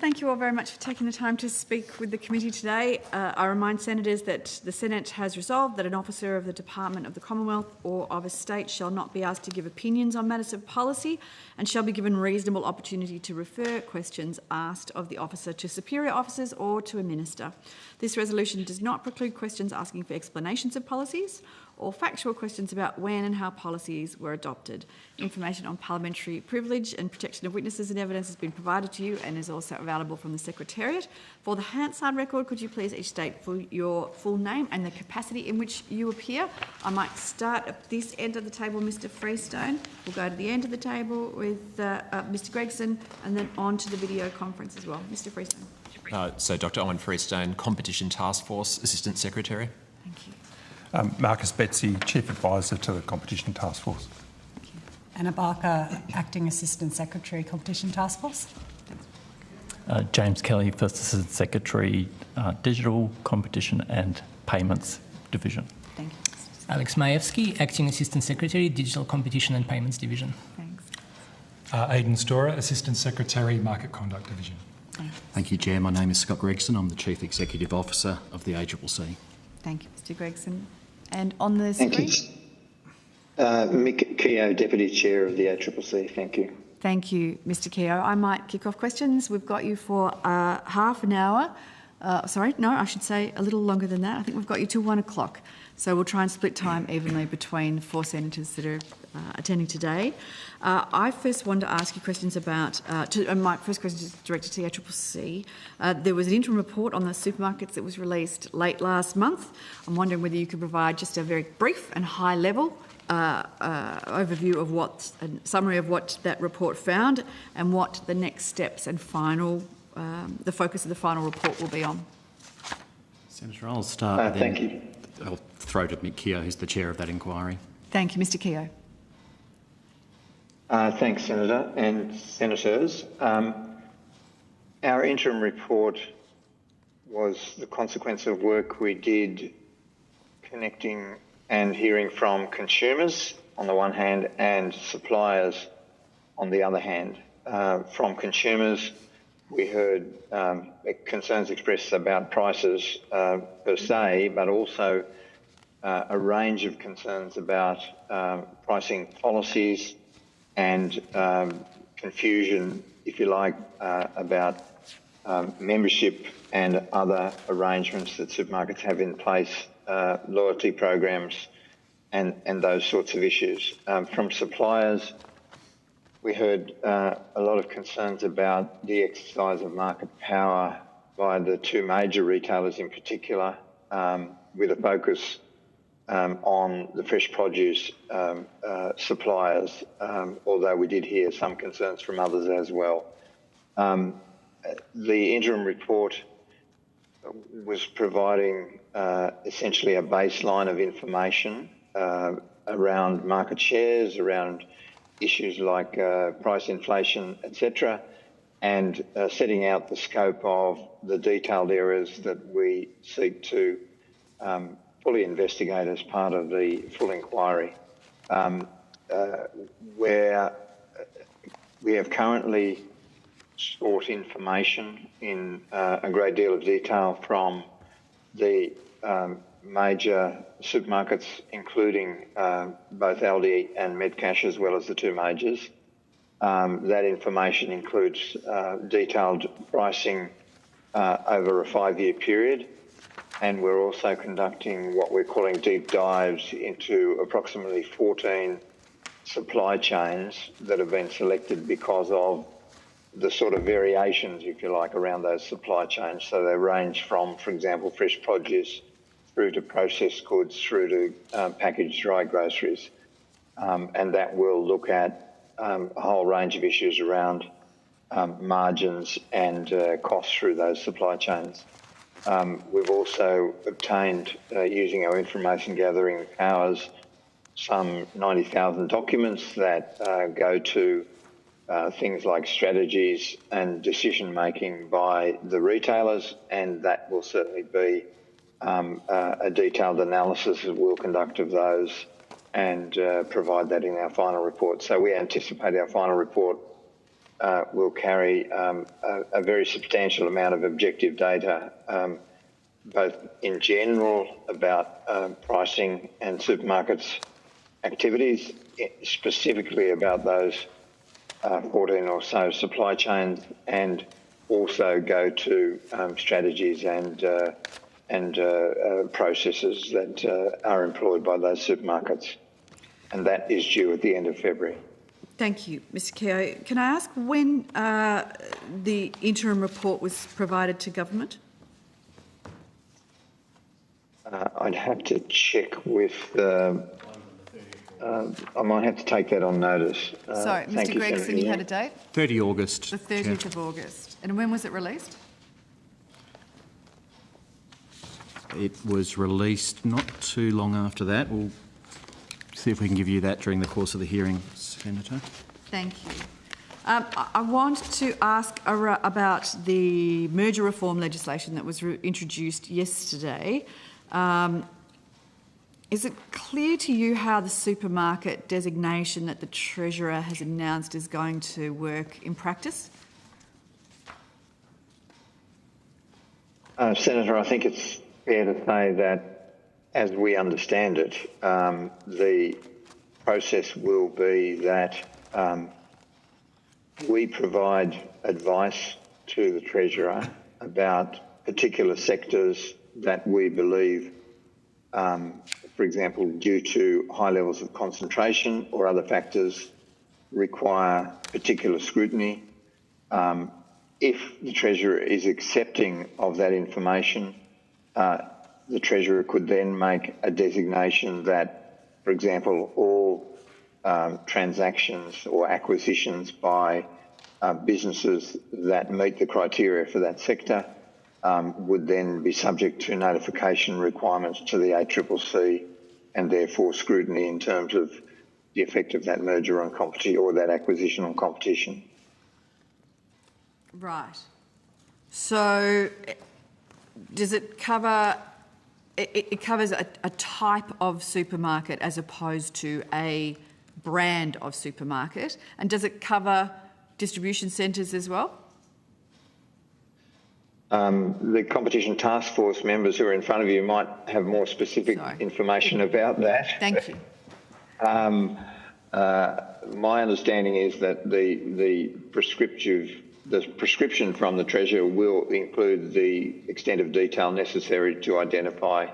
Thank you all very much for taking the time to speak with the committee today. I remind senators that the Senate has resolved that an officer of the Department of the Commonwealth or of a state shall not be asked to give opinions on matters of policy and shall be given reasonable opportunity to refer questions asked of the officer to superior officers or to a minister. This resolution does not preclude questions asking for explanations of policies or factual questions about when and how policies were adopted. Information on parliamentary privilege and protection of witnesses and evidence has been provided to you and is also available from the Secretariat. For the Hansard record, could you please each state your full name and the capacity in which you appear? I might start at this end of the table, Mr. Freestone. We'll go to the end of the table with Mr. Gregson and then on to the video conference as well. Mr. Freestone. So Dr. Owen Freestone, Competition Task Force Assistant Secretary. Thank you. Marcus Betsy, Chief Advisor to the Competition Task Force. Anna Barker, Acting Assistant Secretary, Competition Task Force. James Kelly, First Assistant Secretary, Digital, Competition and Payments Division. Thank you. Alex Majewski, Acting Assistant Secretary, Digital, Competition and Payments Division. Thanks. Aidan Storer, Assistant Secretary, Market Conduct Division. Thank you, Chair. My name is Scott Gregson. I'm the Chief Executive Officer of the ACCC. Thank you, Mr. Gregson. And on the screen? Thank you. Mick Keogh, Deputy Chair of the ACCC. Thank you. Thank you, Mr. Keogh. I might kick off questions. We've got you for half an hour. Sorry, no, I should say a little longer than that. I think we've got you till 1 o'clock. So we'll try and split time evenly between the 4 senators that are attending today. I first want to ask you questions about, my first question is directed to the ACCC. There was an interim report on the supermarkets that was released late last month. I'm wondering whether you could provide just a very brief and high level overview of a summary of what that report found and what the next steps and the focus of the final report will be on. Senator, I'll start. Thank you. I'll throw to Mick Keogh, who's the chair of that inquiry. Thank you, Mr. Keogh. Thanks, Senator and Senators. Our interim report was the consequence of work we did connecting and hearing from consumers on the one hand and suppliers on the other hand. From consumers, we heard concerns expressed about prices per se, but also a range of concerns about pricing policies and confusion, if you like, about membership and other arrangements that supermarkets have in place, loyalty programs and those sorts of issues. From suppliers, we heard a lot of concerns about the exercise of market power by the two major retailers in particular, with a focus on the fresh produce suppliers, although we did hear some concerns from others as well. The interim report was providing essentially a baseline of information around market shares, around issues like price inflation, etc., and setting out the scope of the detailed areas that we seek to fully investigate as part of the full inquiry. Where we have currently sought information in a great deal of detail from the major supermarkets, including both Aldi and Metcash, as well as the two majors. That information includes detailed pricing over a 5-year period, and we're also conducting what we're calling deep dives into approximately 14 supply chains that have been selected because of the sort of variations, if you like, around those supply chains. So they range from, for example, fresh produce through to processed goods, through to packaged dry groceries. And that will look at a whole range of issues around margins and costs through those supply chains. We've also obtained, using our information gathering powers, some 90,000 documents that go to things like strategies and decision making by the retailers, and that will certainly be a detailed analysis that we'll conduct of those and provide that in our final report. So we anticipate our final report will carry a very substantial amount of objective data, both in general about pricing and supermarkets' activities, specifically about those 14 or so supply chains, and also go to strategies and processes that are employed by those supermarkets. And that is due at the end of February. Thank you, Mr Keogh. Can I ask when the interim report was provided to government? I'd have to check with... I might have to take that on notice. Sorry, Mr Gregson, you had a date? 30 August. The 30th of August. And when was it released? It was released not too long after that. We'll see if we can give you that during the course of the hearing, Senator. Thank you. I want to ask about the merger reform legislation that was introduced yesterday. Is it clear to you how the supermarket designation that the Treasurer has announced is going to work in practice? Senator, I think it's fair to say that, as we understand it, the process will be that we provide advice to the Treasurer about particular sectors that we believe, for example, due to high levels of concentration or other factors, require particular scrutiny. If the Treasurer is accepting of that information, the Treasurer could then make a designation that, for example, all transactions or acquisitions by businesses that meet the criteria for that sector would then be subject to notification requirements to the ACCC and therefore scrutiny in terms of the effect of that merger on competition or that acquisition on competition. Right. So does it cover... It covers a type of supermarket as opposed to a brand of supermarket. And does it cover distribution centres as well? The Competition Task Force members who are in front of you might have more specific information about that. Thank you. My understanding is that the prescription from the Treasurer will include the extent of detail necessary to identify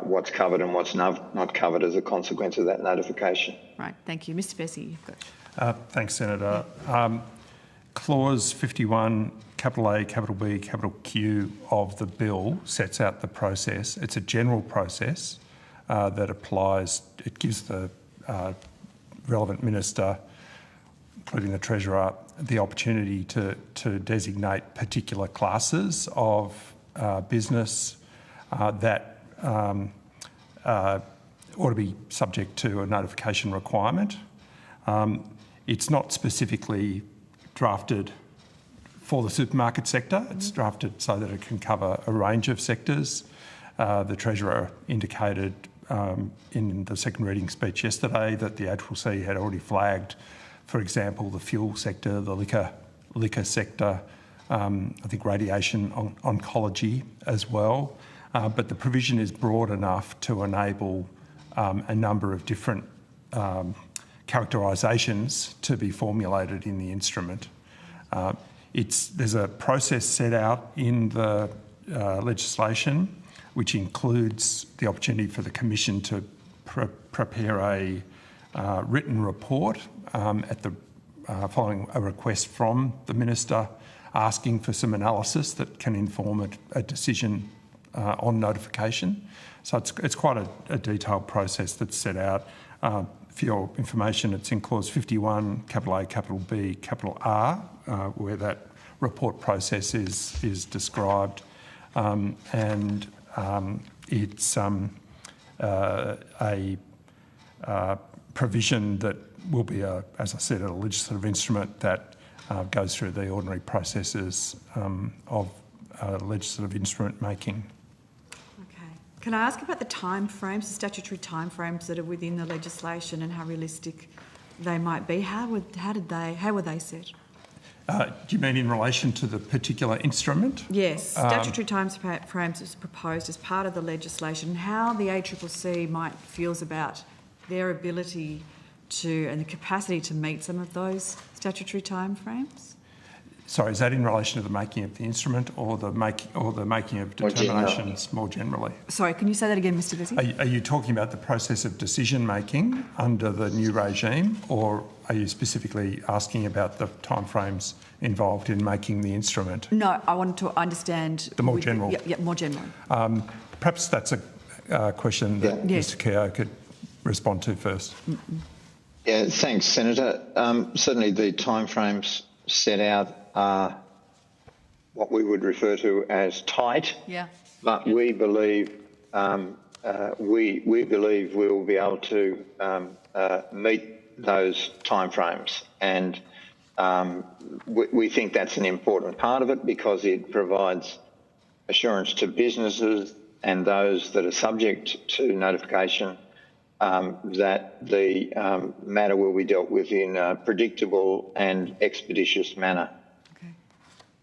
what's covered and what's not covered as a consequence of that notification. Right, thank you. Mr Bessie, you've got... Thanks, Senator. Clause 51, capital A, capital B, capital Q of the bill sets out the process. It's a general process that applies. It gives the relevant minister, including the Treasurer, the opportunity to designate particular classes of business that ought to be subject to a notification requirement. It's not specifically drafted for the supermarket sector. It's drafted so that it can cover a range of sectors. The Treasurer indicated in the second reading speech yesterday that the ACCC had already flagged, for example, the fuel sector, the liquor liquor sector, I think radiation oncology as well. But the provision is broad enough to enable a number of different characterisations to be formulated in the instrument. There's a process set out in the legislation which includes the opportunity for the Commission to prepare a written report following a request from the Minister asking for some analysis that can inform a decision on notification. So it's quite a detailed process that's set out. For your information, it's in clause 51, capital A, capital B, capital R, where that report process is described. It's a provision that will be, as I said, a legislative instrument that goes through the ordinary processes of legislative instrument making. Can I ask about the timeframes, the statutory timeframes that are within the legislation and how realistic they might be? How were they set? Do you mean in relation to the particular instrument? Yes, statutory timeframes is proposed as part of the legislation, and how the ACCC feels about their ability to and the capacity to meet some of those statutory timeframes. Sorry, is that in relation to the making of the instrument or the making of determinations more generally? Sorry, can you say that again, Mr. Vesey? Are you talking about the process of decision making under the new regime, or are you specifically asking about the timeframes involved in making the instrument? No, I wanted to understand the more general. Yeah, more generally. Perhaps that's a question that Mr. Keogh could respond to first. Yeah, thanks, Senator. Certainly, the timeframes set out are what we would refer to as tight. Yeah. But we believe we believe we will be able to meet those timeframes, and we think that's an important part of it because it provides assurance to businesses and those that are subject to notification that the matter will be dealt with in a predictable and expeditious manner. Okay.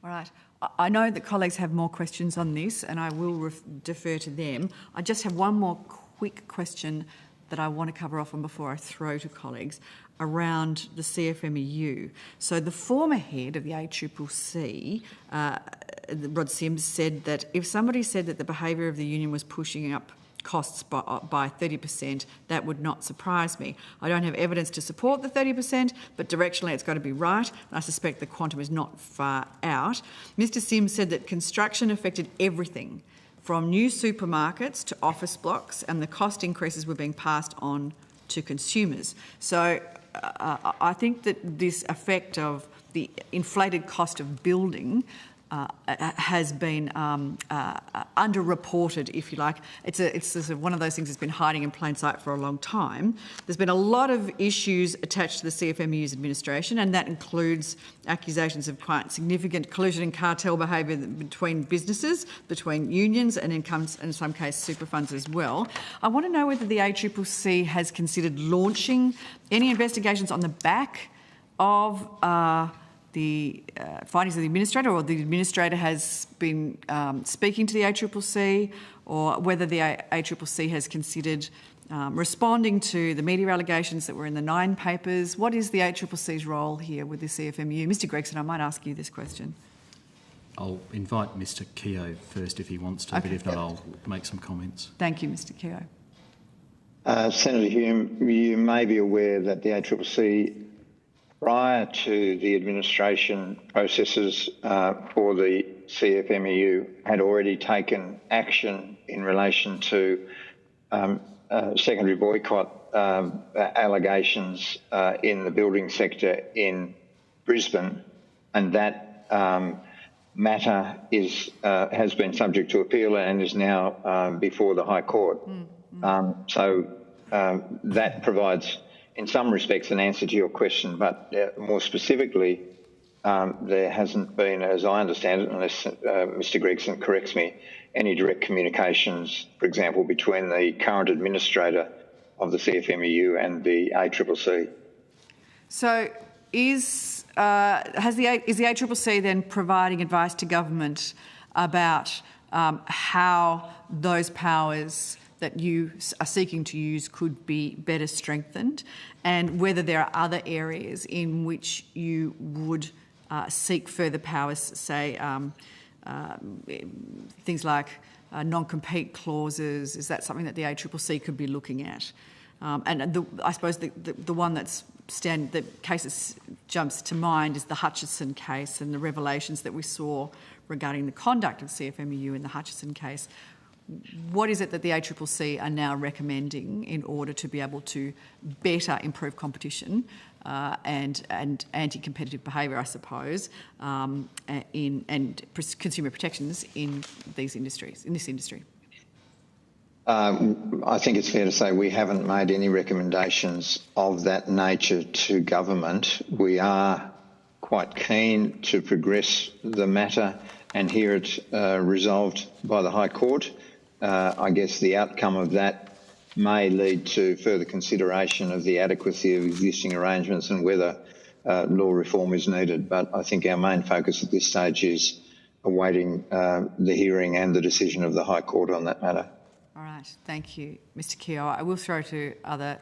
All right. I know that colleagues have more questions on this and I will defer to them. I just have one more quick question that I want to cover off on before I throw to colleagues around the CFMEU. So the former head of the ACCC, Rod Sims, said that if somebody said that the behaviour of the union was pushing up costs by 30%, that would not surprise me. I don't have evidence to support the 30%, but directionally it's got to be right, and I suspect the quantum is not far out. Mr Sims said that construction affected everything, from new supermarkets to office blocks, and the cost increases were being passed on to consumers. So I think that this effect of the inflated cost of building has been underreported, if you like. It's sort of one of those things that's been hiding in plain sight for a long time. There's been a lot of issues attached to the CFMEU's administration, and that includes accusations of quite significant collusion and cartel behaviour between businesses, between unions, and in some cases super funds as well. I want to know whether the ACCC has considered launching any investigations on the back of the findings of the administrator, or the administrator has been speaking to the ACCC, or whether the ACCC has considered responding to the media allegations that were in the 9 papers. What is the ACCC's role here with the CFMEU? Mr Gregson, I might ask you this question. I'll invite Mr Keogh first if he wants to, Okay. but if not, I'll make some comments. Thank you, Mr Keogh. Senator Hume, you may be aware that the ACCC, prior to the administration processes for the CFMEU, had already taken action in relation to secondary boycott allegations in the building sector in Brisbane, and that matter has been subject to appeal and is now before the High Court. So that provides, in some respects, an answer to your question, but more specifically, there hasn't been, as I understand it, unless Mr Gregson corrects me, any direct communications, for example, between the current administrator of the CFMEU and the ACCC. So is is the ACCC then providing advice to government about how those powers that you are seeking to use could be better strengthened, and whether there are other areas in which you would seek further powers, say things like non-compete clauses? Is that something that the ACCC could be looking at? I suppose the one the case that jumps to mind is the Hutchison case and the revelations that we saw regarding the conduct of CFMEU in the Hutchison case. What is it that the ACCC are now recommending in order to be able to better improve competition and anti-competitive behaviour, I suppose, and consumer protections in this industry? I think it's fair to say we haven't made any recommendations of that nature to government. We are quite keen to progress the matter and hear it resolved by the High Court. I guess the outcome of that may lead to further consideration of the adequacy of existing arrangements and whether law reform is needed. But I think our main focus at this stage is awaiting the hearing and the decision of the High Court on that matter. All right, thank you, Mr. Keogh. I will throw to other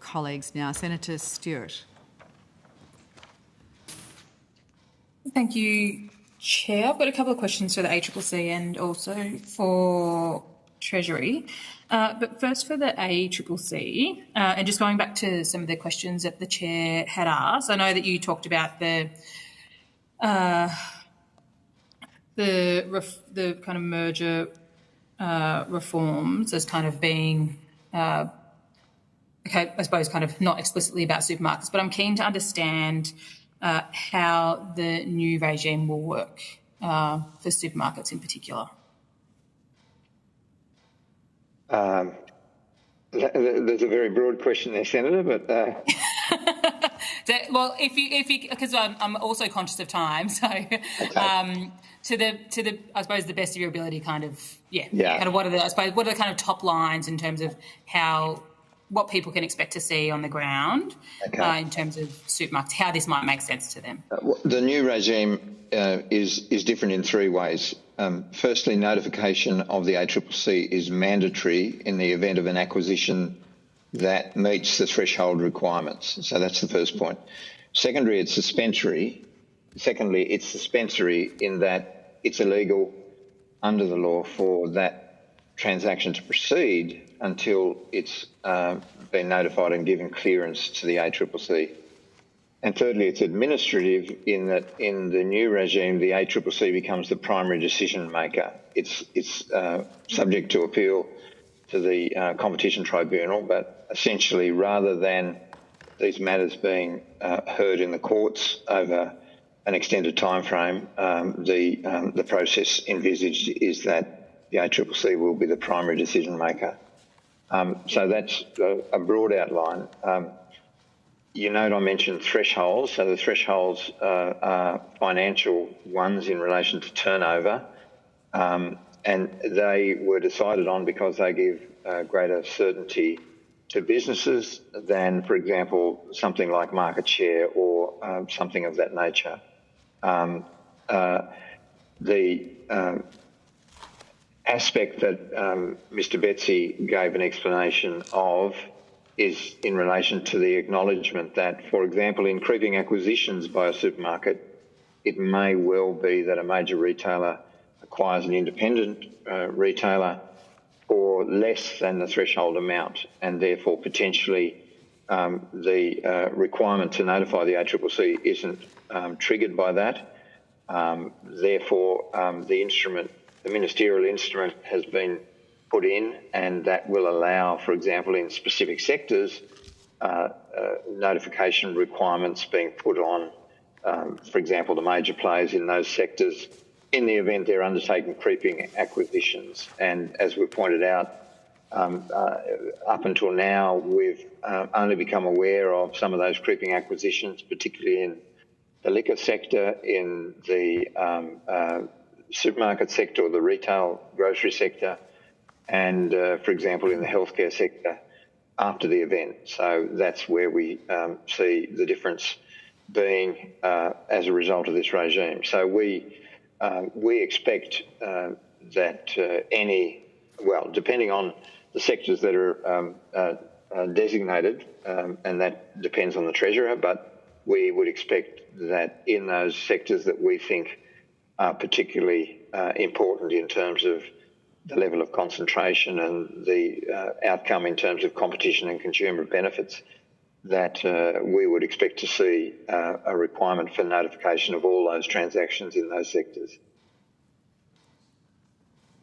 colleagues now. Senator Stewart. Thank you, Chair. I've got a couple of questions for the ACCC and also for Treasury. But first for the ACCC, and just going back to some of the questions that the Chair had asked, I know that you talked about the kind of merger reforms as kind of being, I suppose kind of not explicitly about supermarkets, but I'm keen to understand how the new regime will work for supermarkets in particular. There's a very broad question there, Senator, but... Well, if you, because I'm also conscious of time, so okay. To the I suppose the best of your ability, kind of kind of what are the kind of top lines in terms of what people can expect to see on the ground in terms of supermarkets, how this might make sense to them. The new regime is different in three ways. Firstly, notification of the ACCC is mandatory in the event of an acquisition that meets the threshold requirements. So that's the first point. Secondly, it's suspensory in that it's illegal under the law for that transaction to proceed until it's been notified and given clearance to the ACCC. And thirdly, it's administrative in that in the new regime, the ACCC becomes the primary decision maker. It's subject to appeal to the Competition Tribunal, but essentially rather than these matters being heard in the courts over an extended time frame, the process envisaged is that the ACCC will be the primary decision maker. So that's a broad outline. You note I mentioned thresholds. So the thresholds are financial ones in relation to turnover, and they were decided on because they give greater certainty to businesses than, for example, something like market share or something of that nature. The aspect that Mr. Betsy gave an explanation of is in relation to the acknowledgement that, for example, in creeping acquisitions by a supermarket, it may well be that a major retailer acquires an independent retailer for less than the threshold amount, and therefore potentially the requirement to notify the ACCC isn't triggered by that. Therefore, the ministerial instrument has been put in, and that will allow, for example, in specific sectors, notification requirements being put on, for example, the major players in those sectors in the event they're undertaking creeping acquisitions. And as we pointed out, up until now, we've only become aware of some of those creeping acquisitions, particularly in the liquor sector, in the supermarket sector or the retail grocery sector, and, for example, in the healthcare sector after the event. So that's where we see the difference being as a result of this regime. So we expect that depending on the sectors that are designated, and that depends on the Treasurer, but we would expect that in those sectors that we think are particularly important in terms of the level of concentration and the outcome in terms of competition and consumer benefits, that we would expect to see a requirement for notification of all those transactions in those sectors.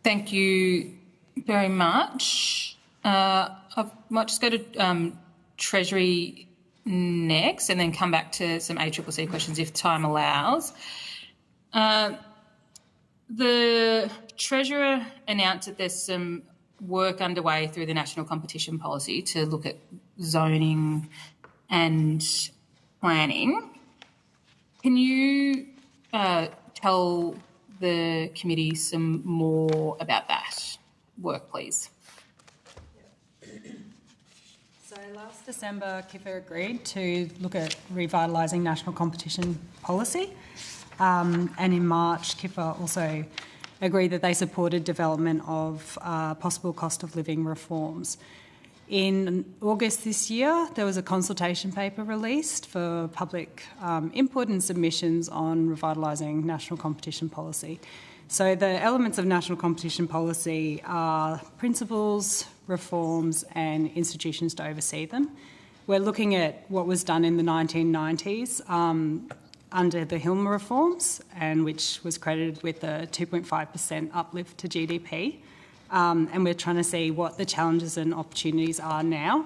Thank you very much. I might just go to Treasury next and then come back to some ACCC questions if time allows. The Treasurer announced that there's some work underway through the National Competition Policy to look at zoning and planning. Can you tell the committee some more about that work, please? So last December, KIFA agreed to look at revitalising national competition policy. And in March, KIFA also agreed that they supported development of possible cost of living reforms. In August this year, there was a consultation paper released for public input and submissions on revitalising national competition policy. So the elements of national competition policy are principles, reforms and institutions to oversee them. We're looking at what was done in the 1990s under the Hilmer reforms, and which was credited with a 2.5% uplift to GDP. And we're trying to see what the challenges and opportunities are now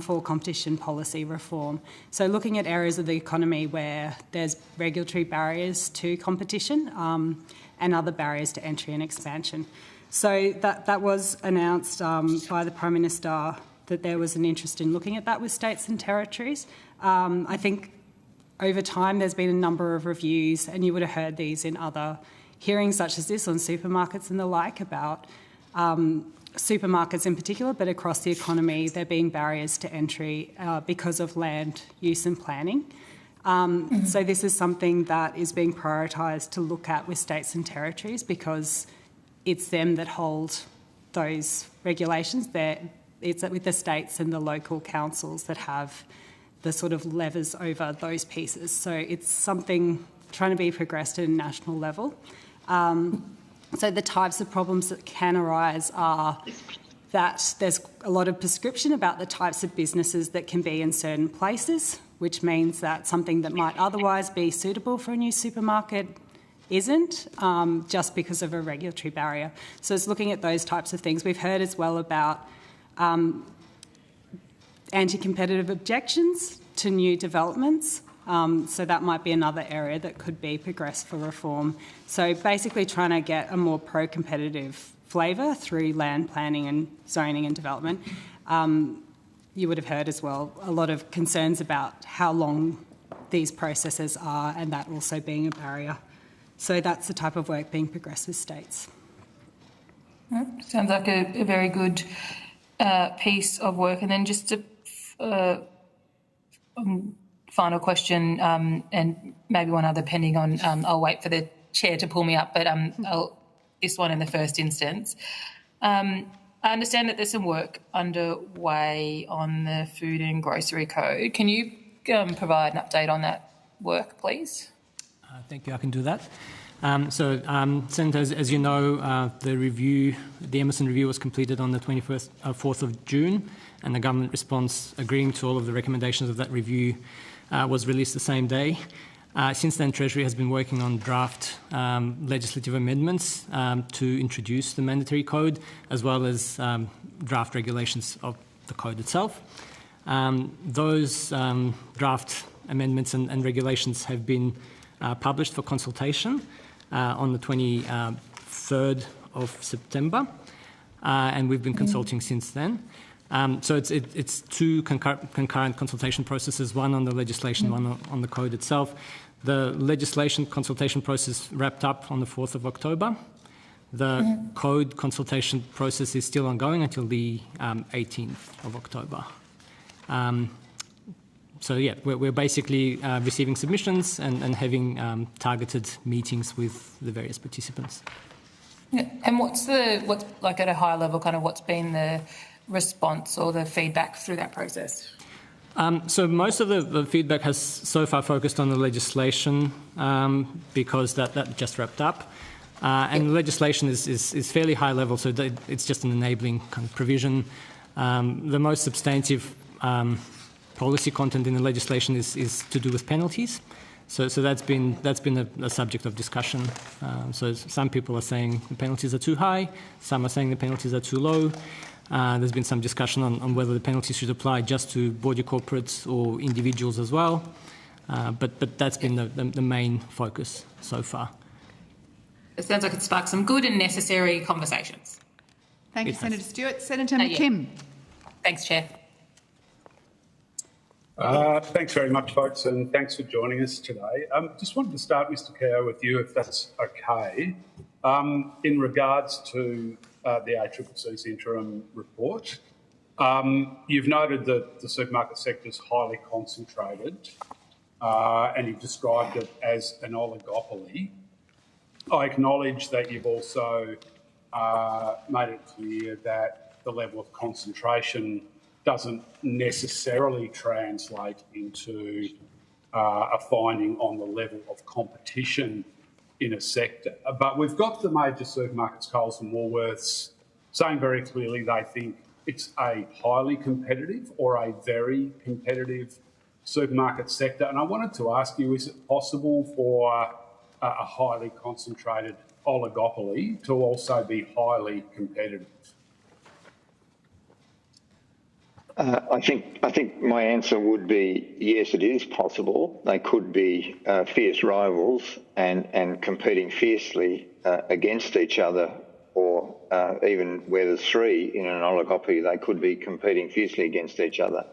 for competition policy reform. So looking at areas of the economy where there's regulatory barriers to competition and other barriers to entry and expansion. So that was announced by the Prime Minister that there was an interest in looking at that with states and territories. I think over time there's been a number of reviews, and you would have heard these in other hearings such as this on supermarkets and the like, about supermarkets in particular, but across the economy there being barriers to entry because of land use and planning. So this is something that is being prioritised to look at with states and territories, because it's them that hold those regulations. It's with the states and the local councils that have the sort of levers over those pieces. So it's something trying to be progressed at a national level. So the types of problems that can arise are that there's a lot of prescription about the types of businesses that can be in certain places, which means that something that might otherwise be suitable for a new supermarket isn't, just because of a regulatory barrier. So it's looking at those types of things. We've heard as well about anti-competitive objections to new developments. So that might be another area that could be progressed for reform. So basically trying to get a more pro-competitive flavour through land planning and zoning and development. You would have heard as well a lot of concerns about how long these processes are, and that also being a barrier. So that's the type of work being progressed with states. Sounds like a very good piece of work. And then just a final question, and maybe one other pending on, I'll wait for the chair to pull me up, but this one in the first instance. I understand that there's some work underway on the food and grocery code. Can you provide an update on that work, please? Thank you, I can do that. Senators, as you know, the Emerson review was completed on the 4th of June, and the government response agreeing to all of the recommendations of that review was released the same day. Since then, Treasury has been working on draft legislative amendments to introduce the mandatory code, as well as draft regulations of the code itself. Those draft amendments and regulations have been published for consultation on the 23rd of September, and we've been consulting since then. So it's two concurrent consultation processes, one on the legislation, one on the code itself. The legislation consultation process wrapped up on the 4th of October. The code consultation process is still ongoing until the 18th of October. yeah, we're basically receiving submissions and having targeted meetings with the various participants. Yeah. And what's like at a high level, kind of what's been the response or the feedback through that process? So most of the feedback has so far focused on the legislation because that just wrapped up. And the legislation is fairly high level, so it's just an enabling kind of provision. The most substantive policy content in the legislation is to do with penalties. So that's been a subject of discussion. So some people are saying the penalties are too high, some are saying the penalties are too low. There's been some discussion on whether the penalties should apply just to body corporates or individuals as well. But that's been the main focus so far. It sounds like it sparked some good and necessary conversations. Thank you, Senator Stewart. Senator McKim. Thanks, Chair. Thanks very much, folks, and thanks for joining us today. Just wanted to start, Mr Kerr, with you, if that's okay, in regards to the ACCC's interim report. You've noted that the supermarket sector is highly concentrated, and you've described it as an oligopoly. I acknowledge that you've also made it clear that the level of concentration doesn't necessarily translate into a finding on the level of competition in a sector. But we've got the major supermarkets, Coles and Woolworths, saying very clearly they think it's a highly competitive or a very competitive supermarket sector. And I wanted to ask you, is it possible for a highly concentrated oligopoly to also be highly competitive? I think my answer would be yes, it is possible. They could be fierce rivals and competing fiercely against each other, or even where there's three in an oligopoly, they could be competing fiercely against each other.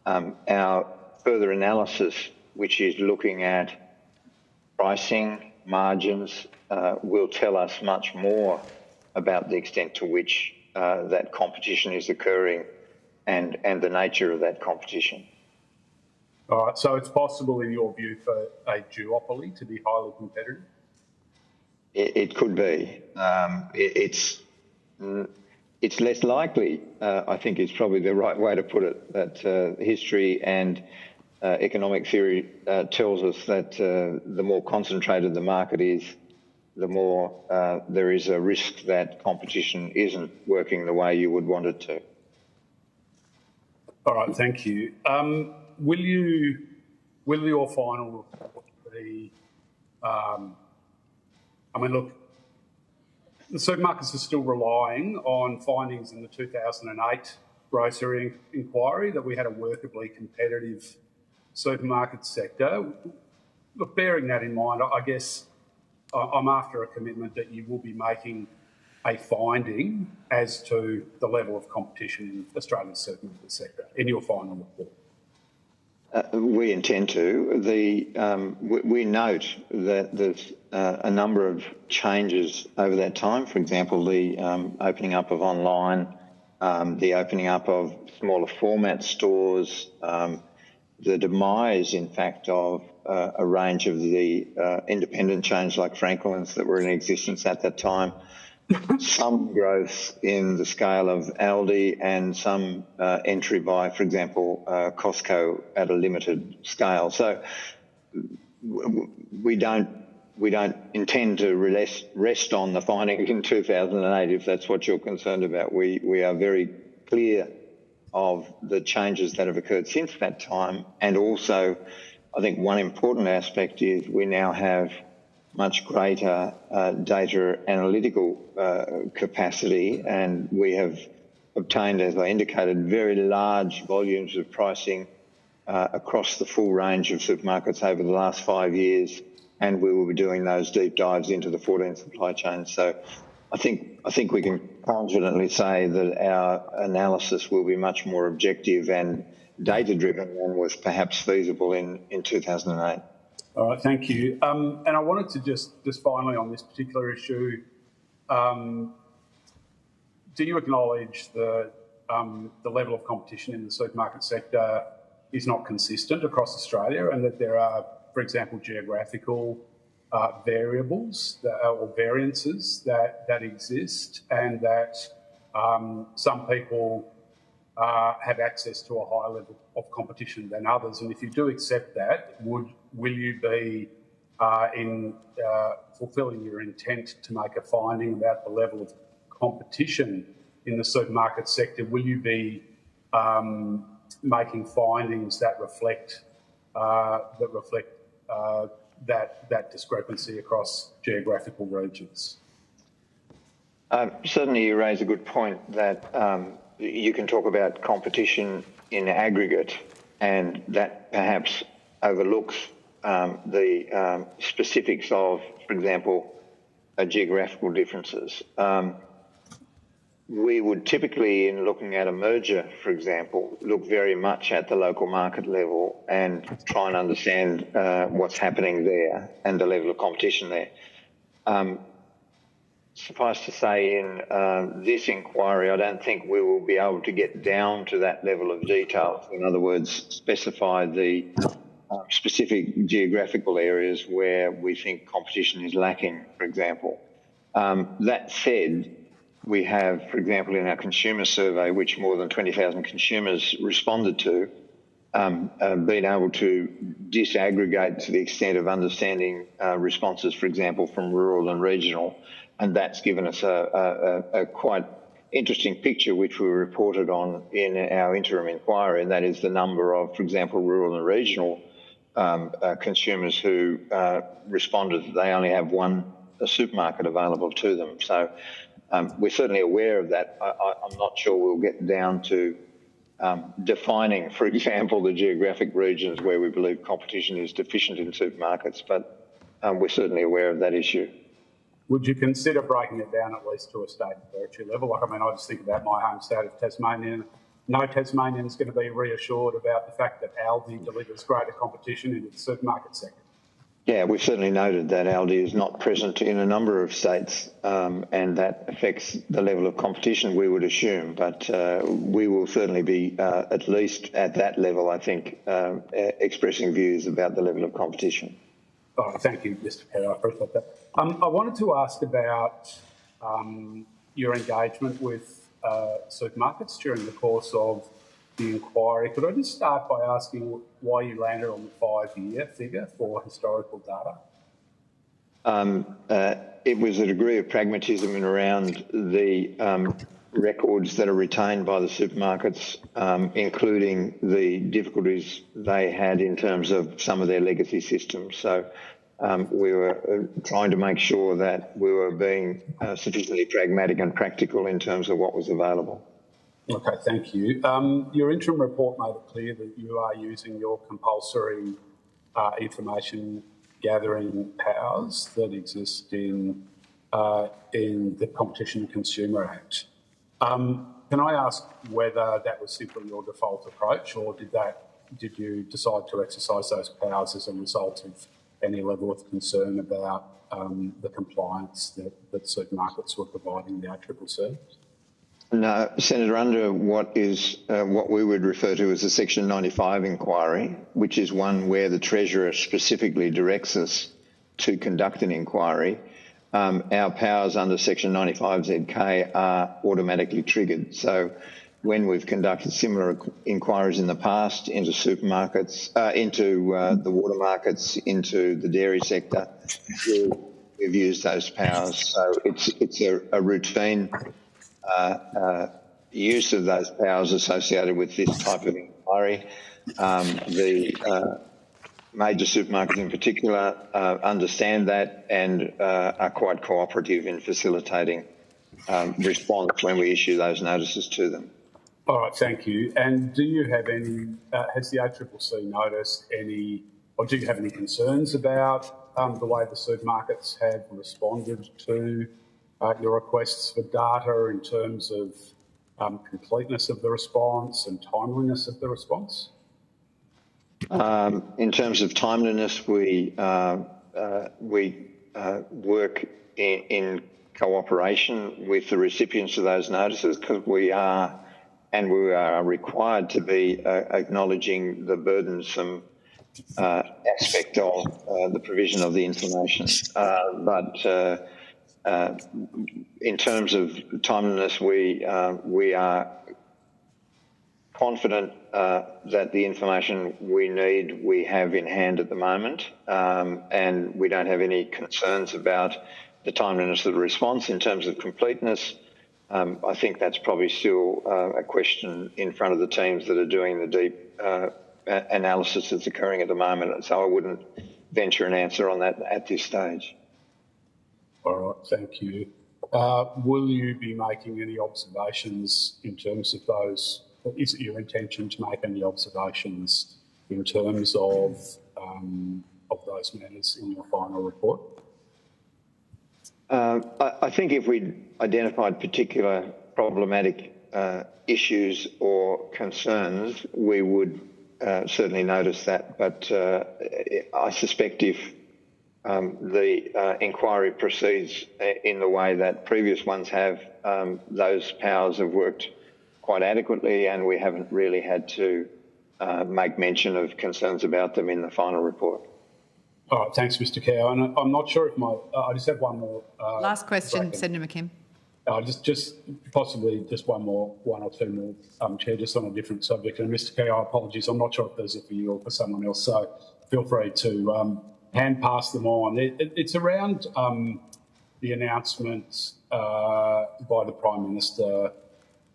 Our further analysis, which is looking at pricing, margins, will tell us much more about the extent to which that competition is occurring and the nature of that competition. All right, so it's possible in your view for a duopoly to be highly competitive? It could be. It's less likely, I think is probably the right way to put it, that history and economic theory tells us that the more concentrated the market is, the more there is a risk that competition isn't working the way you would want it to. All right, thank you. Will your final report be? Look, the supermarkets are still relying on findings in the 2008 grocery inquiry that we had a workably competitive supermarket sector. Look, bearing that in mind, I guess I'm after a commitment that you will be making a finding as to the level of competition in Australia's supermarket sector in your final report. We intend to. We note that there's a number of changes over that time. For example, the opening up of online, the opening up of smaller format stores, the demise, in fact, of a range of the independent chains like Franklin's that were in existence at that time, some growth in the scale of Aldi and some entry by, for example, Costco at a limited scale. So we don't intend to rest on the findings in 2008 if that's what you're concerned about. We are very clear of the changes that have occurred since that time, and also I think one important aspect is we now have much greater data analytical capacity, and we have obtained, as I indicated, very large volumes of pricing across the full range of supermarkets over the last 5 years, and we will be doing those deep dives into the 14 supply chains. So I think we can confidently say that our analysis will be much more objective and data-driven than was perhaps feasible in 2008. All right, thank you. And I wanted to just finally on this particular issue, do you acknowledge the level of competition in the supermarket sector is not consistent across Australia, and that there are, for example, geographical variables or variances that exist, and that some people have access to a higher level of competition than others. And if you do accept that, will you be in fulfilling your intent to make a finding about the level of competition in the supermarket sector? Will you be making findings that reflect that discrepancy across geographical regions? Certainly, you raise a good point that you can talk about competition in aggregate, and that perhaps overlooks the specifics of, for example, geographical differences. We would typically, in looking at a merger, for example, look very much at the local market level and try and understand what's happening there and the level of competition there. Suffice to say, in this inquiry, I don't think we will be able to get down to that level of detail. In other words, specify the specific geographical areas where we think competition is lacking, for example. That said, we have, for example, in our consumer survey, which more than 20,000 consumers responded to, been able to disaggregate to the extent of understanding responses, for example, from rural and regional, and that's given us a quite interesting picture, which we reported on in our interim inquiry, and that is the number of, for example, rural and regional consumers who responded that they only have one supermarket available to them. So we're certainly aware of that. I'm not sure we'll get down to defining, for example, the geographic regions where we believe competition is deficient in supermarkets, but we're certainly aware of that issue. Would you consider breaking it down at least to a state and territory level? Like, I mean, I just think about my home state of Tasmania. No Tasmanian is going to be reassured about the fact that Aldi delivers greater competition in its supermarket sector. Yeah, we've certainly noted that Aldi is not present in a number of states, and that affects the level of competition, we would assume. But we will certainly be, at least at that level, I think, expressing views about the level of competition. Oh, thank you, Mr. Perry. I appreciate that. I wanted to ask about your engagement with supermarkets during the course of the inquiry. Could I just start by asking why you landed on the 5-year figure for historical data? It was a degree of pragmatism in around the records that are retained by the supermarkets, including the difficulties they had in terms of some of their legacy systems. So we were trying to make sure that we were being sufficiently pragmatic and practical in terms of what was available. Okay, thank you. Your interim report made it clear that you are using your compulsory information gathering powers that exist in the Competition and Consumer Act. Can I ask whether that was simply your default approach, or did you decide to exercise those powers as a result of any level of concern about the compliance that supermarkets were providing the ACCC? No, Senator, under what we would refer to as a Section 95 inquiry, which is one where the Treasurer specifically directs us to conduct an inquiry, our powers under Section 95ZK are automatically triggered. So when we've conducted similar inquiries in the past into supermarkets, into the water markets, into the dairy sector, we've used those powers. So it's a routine use of those powers associated with this type of inquiry. The major supermarkets in particular understand that and are quite cooperative in facilitating response when we issue those notices to them. All right, thank you. And do you have any, has the ACCC noticed any, or do you have any concerns about the way the supermarkets have responded to your requests for data in terms of completeness of the response and timeliness of the response? In terms of timeliness, we work in cooperation with the recipients of those notices, because we are and we are required to be acknowledging the burdensome aspect of the provision of the information. But in terms of timeliness, we are confident that the information we need we have in hand at the moment, and we don't have any concerns about the timeliness of the response. In terms of completeness, I think that's probably still a question in front of the teams that are doing the deep analysis that's occurring at the moment, so I wouldn't venture an answer on that at this stage. All right, thank you. Will you be making any observations in terms of those? Is it your intention to make any observations in terms of those matters in your final report? I think if we identified particular problematic issues or concerns, we would certainly notice that. But I suspect if the inquiry proceeds in the way that previous ones have, those powers have worked quite adequately, and we haven't really had to make mention of concerns about them in the final report. All right, thanks, Mr. Cow. And I'm not sure if I just have one more. Last question, Senator McKim. Just possibly just one or two more, Chair, just on a different subject. And Mr. Cow, apologies, I'm not sure if those are for you or for someone else, so feel free to hand pass them on. It's around the announcement by the Prime Minister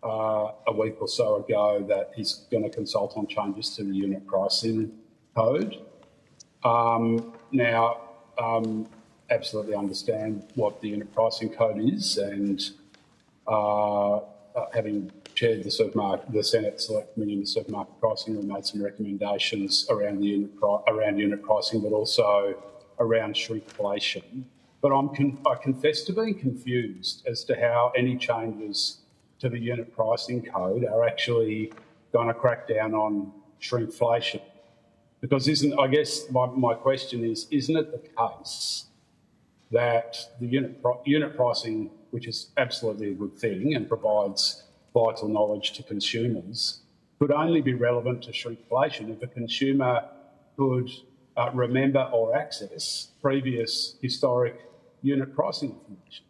a week or so ago that he's going to consult on changes to the unit pricing code. Now, absolutely understand what the unit pricing code is, and having chaired the Senate Select Committee on the Supermarket Pricing, we made some recommendations around the unit pricing, but also around shrinkflation. But I confess to being confused as to how any changes to the unit pricing code are actually going to crack down on shrinkflation. Because I guess my question is, isn't it the case that the unit pricing, which is absolutely a good thing and provides vital knowledge to consumers, could only be relevant to shrinkflation if a consumer could remember or access previous historic unit pricing information?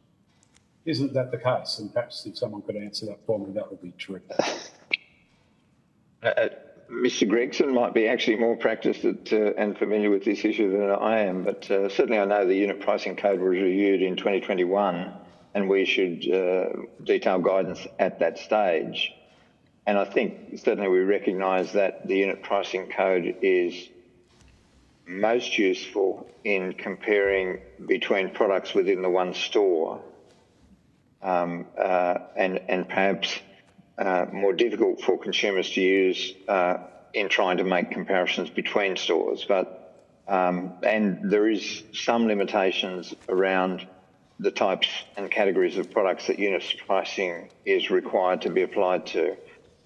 Isn't that the case? And perhaps if someone could answer that for me, that would be terrific. Mr. Gregson might be actually more practiced and familiar with this issue than I am, but certainly I know the unit pricing code was reviewed in 2021 and we issued detailed guidance at that stage. And I think certainly we recognise that the unit pricing code is most useful in comparing between products within the one store and perhaps more difficult for consumers to use in trying to make comparisons between stores. But and there is some limitations around the types and categories of products that unit pricing is required to be applied to.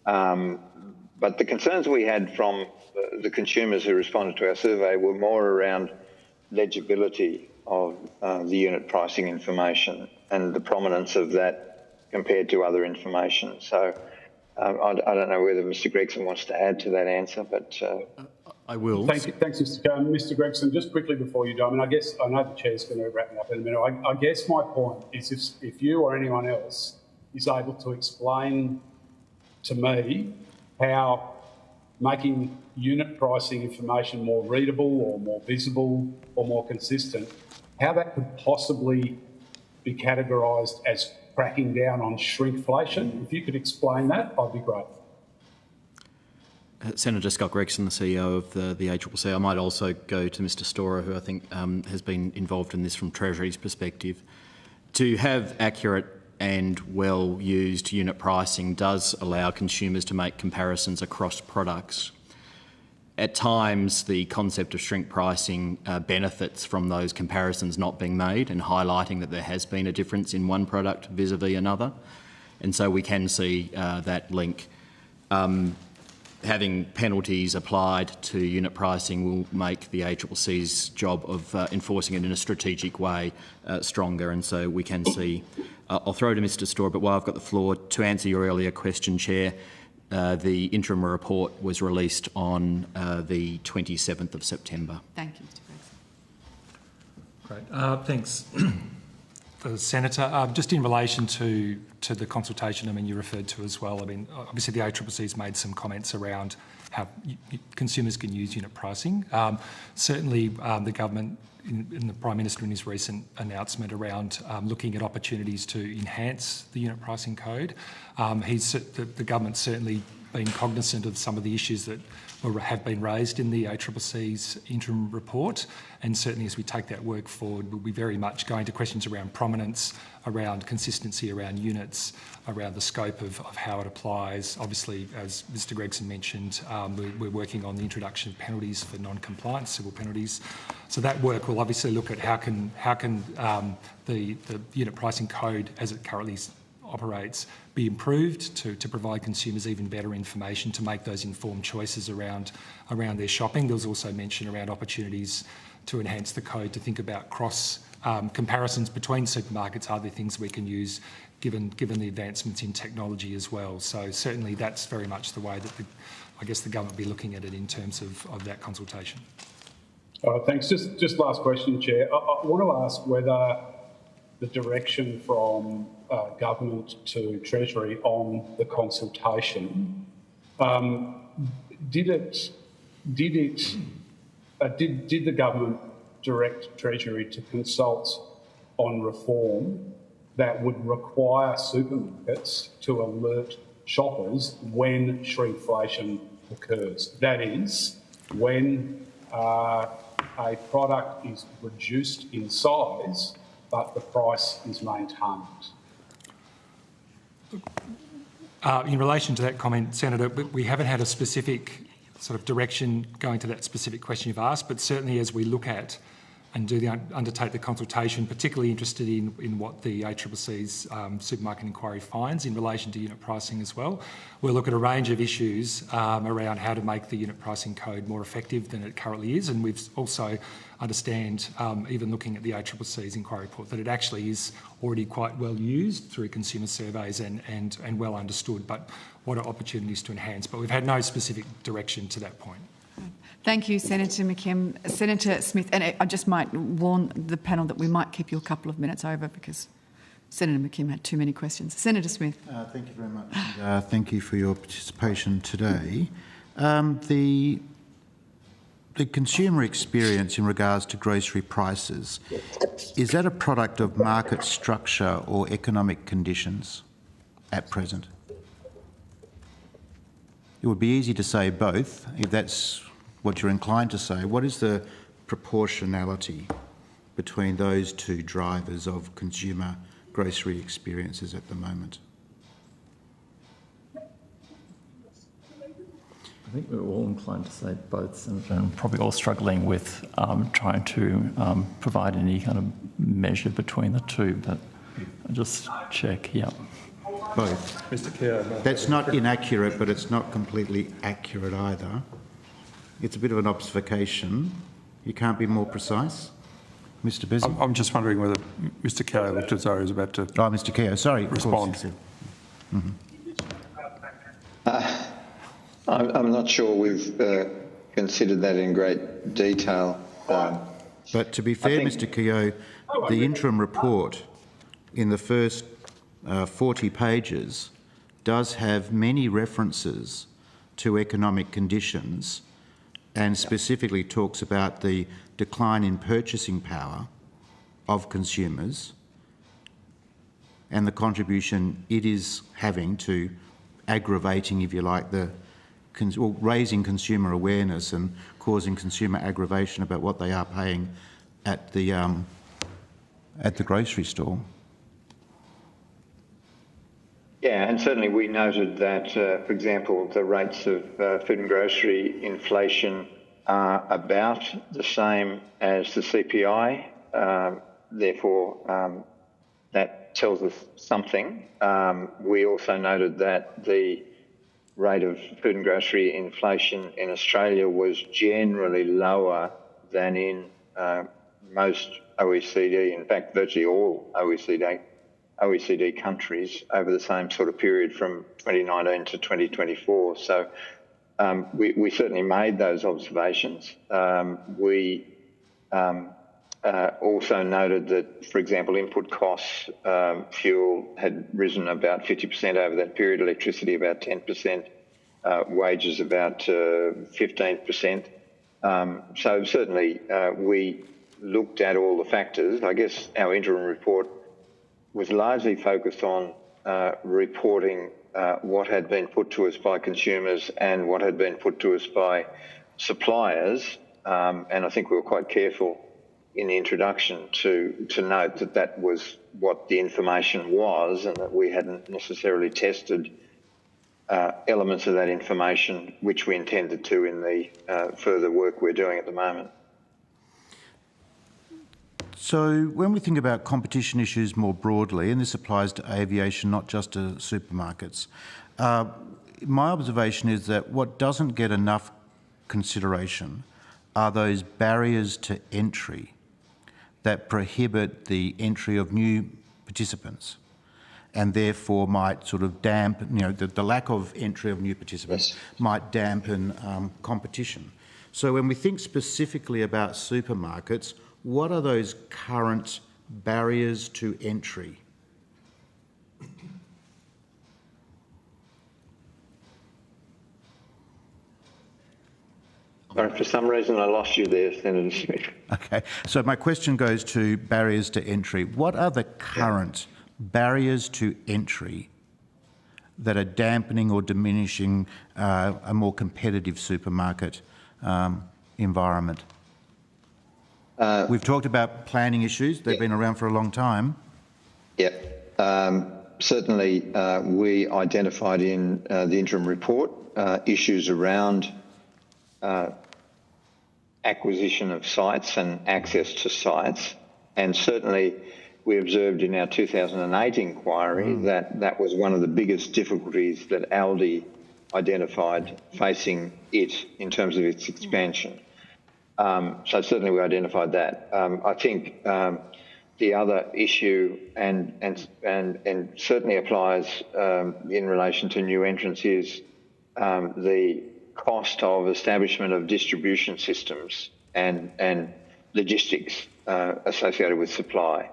But the concerns we had from the consumers who responded to our survey were more around legibility of the unit pricing information and the prominence of that compared to other information. So I don't know whether Mr. Gregson wants to add to that answer, but... I will. Thanks, Mr. Cohen. Mr. Gregson, just quickly before you do, I know the Chair's going to wrap me up in a minute. I guess my point is if you or anyone else is able to explain to me how making unit pricing information more readable or more visible or more consistent, how that could possibly be categorised as cracking down on shrinkflation. If you could explain that, I'd be grateful. Senator Scott Gregson, the CEO of the ACCC. I might also go to Mr. Storer, who I think has been involved in this from Treasury's perspective. To have accurate and well-used unit pricing does allow consumers to make comparisons across products. At times, the concept of shrink pricing benefits from those comparisons not being made and highlighting that there has been a difference in one product vis-a-vis another. And so we can see that link. Having penalties applied to unit pricing will make the ACCC's job of enforcing it in a strategic way stronger, and so we can see. I'll throw to Mr. Storer, but while I've got the floor, to answer your earlier question, Chair, the interim report was released on the 27th of September. Thank you, Mr. Gregson. Great. Thanks, Senator. Just in relation to the consultation, I mean, you referred to as well, I mean, obviously the ACCC's made some comments around how consumers can use unit pricing. Certainly the government, in the Prime Minister in his recent announcement around looking at opportunities to enhance the unit pricing code, the government's certainly been cognisant of some of the issues that have been raised in the ACCC's interim report, and certainly as we take that work forward, we'll be very much going to questions around prominence, around consistency around units, around the scope of how it applies. Obviously, as Mr Gregson mentioned, we're working on the introduction of penalties for non-compliance, civil penalties. So that work will obviously look at how can the unit pricing code as it currently operates be improved to provide consumers even better information to make those informed choices around their shopping. There was also mention around opportunities to enhance the code to think about cross comparisons between supermarkets, other things we can use given the advancements in technology as well. So certainly that's very much the way that I guess the government will be looking at it in terms of that consultation. Thanks. Just last question, Chair. I want to ask whether the direction from government to Treasury on the consultation did the government direct Treasury to consult on reform that would require supermarkets to alert shoppers when shrinkflation occurs? That is, when a product is reduced in size but the price is maintained. In relation to that comment, Senator, we haven't had a specific sort of direction going to that specific question you've asked, but certainly as we look at and undertake the consultation, particularly interested in what the ACCC's supermarket inquiry finds in relation to unit pricing as well. We'll look at a range of issues around how to make the unit pricing code more effective than it currently is, and we've also understand, even looking at the ACCC's inquiry report, that it actually is already quite well used through consumer surveys and well understood, but what are opportunities to enhance? But we've had no specific direction to that point. Thank you, Senator McKim. Senator Smith, and I just might warn the panel that we might keep you a couple of minutes over because Senator McKim had too many questions. Senator Smith. Thank you very much. Thank you for your participation today. The consumer experience in regards to grocery prices, is that a product of market structure or economic conditions at present? It would be easy to say both, if that's what you're inclined to say. What is the proportionality between those two drivers of consumer grocery experiences at the moment? I think we're all inclined to say both, Senator, and probably all struggling with trying to provide any kind of measure between the two, but I'll just check, yeah. Both. Mr Kerr. That's not inaccurate, but it's not completely accurate either. It's a bit of an obfuscation. You can't be more precise. Mr Bezic? I'm just wondering whether Mr Kerr looked as though he was about to Mr Kerr, sorry. Respond. I'm not sure we've considered that in great detail. But to be fair, Mr Keogh, the interim report in the first 40 pages does have many references to economic conditions and specifically talks about the decline in purchasing power of consumers and the contribution it is having to aggravating, if you like, or raising consumer awareness and causing consumer aggravation about what they are paying at the grocery store. Yeah, and certainly we noted that, for example, the rates of food and grocery inflation are about the same as the CPI. Therefore, that tells us something. We also noted that the rate of food and grocery inflation in Australia was generally lower than in most OECD, in fact, virtually all OECD OECD countries over the same sort of period from 2019 to 2024. So we certainly made those observations. We also noted that, for example, input costs, fuel had risen about 50% over that period, electricity about 10%, wages about 15%. So certainly we looked at all the factors. I guess our interim report was largely focused on reporting what had been put to us by consumers and what had been put to us by suppliers. And I think we were quite careful in the introduction to note that that was what the information was and that we hadn't necessarily tested elements of that information, which we intended to in the further work we're doing at the moment. So when we think about competition issues more broadly, and this applies to aviation, not just to supermarkets, my observation is that what doesn't get enough consideration are those barriers to entry that prohibit the entry of new participants and therefore might sort of dampen, the lack of entry of new participants might dampen competition. So when we think specifically about supermarkets, what are those current barriers to entry? Sorry, for some reason I lost you there, Senator Smith. Okay, so my question goes to barriers to entry. What are the current barriers to entry that are dampening or diminishing a more competitive supermarket environment? We've talked about planning issues. They've been around for a long time. Yeah. Certainly, we identified in the interim report issues around acquisition of sites and access to sites. And certainly, we observed in our 2008 inquiry that that was one of the biggest difficulties that Aldi identified facing it in terms of its expansion. So certainly we identified that. I think the other issue, and certainly applies in relation to new entrants, is the cost of establishment of distribution systems and logistics associated with supply.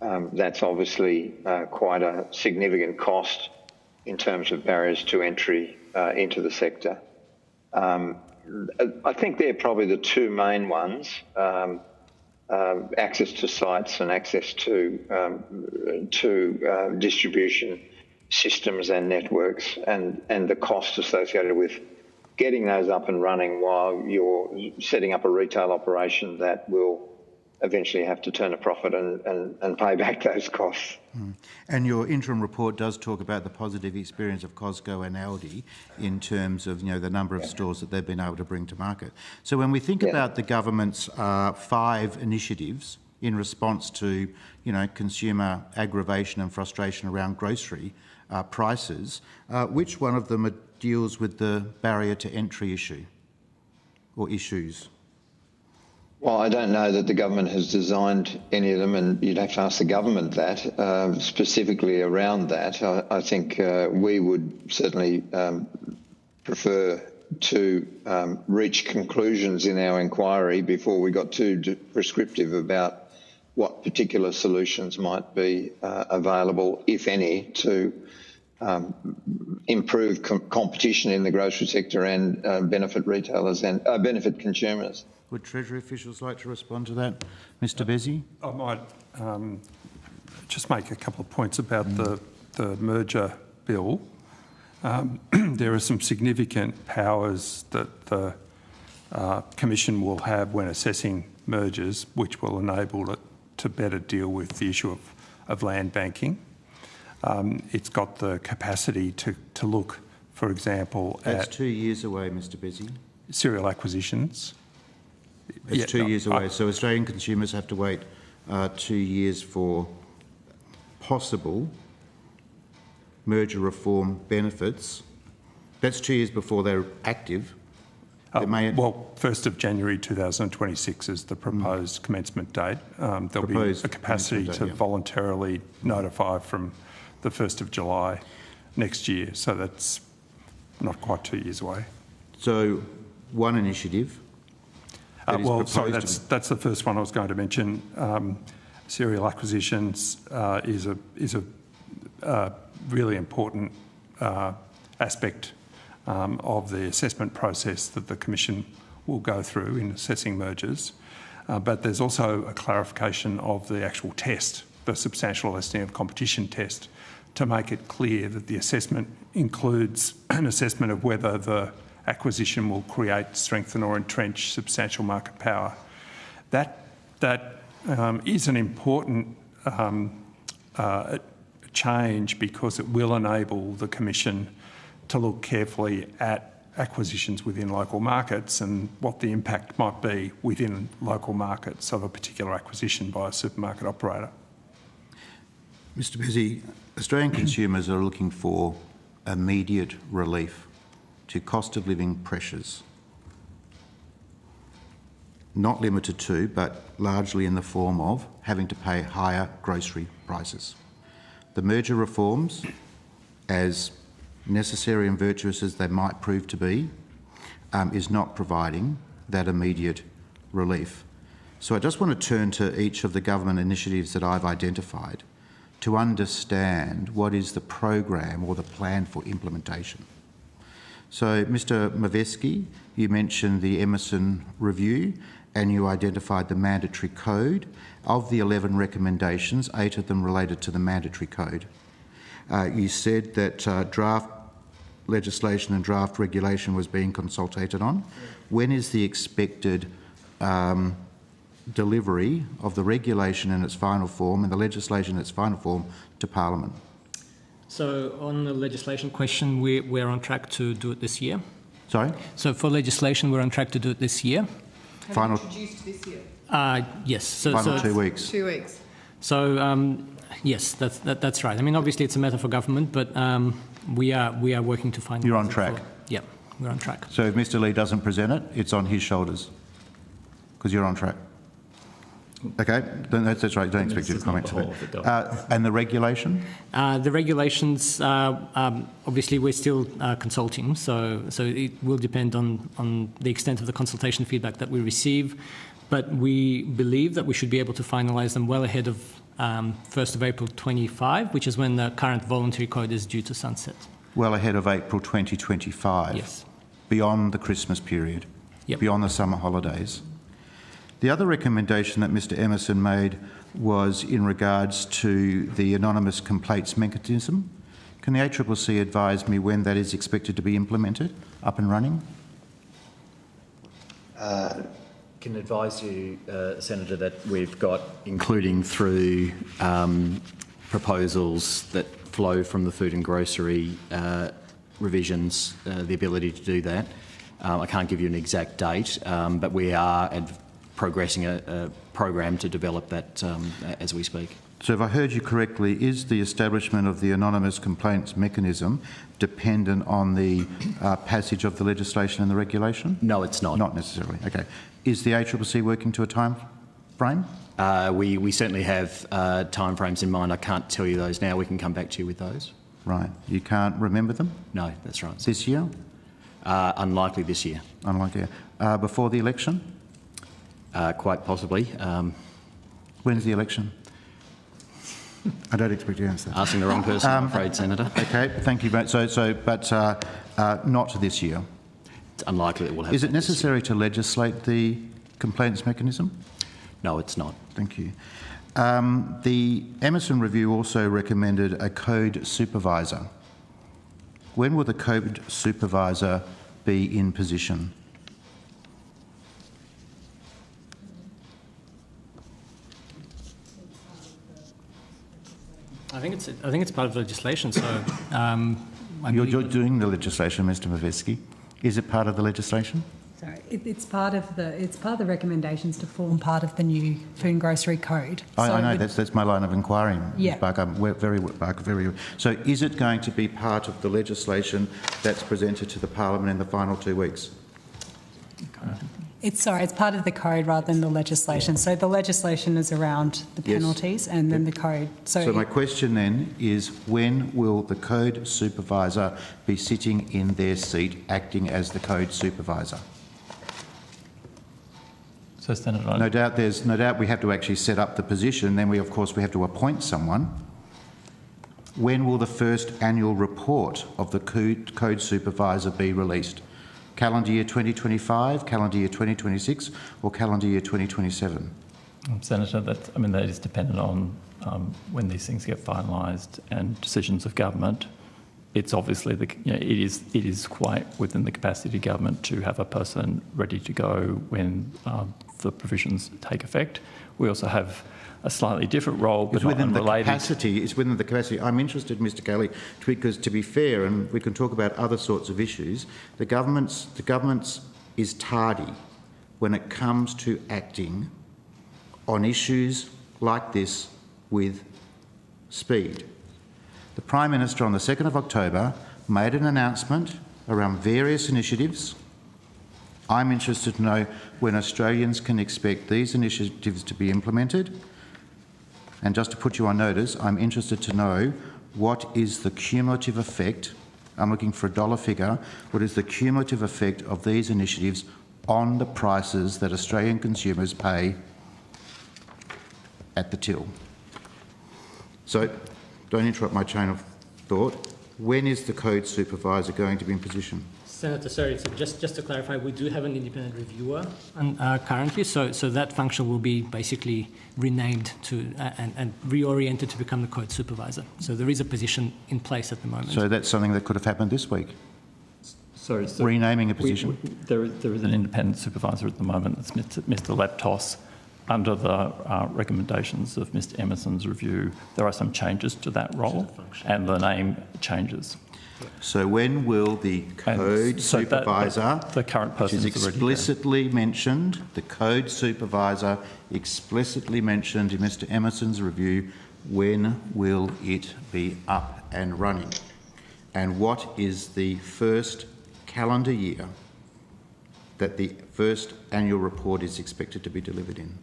That's obviously quite a significant cost in terms of barriers to entry into the sector. I think they're probably the two main ones, access to sites and access to distribution systems and networks, and the cost associated with getting those up and running while you're setting up a retail operation that will eventually have to turn a profit and pay back those costs. And your interim report does talk about the positive experience of Costco and Aldi in terms of the number of stores that they've been able to bring to market. So when we think about the government's 5 initiatives in response to consumer aggravation and frustration around grocery prices, which one of them deals with the barrier to entry issue or issues? Well, I don't know that the government has designed any of them, and you'd have to ask the government that, specifically around that. I think we would certainly prefer to reach conclusions in our inquiry before we got too prescriptive about what particular solutions might be available, if any, to improve competition in the grocery sector and benefit retailers and benefit consumers. Would Treasury officials like to respond to that? Mr Bezzi? I might just make a couple of points about the merger bill. There are some significant powers that the Commission will have when assessing mergers, which will enable it to better deal with the issue of land banking. It's got the capacity to look, for example, That's 2 years away, Mr Bezzi. Serial acquisitions. It's 2 years away, so Australian consumers have to wait 2 years for possible merger reform benefits. That's 2 years before they're active. Well, 1st of January 2026 is the proposed commencement date. There'll be a capacity to voluntarily notify from the 1st of July next year, so that's not quite 2 years away. So, one initiative. That's the first one I was going to mention. Serial acquisitions is a really important aspect of the assessment process that the Commission will go through in assessing mergers. But there's also a clarification of the actual test, the substantial lessening of competition test, to make it clear that the assessment includes an assessment of whether the acquisition will create, strengthen or entrench substantial market power. That is an important change because it will enable the Commission to look carefully at acquisitions within local markets and what the impact might be within local markets of a particular acquisition by a supermarket operator. Mr Bezzy, Australian consumers are looking for immediate relief to cost of living pressures, not limited to, but largely in the form of having to pay higher grocery prices. The merger reforms, as necessary and virtuous as they might prove to be, is not providing that immediate relief. So I just want to turn to each of the government initiatives that I've identified to understand what is the program or the plan for implementation. So, Mr Maveski, you mentioned the Emerson review and you identified the mandatory code. Of the 11 recommendations, 8 of them related to the mandatory code. You said that draft legislation and draft regulation was being consulted on. When is the expected delivery of the regulation in its final form and the legislation in its final form to Parliament? So on the legislation question, we're on track to do it this year. Sorry? So for legislation, we're on track to do it this year. Have you introduced this year? Yes. Final 2 weeks. 2 weeks. So yes, that's right. I mean, obviously it's a matter for government, but we are working to find. You're on track. Yeah, we're on track. So if Mr Lee doesn't present it, it's on his shoulders because you're on track. Okay, that's right. Don't expect you to comment to that. And the regulation? The regulations, obviously, we're still consulting, so it will depend on the extent of the consultation feedback that we receive. But we believe that we should be able to finalise them well ahead of 1st of April 25, which is when the current voluntary code is due to sunset. Well ahead of April 2025? Yes. Beyond the Christmas period? Yep. Beyond the summer holidays? The other recommendation that Mr Emerson made was in regards to the anonymous complaints mechanism. Can the ACCC advise me when that is expected to be implemented, up and running? Can advise you, Senator, that we've got, including through proposals that flow from the food and grocery revisions, the ability to do that. I can't give you an exact date, but we are progressing a program to develop that as we speak. So if I heard you correctly, is the establishment of the anonymous complaints mechanism dependent on the passage of the legislation and the regulation? No, it's not. Not necessarily. Okay. Is the ACCC working to a time frame? We certainly have time frames in mind. I can't tell you those now. We can come back to you with those. Right. You can't remember them? No, that's right. This year? Unlikely this year. Unlikely. Before the election? Quite possibly. When's the election? I don't expect you to answer that. Asking the wrong person, I'm afraid, Senator. Okay, thank you. But not this year. It's unlikely it will happen. Is it necessary to legislate the complaints mechanism? No, it's not. Thank you. The Emerson review also recommended a code supervisor. When will the code supervisor be in position? I think it's part of the legislation. So you're doing the legislation, Mr Maveski. Is it part of the legislation? Sorry, it's part of the recommendations to form part of the new food and grocery code. I know that's my line of inquiry. Yeah. Very. So is it going to be part of the legislation that's presented to the Parliament in the final 2 weeks? It's part of the code rather than the legislation. So the legislation is around the penalties and then the code. So my question then is, when will the code supervisor be sitting in their seat acting as the code supervisor? So Senator, no doubt we have to actually set up the position. Then we have to appoint someone. When will the first annual report of the code supervisor be released? Calendar year 2025, calendar year 2026 or calendar year 2027? Senator, that is dependent on when these things get finalised and decisions of government. It's obviously it is quite within the capacity of government to have a person ready to go when the provisions take effect. We also have a slightly different role, but not unrelated. It's within the capacity. I'm interested, Mr. Kelly, because to be fair, and we can talk about other sorts of issues, the government's is tardy when it comes to acting on issues like this with speed. The Prime Minister on the 2nd of October made an announcement around various initiatives. I'm interested to know when Australians can expect these initiatives to be implemented. And just to put you on notice, I'm interested to know what is the cumulative effect, I'm looking for a dollar figure, what is the cumulative effect of these initiatives on the prices that Australian consumers pay at the till? So, don't interrupt my chain of thought. When is the code supervisor going to be in position? Senator, sorry, so just to clarify, we do have an independent reviewer currently, so that function will be basically renamed to and reoriented to become the code supervisor. So there is a position in place at the moment. So that's something that could have happened this week? Sorry, renaming a position? There is an independent supervisor at the moment. It's Mr. Leptos. Under the recommendations of Mr. Emerson's review, there are some changes to that role and the name changes. So when will the code supervisor, the current person is explicitly mentioned, the code supervisor explicitly mentioned in Mr. Emerson's review, when will it be up and running? And what is the first calendar year that the first annual report is expected to be delivered in?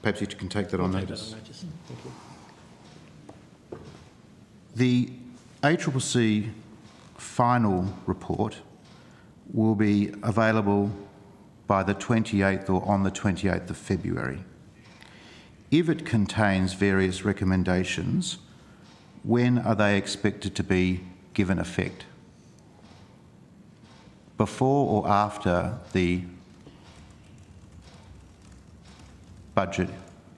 Perhaps you can take that on notice. Thank you. The ACCC final report will be available by the 28th or on the 28th of February. If it contains various recommendations, when are they expected to be given effect? Before or after the budget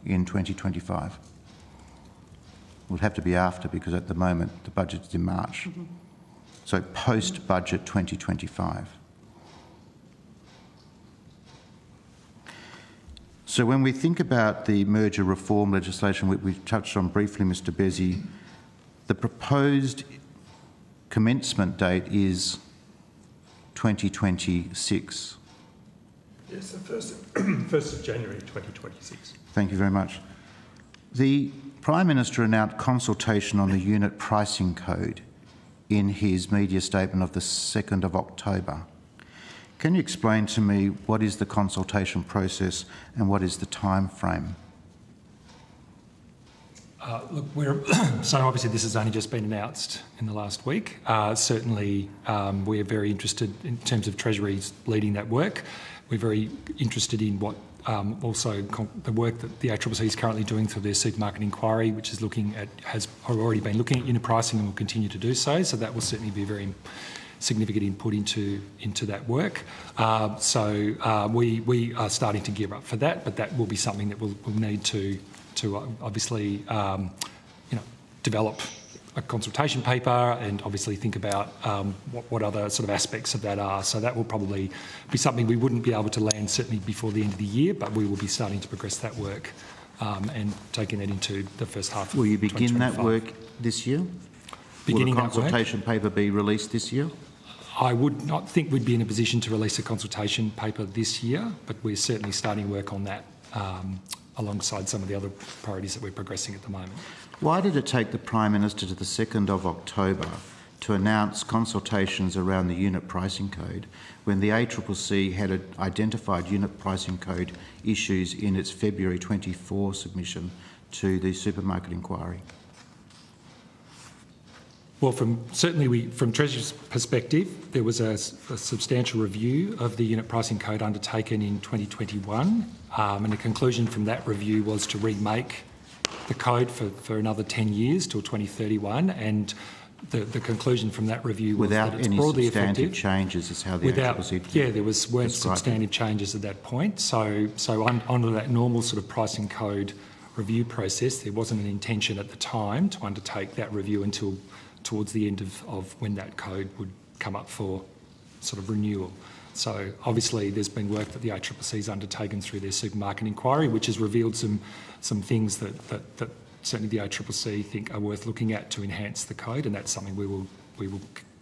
in 2025? It would have to be after, because at the moment the budget is in March. So post-budget 2025. So when we think about the merger reform legislation, we touched on briefly, Mr. Bezzi, the proposed commencement date is 2026. Yes, the 1st of January 2026. Thank you very much. The Prime Minister announced consultation on the unit pricing code in his media statement of the 2nd of October. Can you explain to me what is the consultation process and what is the time frame? Look, so obviously this has only just been announced in the last week. Certainly we're very interested in terms of Treasury's leading that work. We're very interested in what also the work that the ACCC is currently doing through their supermarket inquiry, which is has already been looking at unit pricing and will continue to do so. So that will certainly be very significant input into that work. We are starting to gear up for that, but that will be something that we'll need to obviously develop a consultation paper and obviously think about what other sort of aspects of that are. So that will probably be something we wouldn't be able to land certainly before the end of the year, but we will be starting to progress that work and taking that into the first half of 2025. Will you begin that work this year? Will the consultation paper be released this year? I would not think we'd be in a position to release a consultation paper this year, but we're certainly starting work on that alongside some of the other priorities that we're progressing at the moment. Why did it take the Prime Minister to the 2nd of October to announce consultations around the unit pricing code when the ACCC had identified unit pricing code issues in its February 24 submission to the supermarket inquiry? Well, from Treasury's perspective, there was a substantial review of the unit pricing code undertaken in 2021, and the conclusion from that review was to remake the code for another 10 years till 2031, and the conclusion from that review was that it's broadly effective. Without any substantive changes, is how the ACCC weren't substantive changes at that point. So under that normal sort of pricing code review process, there wasn't an intention at the time to undertake that review until towards the end of when that code would come up for sort of renewal. So obviously there's been work that the ACCC's undertaken through their supermarket inquiry, which has revealed some things that certainly the ACCC think are worth looking at to enhance the code, and that's something we will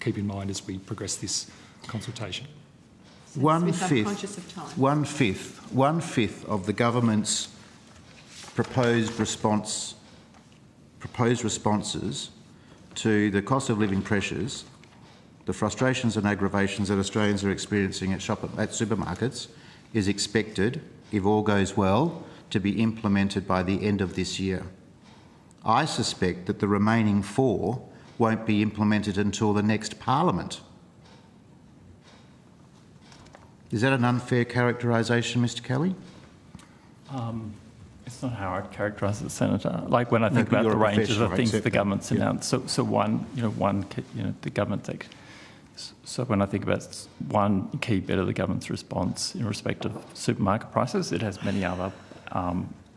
keep in mind as we progress this consultation. One fifth of the government's proposed responses to the cost of living pressures, the frustrations and aggravations that Australians are experiencing at supermarkets, is expected, if all goes well, to be implemented by the end of this year. I suspect that the remaining 4 won't be implemented until the next Parliament. Is that an unfair characterisation, Mr Kelly? It's not how I'd characterise it, Senator. Like when I think about the ranges of things the government's announced, so the government. So when I think about one key bit of the government's response in respect of supermarket prices, it has many other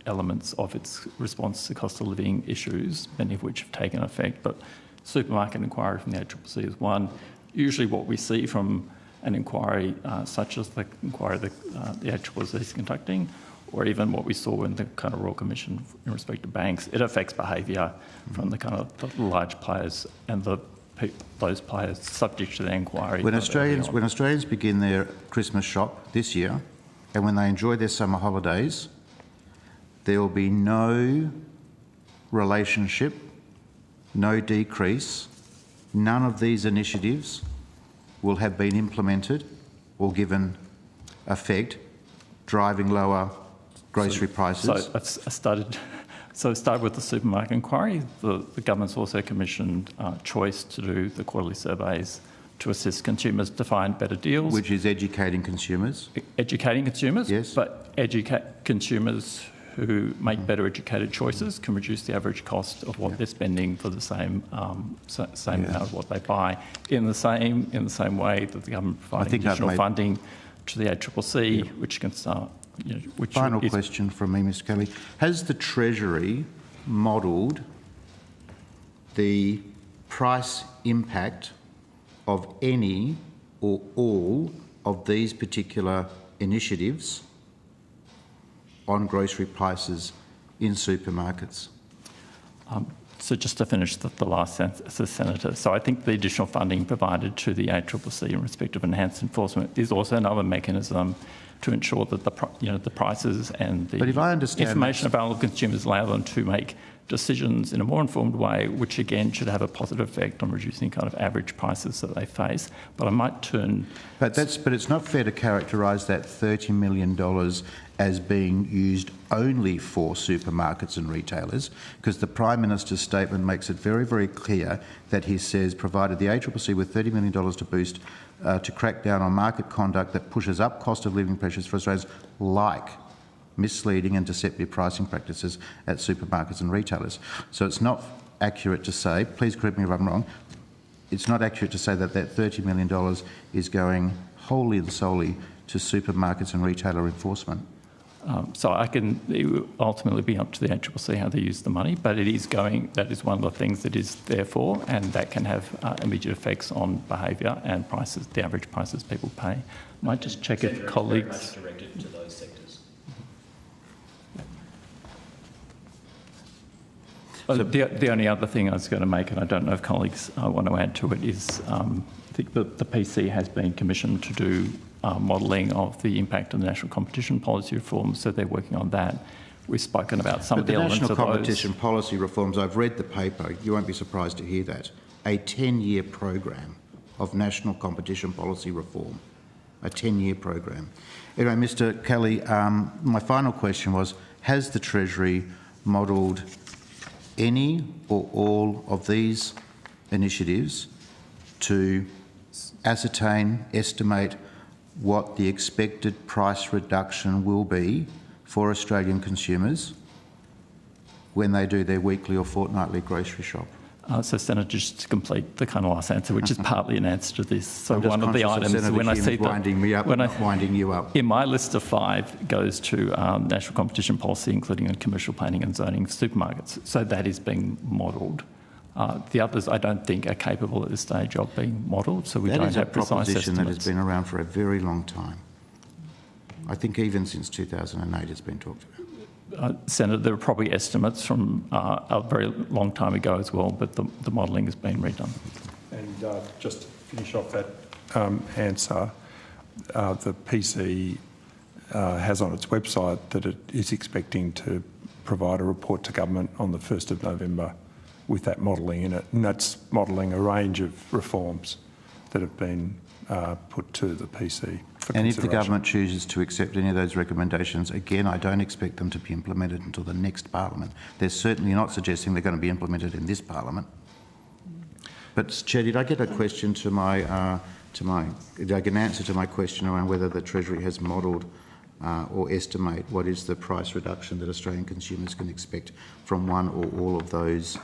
elements of its response to cost of living issues, many of which have taken effect. But supermarket inquiry from the ACCC is one. Usually what we see from an inquiry such as the inquiry the ACCC is conducting, or even what we saw in the kind of Royal Commission in respect to banks, it affects behaviour from the kind of the large players and those players subject to the inquiry. When Australians begin their Christmas shop this year, and when they enjoy their summer holidays, there will be no relationship, no decrease. None of these initiatives will have been implemented or given effect, driving lower grocery prices. So it started with the supermarket inquiry. The government's also commissioned Choice to do the quarterly surveys to assist consumers to find better deals. Which is educating consumers. Educating consumers, yes. But educate consumers who make better educated choices can reduce the average cost of what they're spending for the same amount of what they buy. In the same way that the government providing additional funding to the ACCC, which can start. Final question from me, Mr Kelly. Has the Treasury modelled the price impact of any or all of these particular initiatives on grocery prices in supermarkets? So just to finish the last sentence, Senator, so I think the additional funding provided to the ACCC in respect of enhanced enforcement is also another mechanism to ensure that the prices and the information available to consumers allow them to make decisions in a more informed way, which again should have a positive effect on reducing kind of average prices that they face. But I might turn. But it's not fair to characterise that $30 million as being used only for supermarkets and retailers, because the Prime Minister's statement makes it very, very clear that he says provided the ACCC with $30 million to boost to crack down on market conduct that pushes up cost of living pressures for Australians, like misleading and deceptive pricing practices at supermarkets and retailers. So it's not accurate to say, please correct me if I'm wrong, it's not accurate to say that that $30 million is going wholly and solely to supermarkets and retailer enforcement. So it will ultimately be up to the ACCC how they use the money, but it is that is one of the things that is there for, and that can have immediate effects on behaviour and prices, the average prices people pay. I might just check if colleagues. Very much directed to those sectors. The only other thing I was going to make, and I don't know if colleagues want to add to it, is I think the PC has been commissioned to do modelling of the impact of the national competition policy reforms, so they're working on that. We've spoken about some of the elements of those. National competition policy reforms, I've read the paper, you won't be surprised to hear that. a 10-year program of national competition policy reform. A 10-year program. Anyway, Mr. Kelly, my final question was, has the Treasury modelled any or all of these initiatives to ascertain, estimate what the expected price reduction will be for Australian consumers when they do their weekly or fortnightly grocery shop? So, Senator, just to complete the kind of last answer, which is partly an answer to this. So, one of the items Senator when I see winding me up, not winding you up. In my list of 5 goes to national competition policy, including in commercial planning and zoning supermarkets. So that is being modelled. The others, I don't think, are capable at this stage of being modelled. So we don't have precise estimates. That is a proposition that has been around for a very long time. I think even since 2008 it's been talked about. Senator, there are probably estimates from a very long time ago as well, but the modelling has been redone. And just to finish off that answer, the PC has on its website that it is expecting to provide a report to government on the 1st of November with that modelling in it, and that's modelling a range of reforms that have been put to the PC. And if the government chooses to accept any of those recommendations, again, I don't expect them to be implemented until the next parliament. They're certainly not suggesting they're going to be implemented in this parliament. But Chair, did I get a question to my, did I get an answer to my question around whether the Treasury has modelled or estimate what is the price reduction that Australian consumers can expect from one or all of those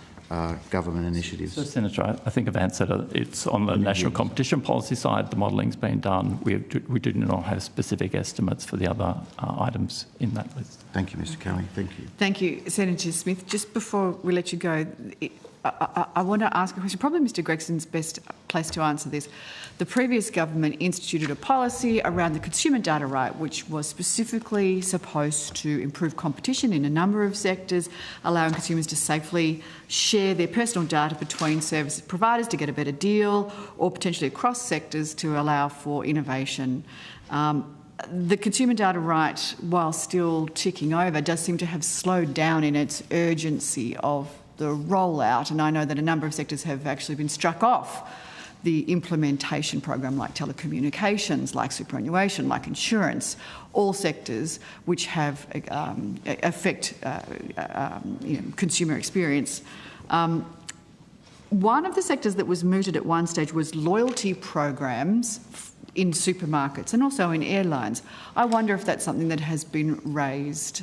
government initiatives? So, Senator, I think I've answered it. It's on the national competition policy side, the modelling's been done. We do not have specific estimates for the other items in that list. Thank you, Mr. Kelly. Thank you. Thank you, Senator Smith. Just before we let you go, I want to ask a question. Probably Mr. Gregson's best place to answer this. The previous government instituted a policy around the consumer data right, which was specifically supposed to improve competition in a number of sectors, allowing consumers to safely share their personal data between service providers to get a better deal, or potentially across sectors to allow for innovation. The consumer data right, while still ticking over, does seem to have slowed down in its urgency of the rollout, and I know that a number of sectors have actually been struck off the implementation program, like telecommunications, like superannuation, like insurance, all sectors which have affect consumer experience. One of the sectors that was mooted at one stage was loyalty programs in supermarkets and also in airlines. I wonder if that's something that has been raised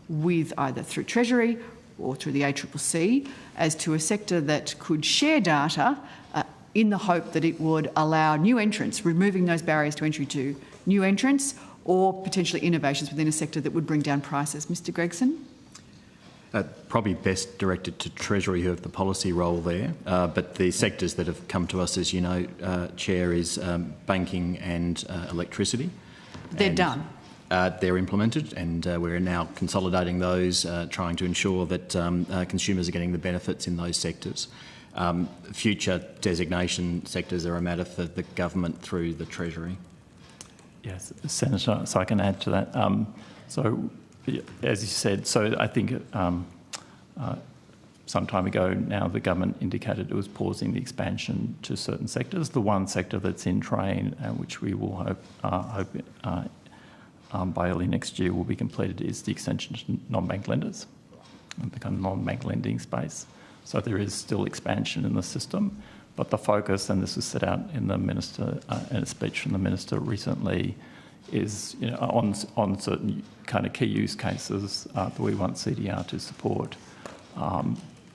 with either through Treasury or through the ACCC as to a sector that could share data in the hope that it would allow new entrants, removing those barriers to entry to new entrants, or potentially innovations within a sector that would bring down prices. Mr. Gregson? Probably best directed to Treasury, who have the policy role there. But the sectors that have come to us, as you know, Chair, is banking and electricity. They're done. They're implemented, and we're now consolidating those, trying to ensure that consumers are getting the benefits in those sectors. Future designation sectors are a matter for the government through the Treasury. Yes, Senator, so I can add to that. So, as you said, so I think some time ago now the government indicated it was pausing the expansion to certain sectors. The one sector that's in train, which we will hope by early next year will be completed, is the extension to non-bank lenders, the kind of non-bank lending space. So there is still expansion in the system, but the focus, and this was set out in the minister in a speech from the minister recently, is on certain kind of key use cases that we want CDR to support,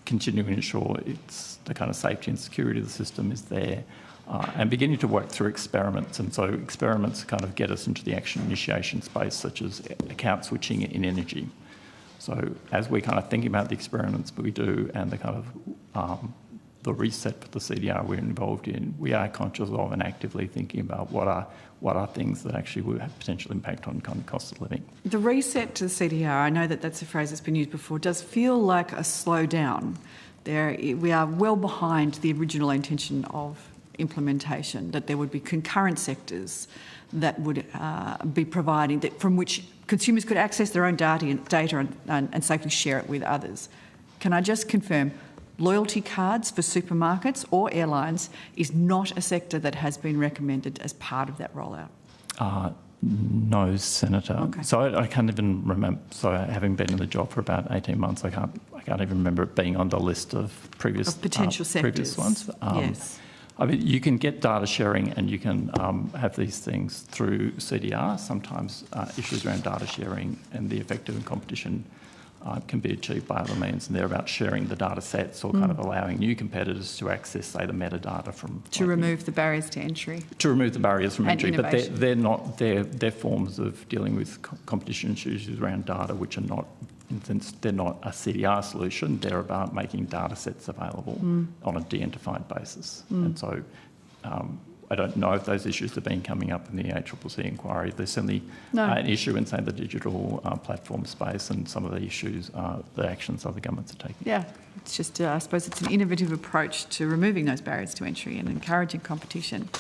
continuing to ensure it's the kind of safety and security of the system is there, and beginning to work through experiments. And so experiments kind of get us into the action initiation space, such as account switching in energy. So as we're kind of thinking about the experiments we do and the kind of the reset for the CDR we're involved in, we are conscious of and actively thinking about what are things that actually will have potential impact on kind of cost of living. The reset to the CDR, I know that that's a phrase that's been used before, does feel like a slowdown. We are well behind the original intention of implementation, that there would be concurrent sectors that would be providing, that from which consumers could access their own data and safely share it with others. Can I just confirm, loyalty cards for supermarkets or airlines is not a sector that has been recommended as part of that rollout? No, Senator. Okay. So I can't even remember. So having been in the job for about 18 months, I can't even remember it being on the list of previous potential sectors. Previous ones. Yes. I mean, you can get data sharing and you can have these things through CDR. Sometimes issues around data sharing and the effective and competition can be achieved by other means, and they're about sharing the data sets or kind of allowing new competitors to access, say, the metadata from... To remove the barriers to entry. To remove the barriers from entry, but innovation. they're not, they're forms of dealing with competition issues around data which are not, in a sense, they're not a CDR solution, they're about making data sets available on a de-identified basis. And so I don't know if those issues have been coming up in the ACCC inquiry. There's certainly an issue in, say, the digital platform space, and some of the issues, the actions other governments are taking. Yeah, it's just, I suppose it's an innovative approach to removing those barriers to entry and encouraging competition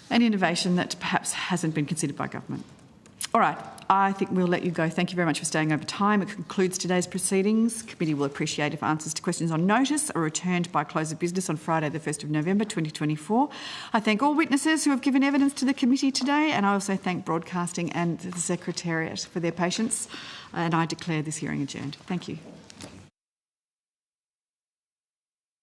and innovation that perhaps hasn't been considered by government. All right, I think we'll let you go. Thank you very much for staying over time. It concludes today's proceedings. The committee will appreciate if answers to questions on notice are returned by close of business on Friday the 1st of November 2024. I thank all witnesses who have given evidence to the committee today, and I also thank Broadcasting and the Secretariat for their patience, and I declare this hearing adjourned. Thank you.